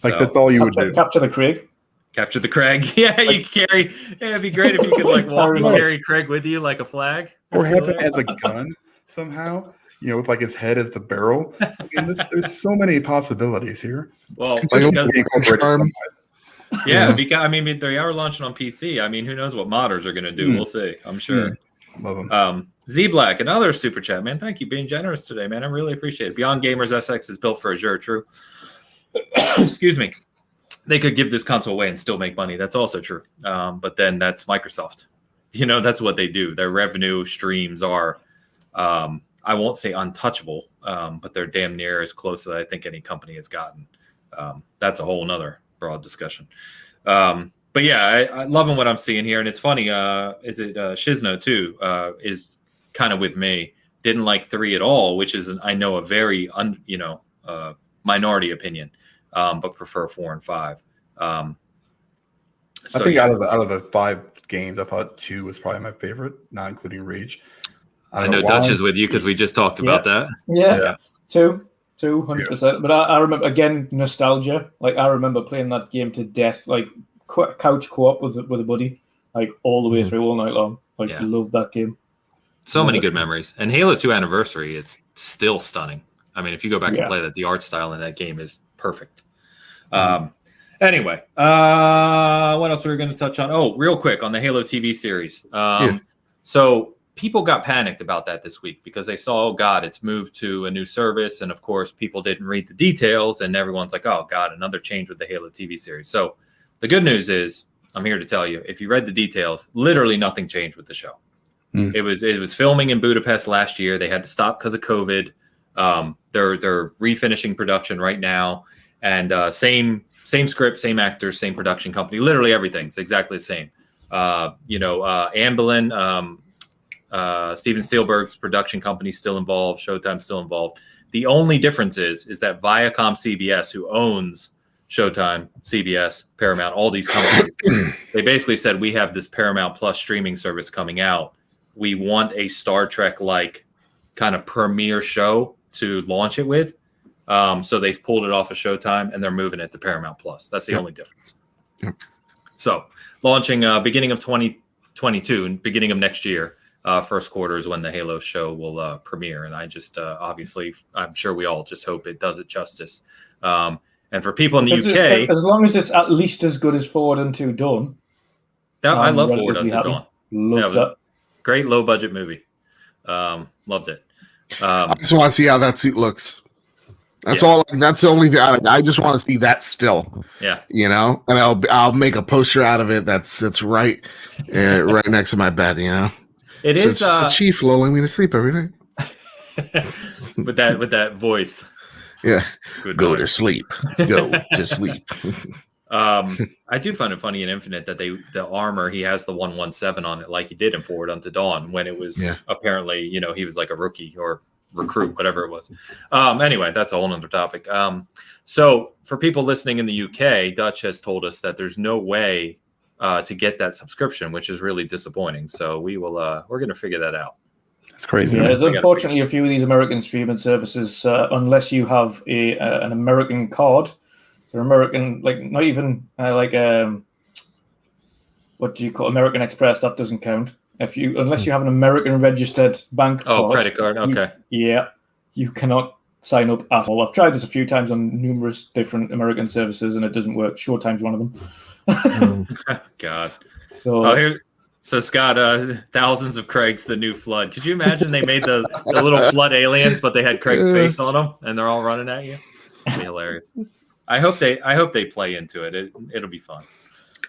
Like, that's all you would do. Capture the Craig. Capture the Craig. Yeah, you carry. Yeah, it'd be great if you could like walk and carry Craig with you like a flag. Or have him as a gun somehow. With like his head as the barrel. There's so many possibilities here. Well, because they are launching on PC. I mean, who knows what modders are going to do? We'll see. I'm sure. Love them. Z Black, another super chat, man. Thank you, being generous today, man. I really appreciate it. Beyond Gamers SX is built for Azure. True. Excuse me. They could give this console away and still make money. That's also true. But then that's Microsoft. That's what they do. Their revenue streams are. I won't say untouchable, but they're damn near as close as I think any company has gotten. That's a whole nother broad discussion. But yeah, I loving what I'm seeing here. And it's funny, is it Shizno too, is kind of with me. Didn't like 3 at all, which is, I know, a very, minority opinion, but prefer 4 and 5. I think out of the 5 games, I thought 2 was probably my favorite, not including Reach. I know Dutch is with you because we just talked about that. Yeah. 200%. But I remember, again, nostalgia. Like, I remember playing that game to death, like couch co-op with a buddy, like all the way through, all night long. Like, love that game. So many good memories. And Halo 2 Anniversary, it's still stunning. I mean, if you go back and play that, the art style in that game is perfect. Anyway, what else were we going to touch on? Oh, real quick on the Halo TV series. So people got panicked about that this week because they saw, oh God, it's moved to a new service. And of course, people didn't read the details and everyone's like, oh God, another change with the Halo TV series. So The good news is, I'm here to tell you, if you read the details, literally nothing changed with the show. It was filming in Budapest last year. They had to stop because of COVID. They're refinishing production right now, and same script, same actors, same production company. Literally everything's exactly the same. Amblin, Steven Spielberg's production company still involved. Showtime's still involved. The only difference is that Viacom CBS, who owns Showtime, CBS, Paramount, all these companies, they basically said, we have this Paramount Plus streaming service coming out. We want a Star Trek-like kind of premiere show to launch it with. So they've pulled it off of Showtime, and they're moving it to Paramount Plus. That's the only difference. So launching beginning of 2022 and beginning of next year, first quarter is when the Halo show will premiere. And I just obviously, I'm sure we all just hope it does it justice. And for people in the UK, as long as it's at least as good as Forward Unto Dawn. I love Forward Unto Dawn. Loved that. Great low budget movie. Loved it. I just want to see how that suit looks. That's all. That's the only thing. I just want to see that still. Yeah. And I'll make a poster out of it. That's right, right next to my bed. It is just the chief lulling me to sleep every night. with that voice. Yeah. Go to sleep. Go to sleep. I do find it funny in Infinite that the armor, he has the 117 on it like he did in Forward Unto Dawn when it was apparently, he was like a rookie or recruit, whatever it was. Anyway, that's a whole nother topic. So for people listening in the UK, Dutch has told us that there's no way to get that subscription, which is really disappointing. So we're going to figure that out. It's crazy. Yeah, there's unfortunately a few of these American streaming services, unless you have an American card, they're American, like not even what do you call American Express? That doesn't count. Unless you have an American registered bank card. Oh, credit card. Okay. You cannot sign up at all. I've tried this a few times on numerous different American services, and it doesn't work. Showtime's one of them. God. So, Scott, thousands of Craigs, the new flood. Could you imagine they made the little flood aliens, but they had Craig's face on them, and they're all running at you? It'd be hilarious. I hope they play into it. It'll be fun.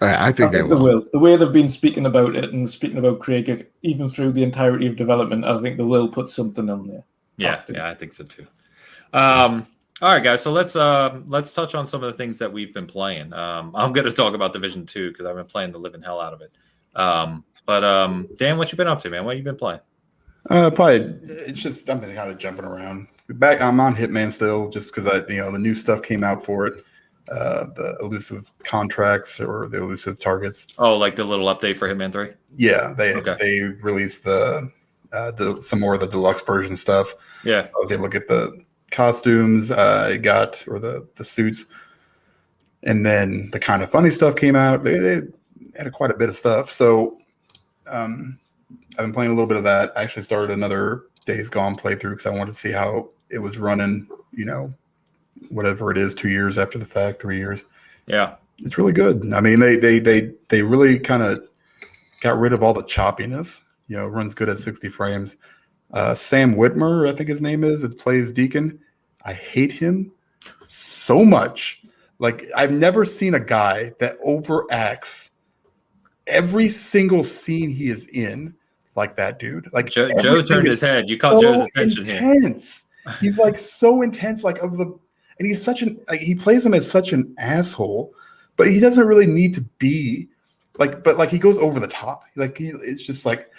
I think they will. The way they've been speaking about it and speaking about Craig, even through the entirety of development, I think they will put something on there. Yeah, I think so too. All right, guys. So let's touch on some of the things that we've been playing. I'm going to talk about Division 2 because I've been playing the living hell out of it. But Dan, what you been up to, man? What you been playing? Probably it's just I've been kind of jumping around. I'm on Hitman still, just because the new stuff came out for it. The elusive contracts or the elusive targets. Oh, like the little update for Hitman 3? Yeah, they released some more of the deluxe version stuff. Yeah, so I was able to get the costumes the suits, and then the kind of funny stuff came out. They had quite a bit of stuff. So I've been playing a little bit of that. I actually started another Days Gone playthrough because I wanted to see how it was running. Whatever it is, 2 years after the fact, 3 years. Yeah, it's really good. I mean, they really kind of got rid of all the choppiness. It runs good at 60 frames. Sam Witwer, I think his name is, it plays Deacon. I hate him so much. Like, I've never seen a guy that overacts every single scene he is in like that dude. Like Joe turned his head. You caught Joe's attention intense. Here. He's like so intense, and he's he plays him as such an asshole, but he doesn't really need to be but he goes over the top. It's just like,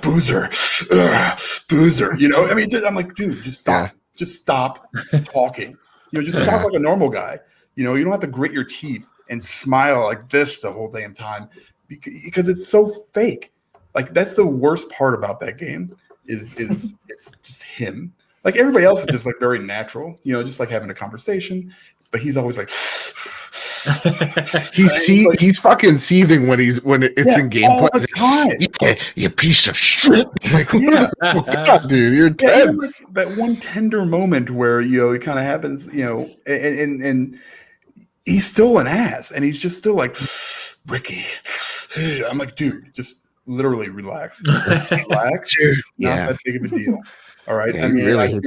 boozer. I mean, I'm like, dude, just stop. Yeah. Just stop talking. Just talk like a normal guy. You don't have to grit your teeth and smile like this the whole damn time because it's so fake. Like, that's the worst part about that game is it's just him. Like, everybody else is just like very natural, just like having a conversation, but he's always like he's fucking seething when it's in gameplay. All the time. You piece of shit. Like, oh God, dude, you're tense. That one tender moment where it kind of happens, and he's still an ass, and he's just still like, Ricky. I'm like, dude, just literally relax. Relax. Not that big of a deal. All right. Yeah, I mean,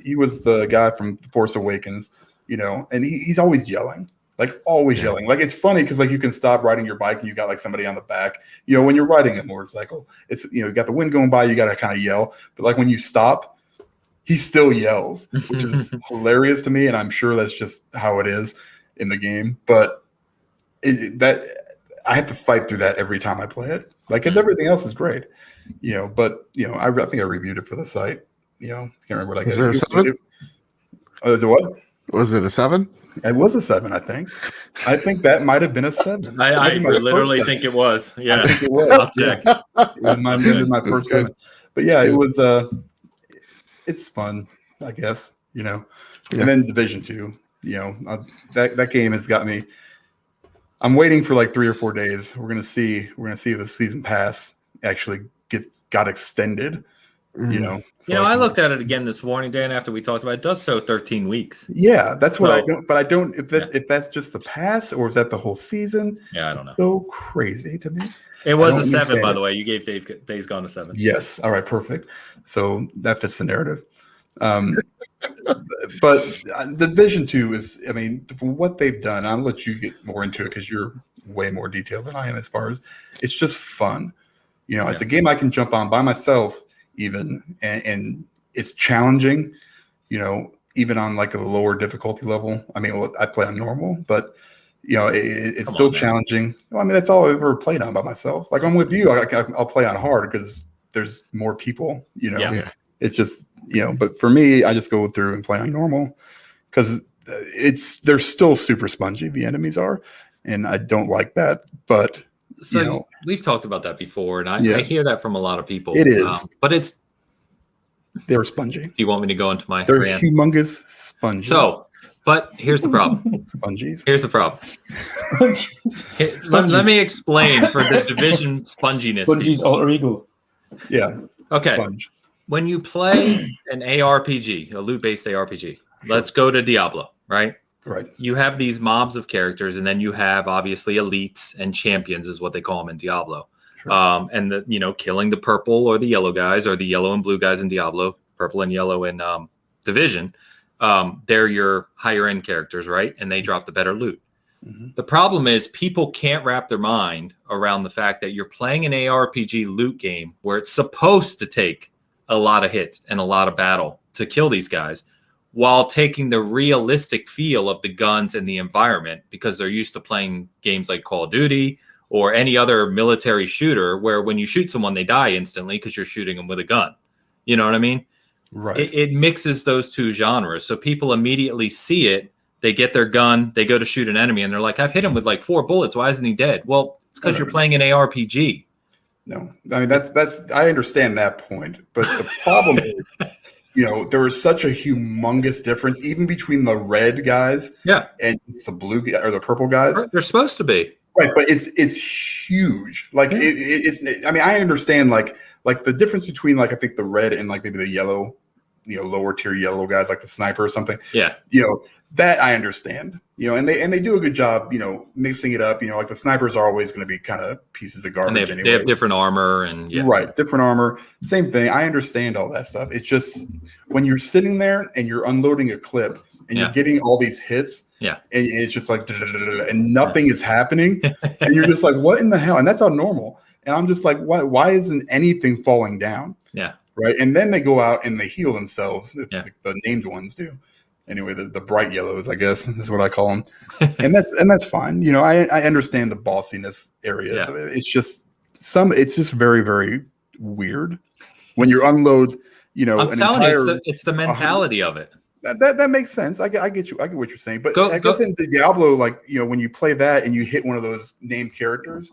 he was the guy from Force Awakens, and he's always yelling. like always yelling. Like it's funny because like you can stop riding your bike and you got like somebody on the back. You know, when you're riding a motorcycle, it's you got the wind going by, you got to kind of yell. But like when you stop, he still yells, which is hilarious to me, and I'm sure that's just how it is in the game. But that I have to fight through that every time I play it. Like, because everything else is great, But I think I reviewed it for the site. I can't remember what I got. Was it a 7? Was it what? Was it a 7? It was a 7, I think. I think that might have been a 7. I literally think it was. Yeah, I think it was. I'll check. It might have been my first 7. But yeah, it was. It's fun, I guess. And then Division 2. That game has got me. I'm waiting for like 3 or 4 days. We're gonna see if the season pass actually got extended. I looked at it again this morning, Dan, after we talked about it. It does show 13 weeks. Yeah, that's what I don't. But I don't. If that's just the pass or is that the whole season? Yeah, I don't know. So crazy to me. It was a 7, by the way. You gave Days Gone a 7. Yes. All right. Perfect. So that fits the narrative. But Division 2 is, from what they've done, I'll let you get more into it because you're way more detailed than I am as far as it's just fun. It's a game I can jump on by myself even, and it's challenging, even on like a lower difficulty level. I play on normal, but it's still challenging. That's all I've ever played on by myself. Like I'm with you, I'll play on hard because there's more people, It's just, but for me, I just go through and play on normal because they're still super spongy. The enemies are, and I don't like that. But we've talked about that before, and I hear that from a lot of people. It is, but they're spongy. Do you want me to go into my? They're humongous sponges. So, but here's the problem. Spongies. Here's the problem. Let me explain for the Division sponginess. Spongy's alter ego. Yeah. Okay. Sponge. When you play an ARPG, a loot-based ARPG, let's go to Diablo, right? Right. You have these mobs of characters, and then you have obviously elites and champions, is what they call them in Diablo. Sure. And killing the purple or the yellow guys, or the yellow and blue guys in Diablo, purple and yellow in Division. They're your higher end characters, right? And they drop the better loot. Mm-hmm. The problem is people can't wrap their mind around the fact that you're playing an ARPG loot game where it's supposed to take a lot of hits and a lot of battle to kill these guys, while taking the realistic feel of the guns and the environment, because they're used to playing games like Call of Duty or any other military shooter where when you shoot someone, they die instantly because you're shooting them with a gun. You know what I mean? Right. It mixes those two genres. So people immediately see it. They get their gun, they go to shoot an enemy, and they're like, I've hit him with like 4 bullets. Why isn't he dead? Well, it's because you're playing an ARPG. No, that's I understand that point, but the problem is, there is such a humongous difference even between the red guys, and the blue or the purple guys. They're supposed to be right, but it's huge. Like it's. I understand like the difference between like I think the red and like maybe the yellow, lower tier yellow guys like the sniper or something. Yeah, that I understand. And they do a good job, mixing it up. Like the snipers are always going to be kind of pieces of garbage. They have different armor and right, different armor. Same thing. I understand all that stuff. It's just when you're sitting there and you're unloading a clip and you're getting all these hits, and it's just like and nothing is happening, and you're just like, what in the hell? And that's not normal. And I'm just like, why isn't anything falling down? Yeah, right. And then they go out and they heal themselves. The named ones do. Anyway, the bright yellows, I guess, is what I call them, and that's fine. I understand the bossiness areas. Yeah. It's just very, very weird when you unload. I'm telling you, it's the mentality of it. That makes sense. I get you. I get what you're saying, but I guess in the Diablo, like when you play that and you hit one of those named characters,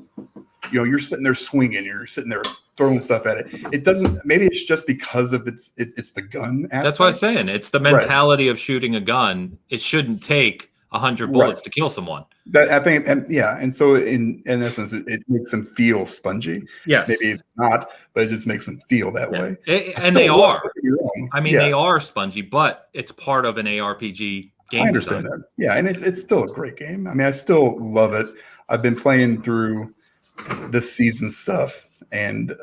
you're sitting there swinging, you're sitting there throwing stuff at it. It doesn't. Maybe it's just because of it's the gun aspect. That's what I'm saying. It's the mentality of shooting a gun. It shouldn't take 100 bullets to kill someone. That I think, and so in essence, it makes them feel spongy. Yes, maybe not, but it just makes them feel that way. And they are. They are spongy, but it's part of an ARPG game. I understand that. Yeah, and it's still a great game. I still love it. I've been playing through this season stuff, and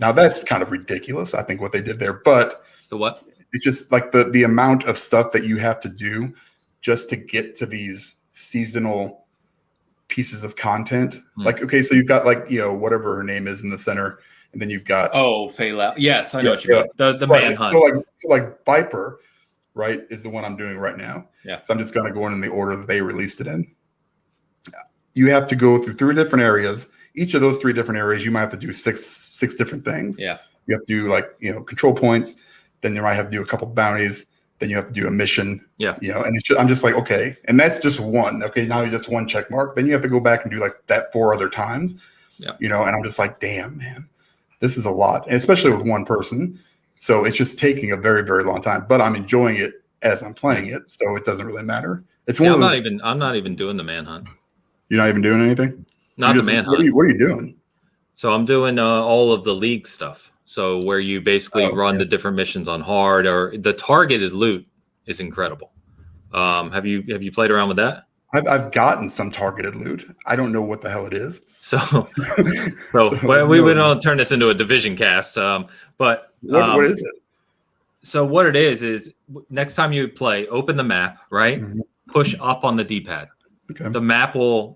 now that's kind of ridiculous. I think what they did there, but the what? It's just like the amount of stuff that you have to do just to get to these seasonal pieces of content. Like, okay, so you've got like, whatever her name is in the center, and then you've got Fayla. Yes, I know what you mean. The manhunt. So like Viper, right, is the one I'm doing right now. Yeah. So I'm just gonna go in the order that they released it in. You have to go through 3 different areas. Each of those 3 different areas, you might have to do six different things. Yeah. You have to do like, control points. Then you might have to do a couple bounties. Then you have to do a mission. Yeah. And I'm just like, okay. And that's just one. Okay. Now you just one check mark. Then you have to go back and do like that 4 other times. Yeah. And I'm just like, damn, man, this is a lot. And especially with one person. So it's just taking a very, very long time. But I'm enjoying it as I'm playing it. So it doesn't really matter. It's one of those, I'm not even doing the manhunt. You're not even doing anything? Not the manhunt. What are you doing? So I'm doing all of the league stuff. So where you basically run the different missions on hard, or the targeted loot is incredible. Have you played around with that? I've gotten some targeted loot. I don't know what the hell it is. So we would not turn this into a division cast. But what is it? So what it is next time you play, open the map, right? Mm-hmm. Push up on the D-pad. Okay. The map will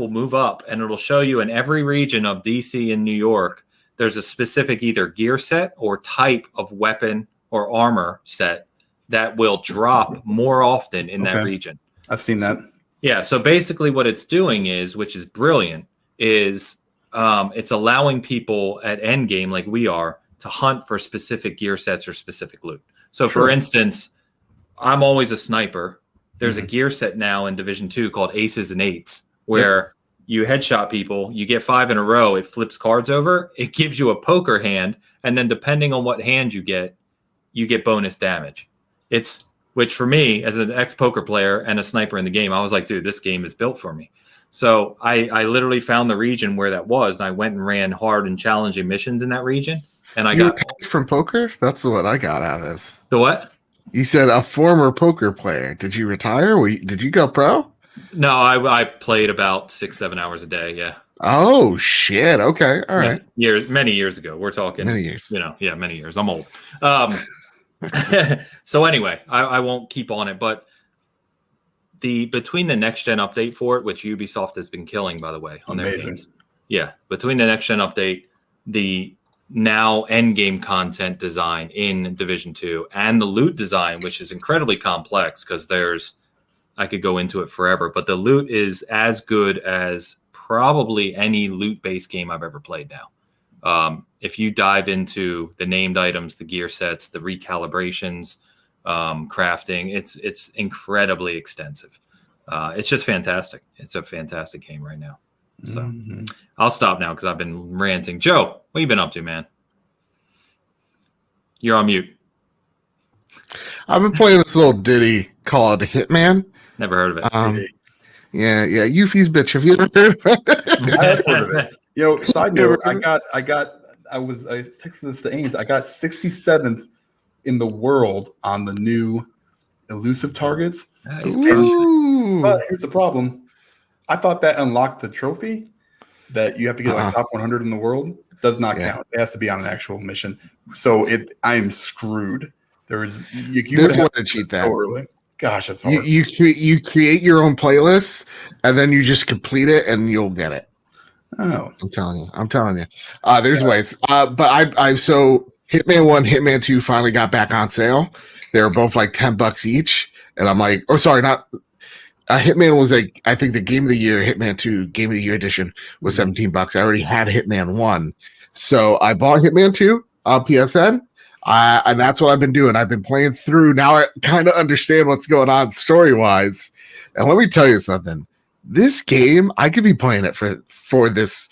move up, and it'll show you in every region of DC and New York. There's a specific either gear set or type of weapon or armor set that will drop more often in that region. I've seen that. So basically what it's doing is, which is brilliant, is it's allowing people at endgame like we are to hunt for specific gear sets or specific loot. So for instance, I'm always a sniper. There's a gear set now in Division 2 called Aces and Eights, where you headshot people, you get 5 in a row, it flips cards over, it gives you a poker hand, and then depending on what hand you get bonus damage. Which for me, as an ex-poker player and a sniper in the game, I was like, dude, this game is built for me. So I literally found the region where that was, and I went and ran hard and challenging missions in that region. And I got from poker. That's what I got out of this. The what? You said a former poker player. Did you retire? Did you go pro? No, I played about 6-7 hours a day. Yeah. Oh shit. Okay. All right. Many years ago. We're talking many years. Many years. I'm old. So anyway, I won't keep on it, but between the next gen update for it, which Ubisoft has been killing, by the way, on their games. Yeah. Between the next gen update, the now end game content design in Division 2 and the loot design, which is incredibly complex because I could go into it forever, but the loot is as good as probably any loot based game I've ever played now. If you dive into the named items, the gear sets, the recalibrations, crafting, it's incredibly extensive. It's just fantastic. It's a fantastic game right now. So I'll stop now because I've been ranting. Joe, what you been up to, man? You're on mute. I've been playing this little ditty called Hitman. Never heard of it. Yeah. Yuffie's bitch. Have you ever heard of it? I have heard of it. Side note, I texted this to Ains. I got 67th in the world on the new elusive targets. Nice. But here's the problem. I thought that unlocked the trophy that you have to get like top 100 in the world. It does not count. It has to be on an actual mission. So I'm screwed. There's one to cheat that. Early. Gosh, that's hard. You create your own playlist and then you just complete it and you'll get it. Oh, I'm telling you. There's ways. But so Hitman 1, Hitman 2 finally got back on sale. They were both like $10 each, and I'm like, Hitman was like, I think the game of the year, Hitman 2 Game of the Year edition was $17. I already had Hitman 1, so I bought Hitman 2 on PSN, and that's what I've been doing. I've been playing through. Now I kind of understand what's going on story wise, and let me tell you something. This game, I could be playing it for this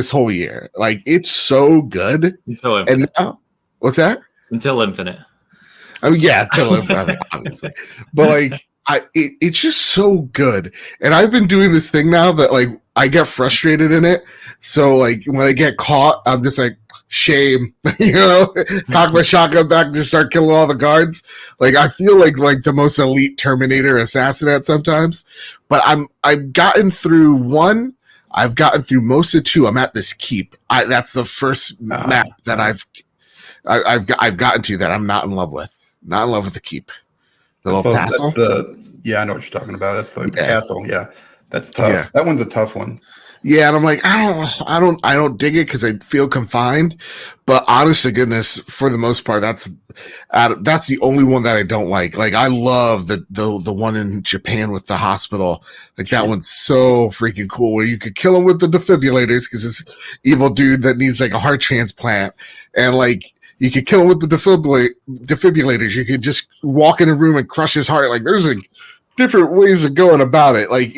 whole year. Like, it's so good. Until Infinite. And now, what's that? Until Infinite. Oh yeah, until Infinite, obviously. But like, it's just so good. And I've been doing this thing now that like I get frustrated in it. So like when I get caught, I'm just like, shame, cock my shotgun back and just start killing all the guards. Like I feel like the most elite Terminator assassin at sometimes. But I've gotten through 1. I've gotten through most of 2. I'm at this keep. That's the first map that I've gotten to that I'm not in love with. Not in love with the keep. The little castle. Yeah, I know what you're talking about. That's the Yeah. castle. Yeah, that's tough. Yeah. That one's a tough one. Yeah, and I'm like, I don't dig it because I feel confined. But honest to goodness, for the most part, that's the only one that I don't like. Like, I love the one in Japan with the hospital. Like, that one's so freaking cool. Where you could kill him with the defibrillators because it's evil dude that needs like a heart transplant, and like you could kill him with the defibrillators. You could just walk in a room and crush his heart. Like, there's like different ways of going about it. Like,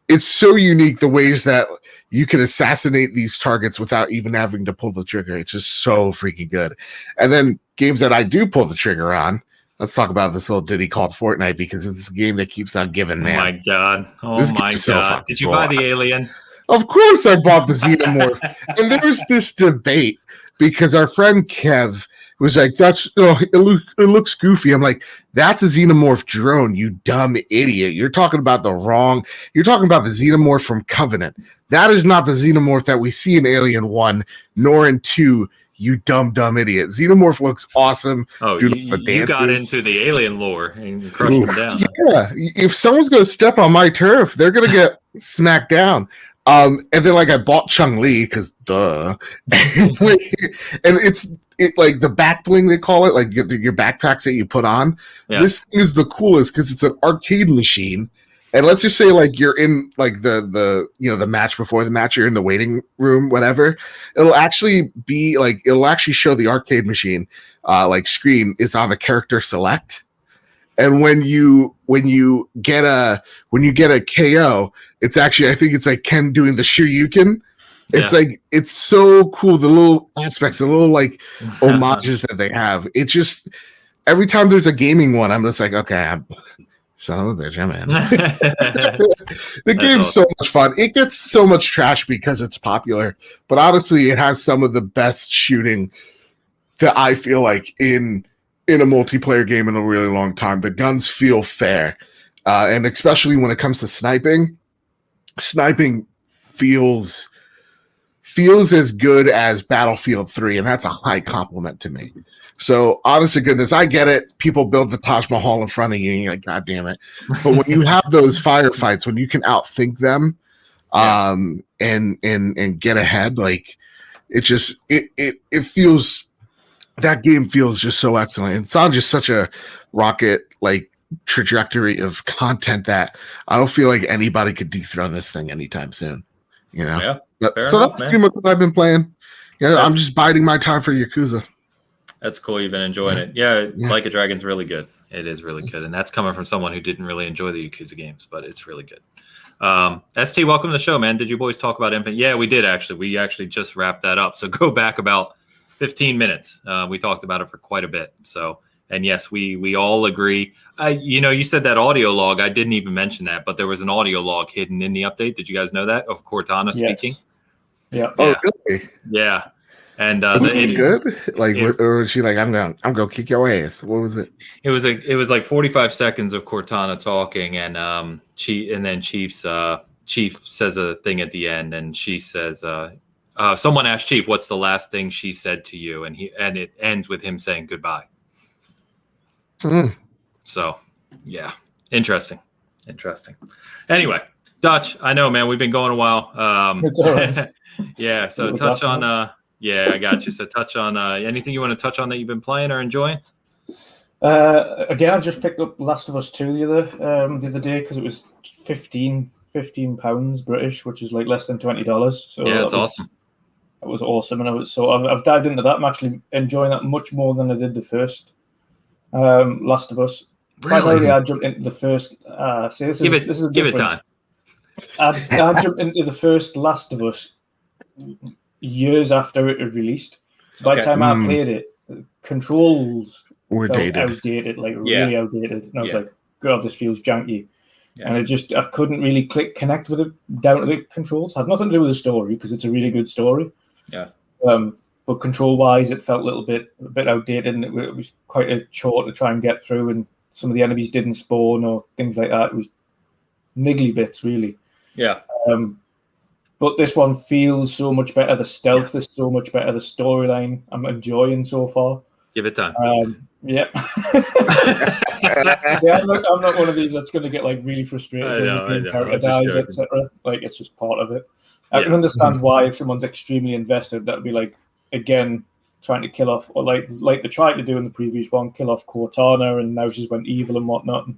it's so unique the ways that you can assassinate these targets without even having to pull the trigger. It's just so freaking good. And then games that I do pull the trigger on. Let's talk about this little ditty called Fortnite because it's a game that keeps on giving, man. Oh my god! This Oh my game's so god! fucking Did you cool. buy the Alien? Of course I bought the Xenomorph. And there's this debate because our friend Kev was like, it looks goofy. I'm like, that's a Xenomorph drone, you dumb idiot. You're talking about the Xenomorph from Covenant. That is not the Xenomorph that we see in Alien 1, nor in 2, you dumb idiot. Xenomorph looks awesome. Oh, you got into the Alien lore and crushed them down. Yeah, if someone's going to step on my turf, they're going to get smacked down. And then like I bought Chung-Li because duh. And it's like the back bling they call it, like your backpacks that you put on. Yeah. This thing is the coolest because it's an arcade machine. And let's just say like you're in like the match before the match, you're in the waiting room, whatever. It'll actually show the arcade machine like screen is on the character select. And when you get a KO, it's actually, I think it's like Ken doing the Shoryuken. It's like, it's so cool. The little aspects, the little like homages that they have. It's just every time there's a gaming one, I'm just like, okay, son of a bitch, I'm in. The game's so much fun. It gets so much trash because it's popular, but honestly, it has some of the best shooting that I feel like in a multiplayer game in a really long time. The guns feel fair, and especially when it comes to sniping feels as good as Battlefield 3, and that's a high compliment to me. So, honest to goodness, I get it. People build the Taj Mahal in front of you, and you're like, God damn it. But when you have those firefights, when you can outthink them, and get ahead, like it feels, that game feels just so excellent. And it's on just such a rocket like trajectory of content that I don't feel like anybody could dethrone this thing anytime soon. You know? Yeah. So that's pretty much what I've been playing. Yeah, I'm just biding my time for Yakuza. That's cool. You've been enjoying it. Yeah, Like a Dragon's really good. It is really good. And that's coming from someone who didn't really enjoy the Yakuza games, but it's really good. ST, welcome to the show, man. Did you boys talk about Infinite? Yeah, we did actually. We actually just wrapped that up. So go back about 15 minutes. We talked about it for quite a bit. So, and yes, we all agree. You said that audio log. I didn't even mention that, but there was an audio log hidden in the update. Did you guys know that, of Cortana speaking? Yeah. Oh, really? Yeah. And was it good? Like, or was she like, I'm gonna kick your ass? What was it? It was like 45 seconds of Cortana talking, and Chief says a thing at the end, and she says, someone asked Chief, "What's the last thing she said to you?" And it ends with him saying goodbye. So, yeah, interesting. Anyway, Dutch, I know, man, we've been going a while. It's all right. Yeah. So touch on. Yeah, I got you. So touch on anything you want to touch on that you've been playing or enjoying. Again, I just picked up Last of Us 2 the other day because it was £15 British, which is like less than $20. So yeah, it's awesome. That was awesome, and I've dived into that. I'm actually enjoying that much more than I did the first Last of Us. Primarily, I jumped into the first. Give it time. I jumped into the first Last of Us years after it was released. So by the time I played it, controls were outdated, like really outdated. And I was like, God, this feels janky. Yeah. And I couldn't really connect with it down to the controls. It had nothing to do with the story because it's a really good story. Yeah. But control-wise, it felt a bit outdated, and it was quite a chore to try and get through, and some of the enemies didn't spawn or things like that. It was niggly bits, really. Yeah. But this one feels so much better. The stealth is so much better. The storyline I'm enjoying so far. Give it time. Yeah. Yeah, I'm not one of these that's going to get like really frustrated when the character dies, etc. Like, it's just part of it. I can understand why if someone's extremely invested, that'd be like, again, trying to kill off, or like they tried to do in the previous one, kill off Cortana, and now she's went evil and whatnot.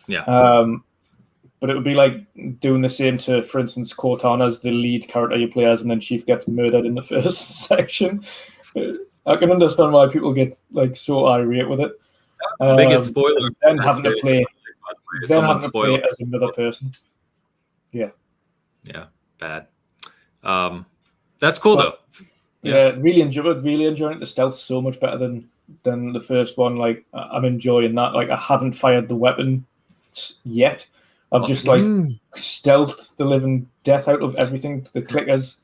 But it would be like doing the same to, for instance, Cortana's the lead character you play as, and then she gets murdered in the first section. I can understand why people get like so irate with it. Biggest spoiler. Then having to play as another person. Yeah. Yeah, bad. That's cool though. Yeah, really enjoying it. The stealth's so much better than the first one. Like, I'm enjoying that. Like, I haven't fired the weapon yet. I've just like stealthed the living death out of everything. The clickers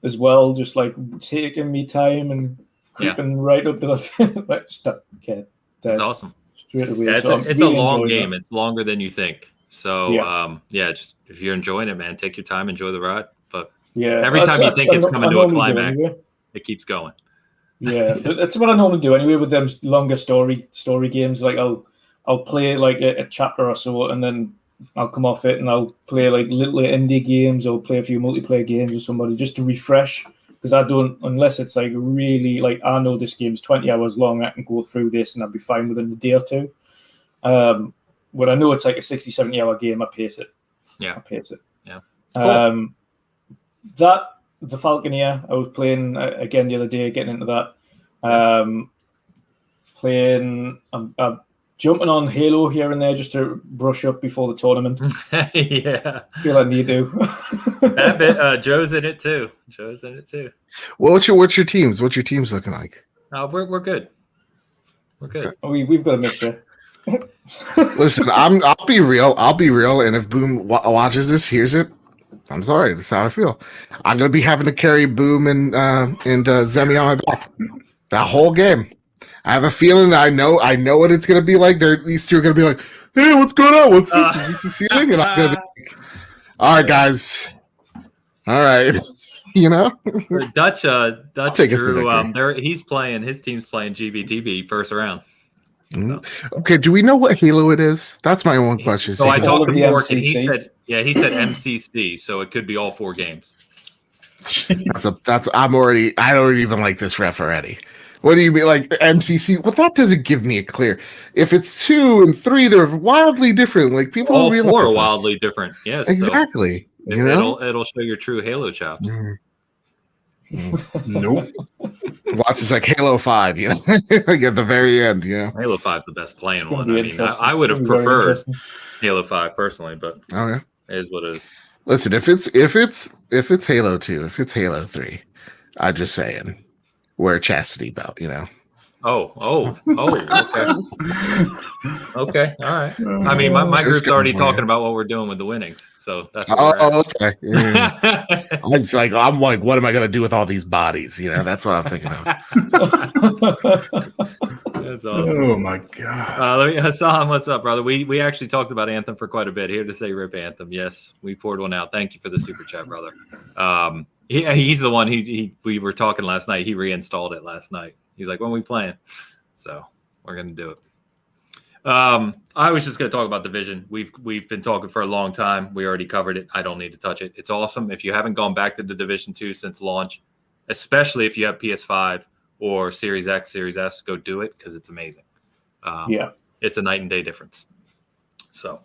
as well, just like taking me time and creeping right up to the like, stop. Okay, that's awesome. Straight away. Yeah, it's really a long game. It's longer than you think. So just if you're enjoying it, man, take your time, enjoy the ride. But every time you think it's coming to a climax, it keeps going. Yeah, that's what I normally do anyway with them longer story games. Like I'll play like a chapter or so, and then I'll come off it and I'll play like little indie games or play a few multiplayer games with somebody just to refresh. Because I don't, unless it's like really like, I know this game's 20 hours long, I can go through this and I'll be fine within a day or two. When I know it's like a 60, 70 hour game, I pace it. Yeah. I pace it. Yeah. Cool. The Falconeer, I was playing again the other day, getting into that. I'm jumping on Halo here and there just to brush up before the tournament. Yeah. I feel I need to. That bit, Joe's in it too. Well, what's your teams? What's your teams looking like? We're good. We're good. We've got a mixture. Listen, I'll be real, and if Boom watches this, hears it, I'm sorry. That's how I feel. I'm gonna be having to carry Boom and Zemi on my back that whole game. I have a feeling that I know what it's gonna be like. These two are gonna be like, "Hey, what's going on? What's this? Is this a ceiling?" And I'm gonna be like, "All right, guys. All right." You know, Dutch Drew, he's playing. His team's playing GBTB first round. So. Okay, do we know what Halo it is? That's my one question. So I talked to Fork, and he said MCC, so it could be all 4 games. I don't even like this ref already. What do you mean, like MCC? Well, that doesn't give me a clear. If it's 2 and 3, they're wildly different. Like people all realize 4 are wildly different. Yes, exactly. So it'll show your true Halo chops. Nope. Watch is like Halo 5, you know, like at the very end, you know. Halo 5 is the best playing one. I mean, I would have preferred Halo 5 personally, but it is what it is. Listen, if it's Halo 2, if it's Halo 3, I'm just saying, wear a chastity belt, you know. Oh, okay. Okay, all right. I mean, my group's already talking about what we're doing with the winnings, so that's okay. I'm like, what am I gonna do with all these bodies? You know, that's what I'm thinking of. That's awesome. Oh my god. Hassan, what's up, brother? We actually talked about Anthem for quite a bit. Here to say rip Anthem. Yes, we poured one out. Thank you for the super chat, brother. He's the one. We were talking last night. He reinstalled it last night. He's like, when we playing? So we're gonna do it. I was just gonna talk about Division. We've been talking for a long time. We already covered it. I don't need to touch it. It's awesome. If you haven't gone back to the Division 2 since launch, especially if you have PS5 or Series X, Series S, go do it because it's amazing. It's a night and day difference. So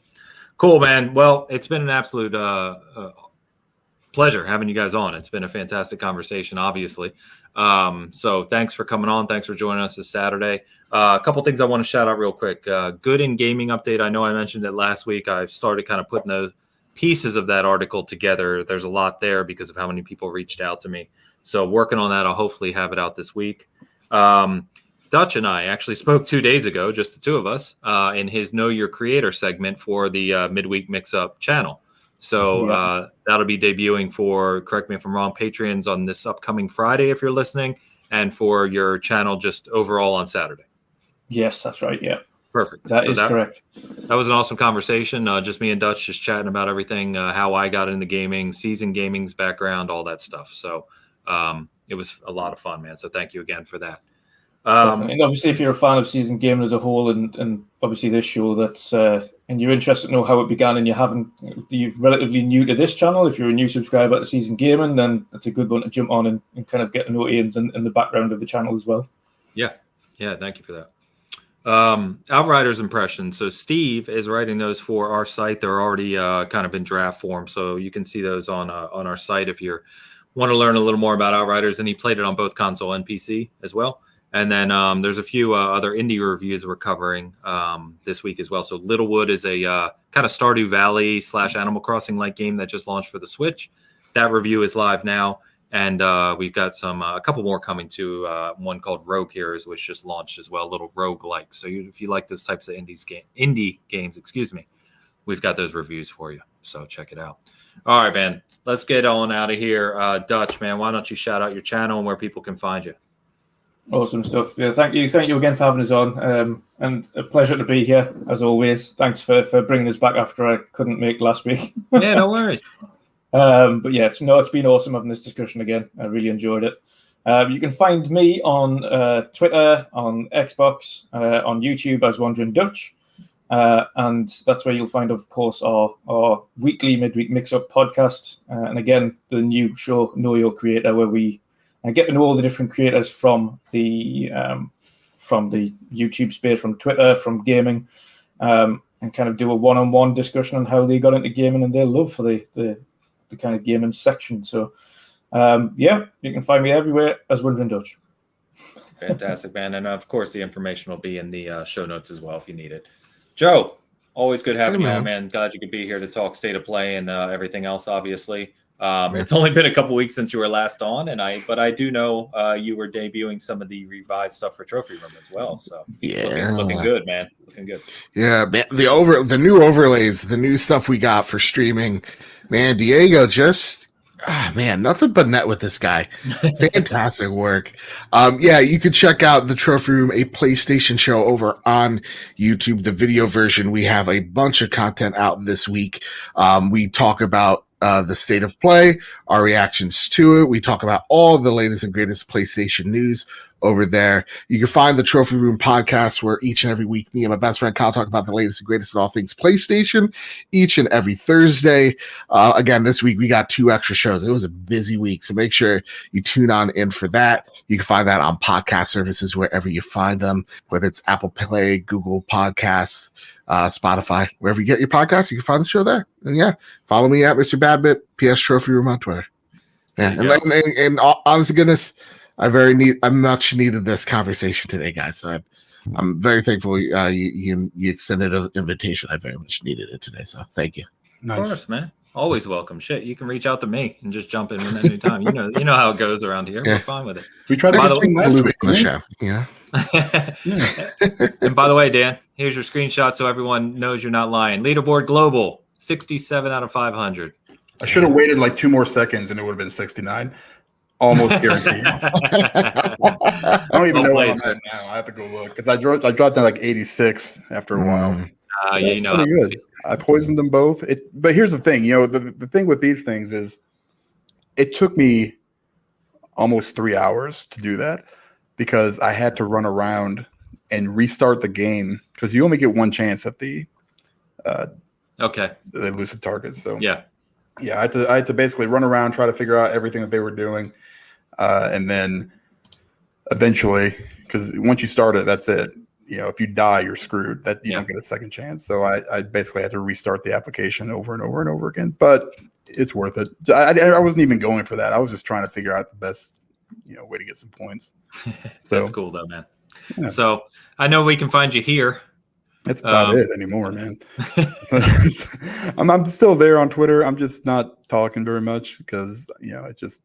cool, man. Well, it's been an absolute pleasure having you guys on. It's been a fantastic conversation, obviously. So thanks for coming on. Thanks for joining us this Saturday. A couple things I want to shout out real quick. Good in Gaming update. I know I mentioned it last week. I've started kind of putting those pieces of that article together. There's a lot there because of how many people reached out to me. So working on that. I'll hopefully have it out this week. Dutch and I actually spoke 2 days ago, just the two of us, in his Know Your Creator segment for the Midweek Mixup channel. So that'll be debuting for, correct me if I'm wrong, Patreons on this upcoming Friday if you're listening, and for your channel just overall on Saturday. Yes, that's right. Yeah. Perfect. That is correct. That was an awesome conversation. Just me and Dutch just chatting about everything, how I got into gaming, Season Gaming's background, all that stuff. So it was a lot of fun, man. So thank you again for that. Definitely. And obviously, if you're a fan of Season Gaming as a whole, and obviously this show, that's and you're interested to know how it began, and you're relatively new to this channel, if you're a new subscriber to Season Gaming, then that's a good one to jump on and kind of get to know Ian's and the background of the channel as well. Yeah, thank you for that. Outriders impressions. So Steve is writing those for our site. They're already kind of in draft form, so you can see those on our site if you want to learn a little more about Outriders. And he played it on both console and PC as well. And then there's a few other indie reviews we're covering this week as well. So Littlewood is a kind of Stardew Valley / Animal Crossing like game that just launched for the Switch. That review is live now. And we've got a couple more coming to one called Rogue Heroes, which just launched as well, a little rogue-like. So if you like those types of indie games, we've got those reviews for you. So check it out. All right, man, let's get on out of here. Dutch, man, why don't you shout out your channel and where people can find you? Awesome stuff. Yeah, thank you again for having us on, and a pleasure to be here as always. Thanks for bringing us back after I couldn't make last week. Yeah, no worries. But yeah, it's been awesome having this discussion again. I really enjoyed it. You can find me on Twitter, on Xbox, on YouTube as Wandering Dutch, and that's where you'll find, of course, our weekly Midweek Mixup podcast, and again the new show Know Your Creator, where we get to know all the different creators from the YouTube space, from Twitter, from gaming, and kind of do a one-on-one discussion on how they got into gaming and their love for the kind of gaming section. So you can find me everywhere as Wandering Dutch. Fantastic, man. And of course the information will be in the show notes as well if you need it. Joe, always good having you on, man. Glad you could be here to talk state of play and everything else, obviously. It's only been a couple weeks since you were last on, but I do know you were debuting some of the revised stuff for Trophy Room as well. So looking good, man. Looking good. Yeah, man. The new overlays, the new stuff we got for streaming, man. Diego just nothing but net with this guy. Fantastic work. You could check out the Trophy Room, a PlayStation show, over on YouTube. The video version. We have a bunch of content out this week. We talk about the state of play, our reactions to it. We talk about all the latest and greatest PlayStation news over there. You can find the Trophy Room podcast, where each and every week me and my best friend Kyle talk about the latest and greatest of all things PlayStation each and every Thursday. Again, this week we got 2 extra shows. It was a busy week, so make sure you tune on in for that. You can find that on podcast services wherever you find them, whether it's Apple Play, Google Podcasts, Spotify, wherever you get your podcasts, you can find the show there. And follow me at Mr. Badbit, PS Trophy Room on Twitter. Yeah, and honest to goodness, I much needed this conversation today, guys. So I'm very thankful you extended an invitation. I very much needed it today. So thank you. Nice. Of course, man. Always welcome. Shit, you can reach out to me and just jump in at any time. You know how it goes around here. Yeah. We're fine with it. We tried to last week on the show. Yeah. And by the way, Dan, here's your screenshot so everyone knows you're not lying. Leaderboard Global, 67 out of 500. I should have waited like 2 more seconds and it would have been 69. Almost guaranteed. I don't even know where I'm at now. I have to go look because I dropped down like 86 after a while. Pretty good. I poisoned them both. But here's the thing, the thing with these things is it took me almost 3 hours to do that because I had to run around and restart the game because you only get one chance at the elusive targets. So I had to basically run around, try to figure out everything that they were doing, and then eventually, because once you start it, that's it. If you die, you're screwed. That you don't get a second chance. So I basically had to restart the application over and over and over again. But it's worth it. I wasn't even going for that. I was just trying to figure out the best, way to get some points. So that's cool, though, man. Yeah. So I know we can find you here. That's about it anymore, man. I'm still there on Twitter. I'm just not talking very much because it just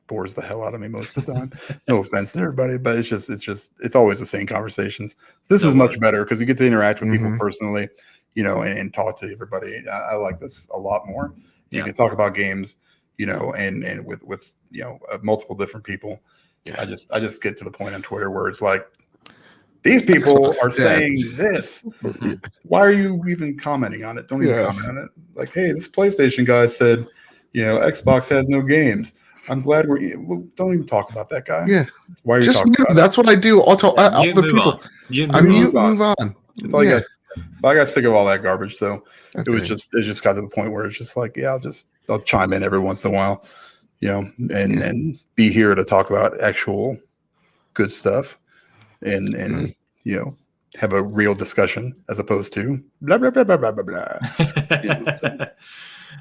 bores the hell out of me most of the time. No offense to everybody, but it's always the same conversations. This is much better because you get to interact with people personally, and talk to everybody. I like this a lot more. You can talk about games, and with multiple different people. Yeah. I just get to the point on Twitter where it's like, these people are saying this. Why are you even commenting on it? Don't even comment on it. Like, hey, this PlayStation guy said, Xbox has no games. I'm glad don't even talk about that guy. Yeah. Why are you Just talking mute. about That's what I do. I'll talk all the people. Move on. It's all you got. I got sick of all that garbage. So Okay. it just got to the point where it's just like, yeah, I'll chime in every once in a while, and be here to talk about actual good stuff and have a real discussion as opposed to blah blah blah blah blah blah blah.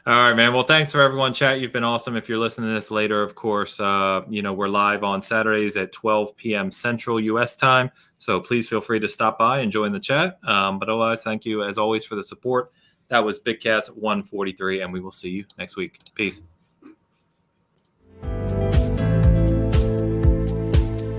All right, man. Well, thanks for everyone. Chat, you've been awesome. If you're listening to this later, of course, we're live on Saturdays at 12 p.m. Central U.S. time. So please feel free to stop by and join the chat. But otherwise, thank you as always for the support. That was Bitcast 143, and we will see you next week. Peace.